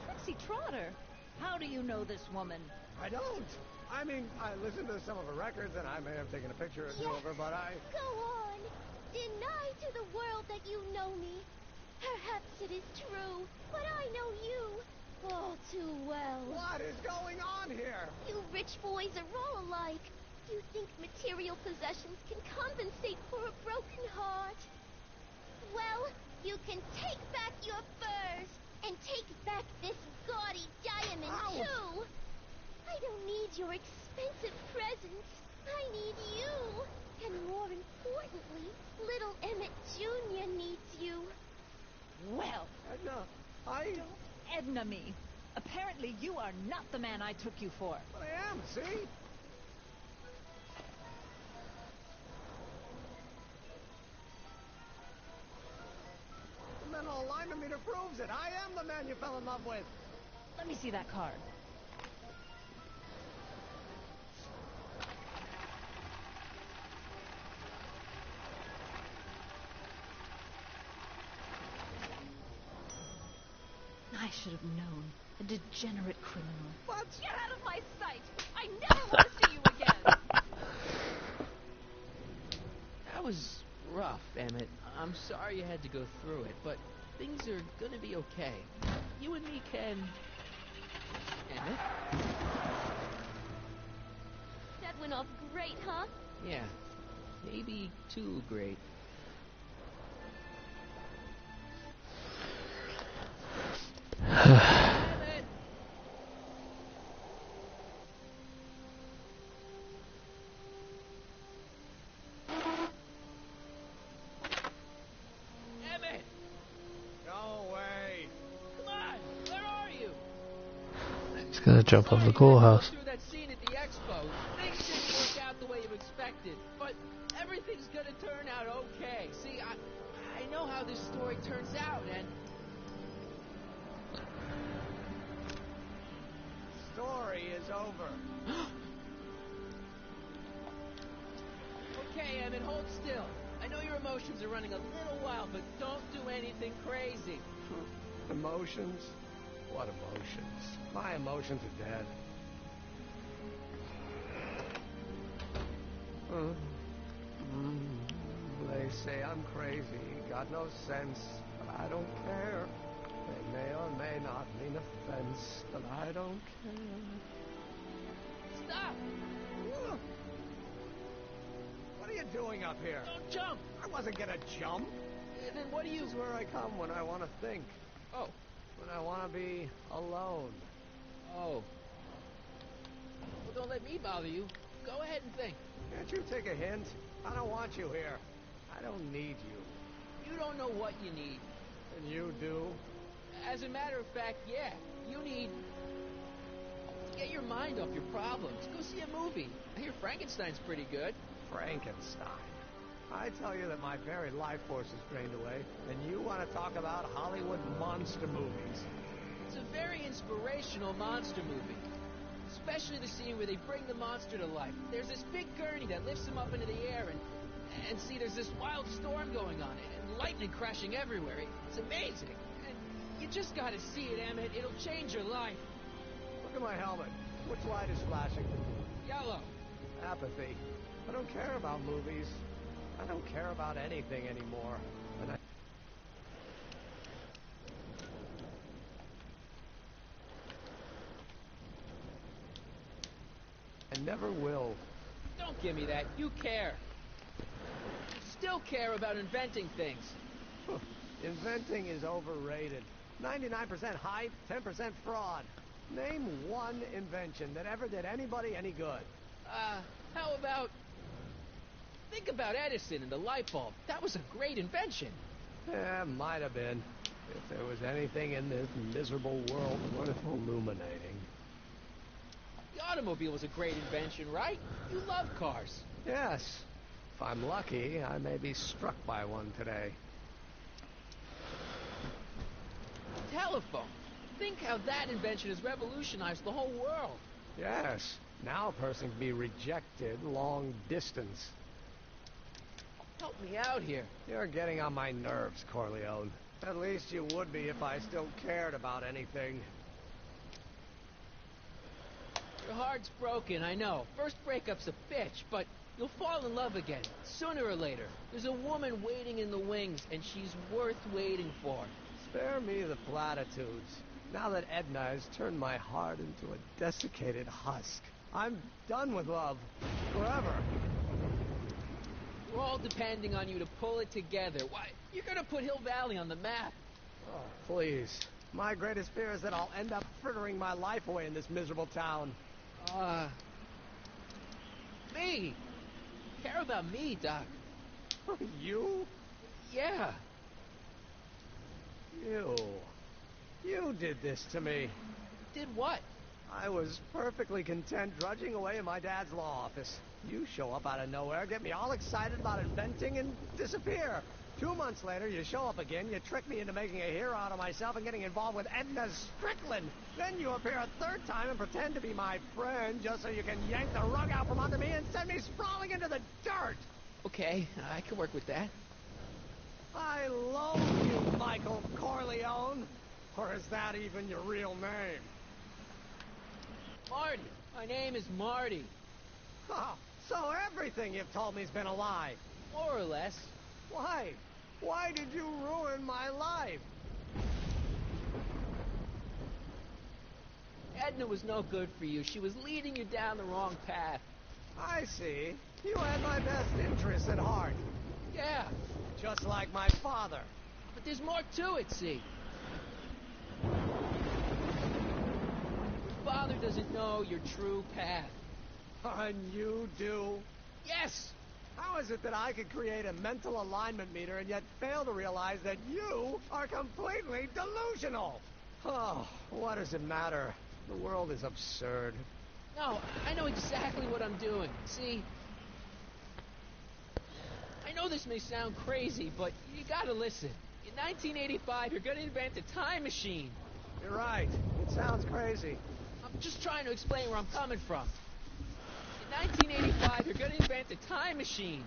Trixie Trotter, how do you know this woman? I don't. I mean, I listened to some of her records, and I may have taken a picture or two of her, but I... Go on. Deny to the world that you know me. Perhaps it is true, but I know you all too well. What is going on here? You rich boys are all alike. You think material possessions can compensate for a broken heart. Well, you can take back your furs, and take back this gaudy diamond, too. I don't need your expensive presents. I need you. And more importantly, little Emmett Jr. needs you. Well, Edna, don't Edna me. Apparently you are not the man I took you for. But I am, see? The mental alignment meter proves it. I am the man you fell in love with. Let me see that card. I should have known. A degenerate criminal. What? Get out of my sight! I never want to see you again! That was rough, Emmett. I'm sorry you had to go through it, but things are gonna be okay. You and me can... Emmett? That went off great, huh? Yeah. Maybe too great. Emmett! Emmett! No way. Come on! Where are you? He's gonna jump off the courthouse. Through that scene at the expo, things didn't work out the way you expected, but everything's gonna turn out okay. See, I over. Okay, Emmett, hold still. I know your emotions are running a little wild, but don't do anything crazy. Emotions? What emotions? My emotions are dead. They say I'm crazy, got no sense, but I don't care. They may or may not mean offense, but I don't care. Stop! What are you doing up here? Don't jump! I wasn't gonna jump. Then what do you... This is where I come when I want to think. Oh. When I want to be alone. Oh. Well, don't let me bother you. Go ahead and think. Can't you take a hint? I don't want you here. I don't need you. You don't know what you need. And you do? As a matter of fact, yeah. You need... to get your mind off your problems. Go see a movie. I hear Frankenstein's pretty good. Frankenstein? I tell you that my very life force is drained away, and you want to talk about Hollywood monster movies. It's a very inspirational monster movie. Especially the scene where they bring the monster to life. There's this big gurney that lifts him up into the air, and see, there's this wild storm going on, and lightning crashing everywhere. It's amazing. And you just gotta see it, Emmett. It'll change your life. Look at my helmet. Which light is flashing? Yellow. Apathy. I don't care about movies. I don't care about anything anymore. And I never will. Don't give me that. You care. You still care about inventing things. Inventing is overrated. 99% hype, 10% fraud. Name one invention that ever did anybody any good. How about... think about Edison and the light bulb. That was a great invention. Yeah, might have been. If there was anything in this miserable world worth illuminating. The automobile was a great invention, right? You love cars. Yes. If I'm lucky, I may be struck by one today. Telephone. Think how that invention has revolutionized the whole world. Yes. Now a person can be rejected long distance. Help me out here. You're getting on my nerves, Corleone. At least you would be if I still cared about anything. Your heart's broken, I know. First breakup's a bitch, but you'll fall in love again, sooner or later. There's a woman waiting in the wings, and she's worth waiting for. Spare me the platitudes. Now that Edna has turned my heart into a desiccated husk, I'm done with love. Forever. We're all depending on you to pull it together. Why, you're gonna put Hill Valley on the map. Oh, please. My greatest fear is that I'll end up frittering my life away in this miserable town. Me? Care about me, Doc. You? Yeah. You did this to me. Did what? I was perfectly content drudging away in my dad's law office. You show up out of nowhere, get me all excited about inventing, and disappear. 2 months later, you show up again, you trick me into making a hero out of myself and getting involved with Edna Strickland. Then you appear a third time and pretend to be my friend just so you can yank the rug out from under me and send me sprawling into the dirt. Okay, I can work with that. I loathe you, Michael Corleone. Or is that even your real name? Marty. My name is Marty. Oh, so everything you've told me's been a lie. More or less. Why? Why did you ruin my life? Edna was no good for you. She was leading you down the wrong path. I see. You had my best interests at heart. Yeah. Just like my father. But there's more to it, see. Your father doesn't know your true path. And you do? Yes! How is it that I could create a mental alignment meter and yet fail to realize that you are completely delusional? Oh, what does it matter? The world is absurd. No, I know exactly what I'm doing. See, I know this may sound crazy, but you gotta listen. In 1985, you're gonna invent a time machine. You're right. It sounds crazy. I'm Just trying to explain where I'm coming from. In 1985, you're gonna invent a time machine.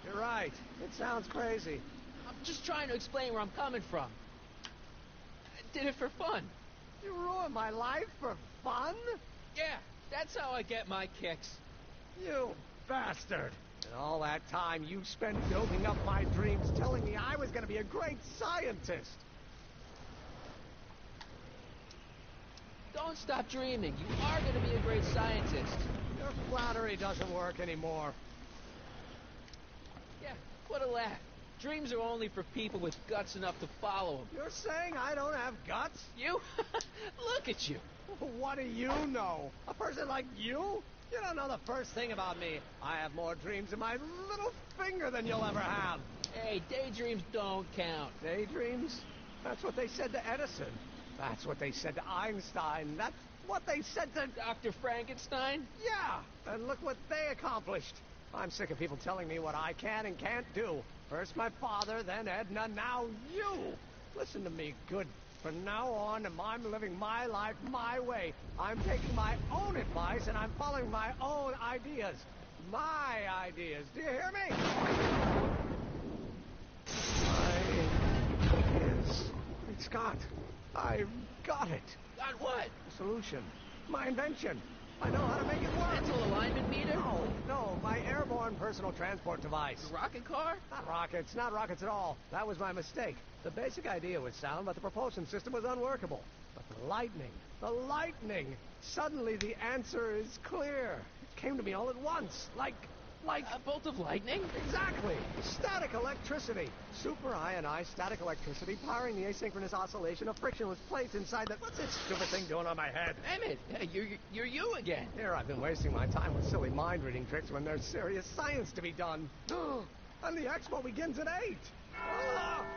You're right. It sounds crazy. I'm just trying to explain where I'm coming from. I did it for fun. You ruined my life for fun? Yeah, that's how I get my kicks. You bastard. And all that time you spent building up my dreams, telling me I was going to be a great scientist. Don't stop dreaming. You are going to be a great scientist. Your flattery doesn't work anymore. Yeah, what a laugh. Dreams are only for people with guts enough to follow them. You're saying I don't have guts? You? Look at you. What do you know? A person like you? You don't know the first thing about me. I have more dreams in my little finger than you'll ever have. Hey, daydreams don't count. Daydreams? That's what they said to Edison. That's what they said to Einstein. That's what they said to Dr. Frankenstein? Yeah, and look what they accomplished. I'm sick of people telling me what I can and can't do. First my father, then Edna, now you. Listen to me, good. From now on, I'm living my life my way. I'm taking my own advice, and I'm following my own ideas. My ideas. Do you hear me? My ideas. Great Scott. I've got it. Got what? The solution. My invention. I know how to make it work. Mental alignment meter? No, my airborne personal transport device. The rocket car? Not rockets at all. That was my mistake. The basic idea was sound, but the propulsion system was unworkable. But the lightning! Suddenly the answer is clear. It came to me all at once, like a bolt of lightning? Exactly! Static electricity! Super ionized static electricity powering the asynchronous oscillation of frictionless plates inside the... What's this stupid thing doing on my head? Emmett, you're you again. Here I've been wasting my time with silly mind-reading tricks when there's serious science to be done. And the expo begins at 8!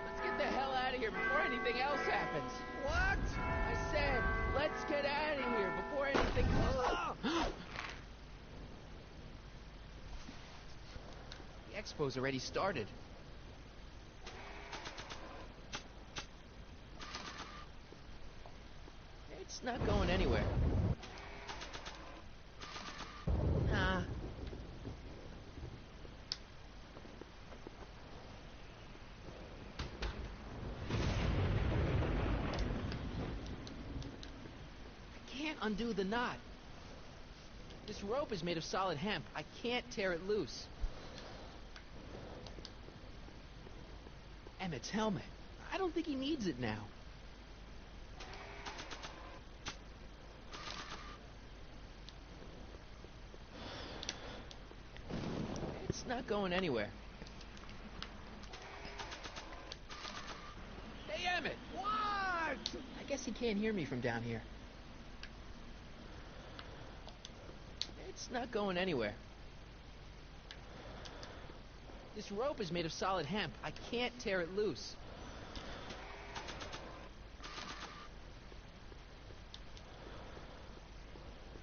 Let's get the hell out of here before anything else happens. What? I said, let's get out of here before anything... The expo's already started. It's not going anywhere. Nah. I can't undo the knot. This rope is made of solid hemp. I can't tear it loose. Emmett's helmet. I don't think he needs it now. It's not going anywhere. Hey, Emmett! What? I guess he can't hear me from down here. It's not going anywhere. This rope is made of solid hemp. I can't tear it loose.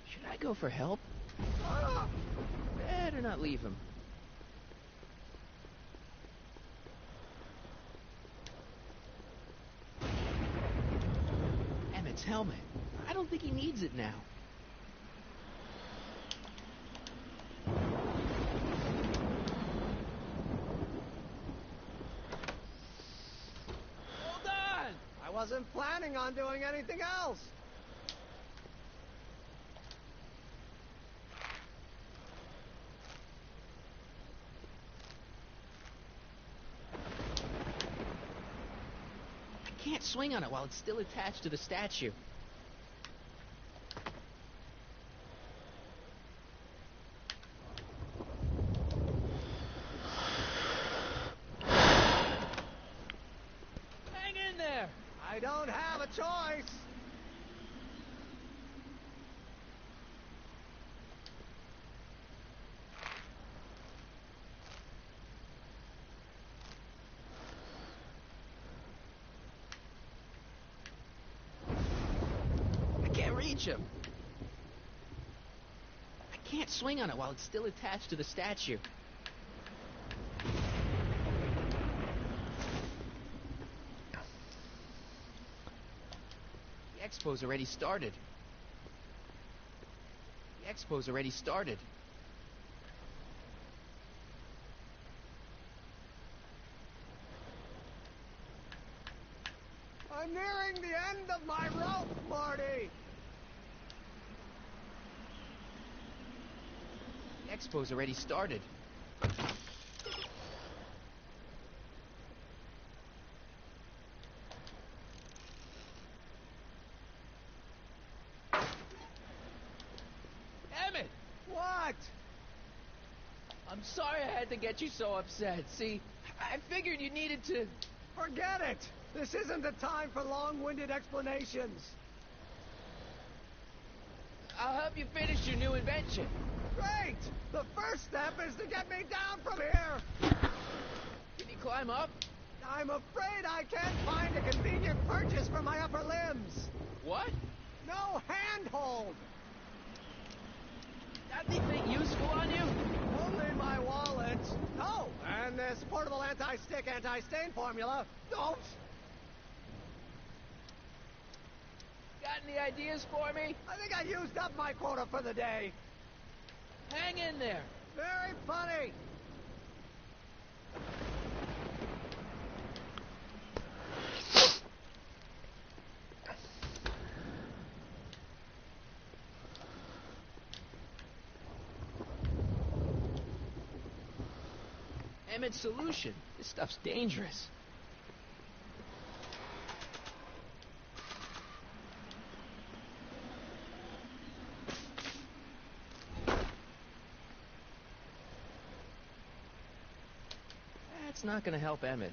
Should I go for help? Better not leave him. Emmett's helmet. I don't think he needs it now. I wasn't planning on doing anything else. I can't swing on it while it's still attached to the statue. Hang in there! I don't have a choice. I can't reach him. I can't swing on it while it's still attached to the statue. The expo's already started. expo's already started. I'm nearing the end of my rope, Marty! The expo's already started. Emmett! What? I'm sorry I had to get you so upset. See, I figured you needed to... Forget it! This isn't the time for long-winded explanations. I'll help you finish your new invention. Great! The first step is to get me down from here! Can you climb up? I'm afraid I can't find a convenient purchase for my upper limbs. What? No handhold! Got anything useful on you? Only my wallet. Oh, and this portable anti-stick, anti-stain formula. Don't! Got any ideas for me? I think I used up my quota for the day. Hang in there. Very funny. Emmett's solution. This stuff's dangerous. That's not gonna help Emmett.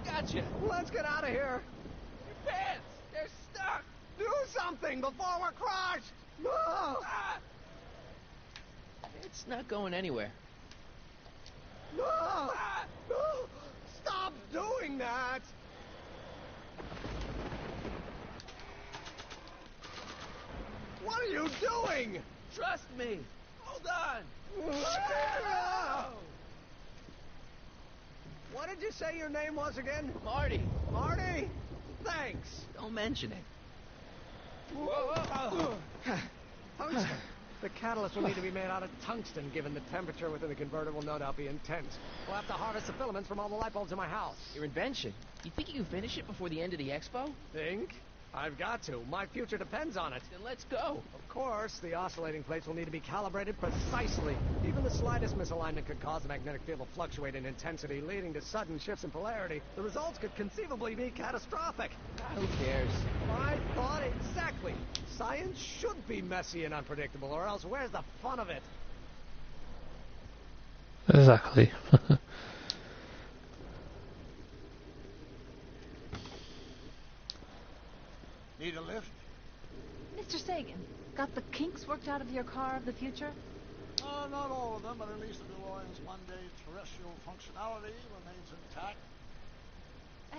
Gotcha. Let's get out of here. Your pants! They're stuck! Do something before we're crushed! Ah! It's not going anywhere. Ah! Stop doing that! What are you doing? Trust me. Hold on. What did you say your name was again? Marty. Marty? Thanks. Don't mention it. Tungsten. The catalyst will need to be made out of tungsten, given the temperature within the converter will no doubt be intense. We'll have to harvest the filaments from all the light bulbs in my house. Your invention. You think you can finish it before the end of the expo? Think? I've got to. My future depends on it. Then let's go. Of course, the oscillating plates will need to be calibrated precisely. Even the slightest misalignment could cause the magnetic field to fluctuate in intensity, leading to sudden shifts in polarity. The results could conceivably be catastrophic. Who cares? I thought exactly. Science should be messy and unpredictable, or else where's the fun of it? Exactly. Need a lift? Mr. Sagan, got the kinks worked out of your car of the future? Not all of them, but at least the DeLorean's one-day terrestrial functionality remains intact.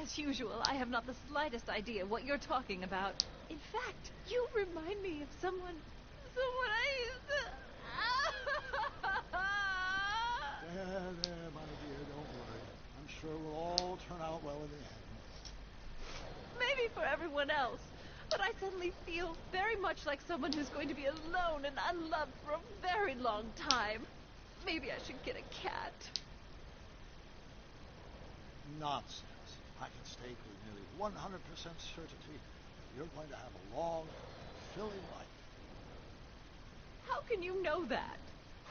As usual, I have not the slightest idea what you're talking about. In fact, you remind me of someone I used to... There, my dear, don't worry. I'm sure we'll all turn out well in the end. Maybe for everyone else. But I suddenly feel very much like someone who's going to be alone and unloved for a very long time. Maybe I should get a cat. Nonsense. I can state with nearly 100% certainty that you're going to have a long, fulfilling life. How can you know that?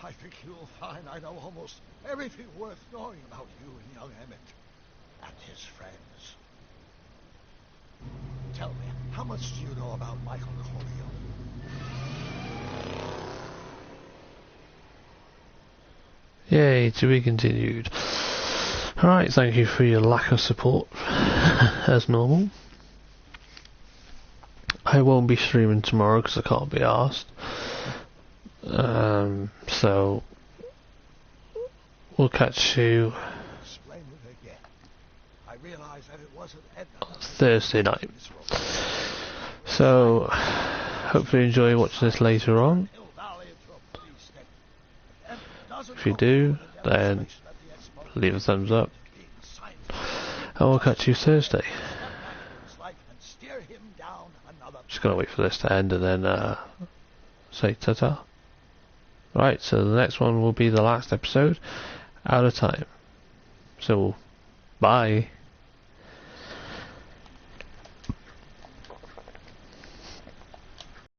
I think you'll find I know almost everything worth knowing about you and young Emmett and his friends. Tell me, how much do you know about Michael Corleone? Yay, to be continued. Alright, thank you for your lack of support, as normal. I won't be streaming tomorrow because I can't be arsed. So, we'll catch you Explain it again. I realize that it wasn't Edna. Thursday night. So, hopefully you enjoy watching this later on. If you do, then leave a thumbs up. And we'll catch you Thursday. Just gonna wait for this to end and then say ta-ta. Right, so the next one will be the last episode out of time. So, bye.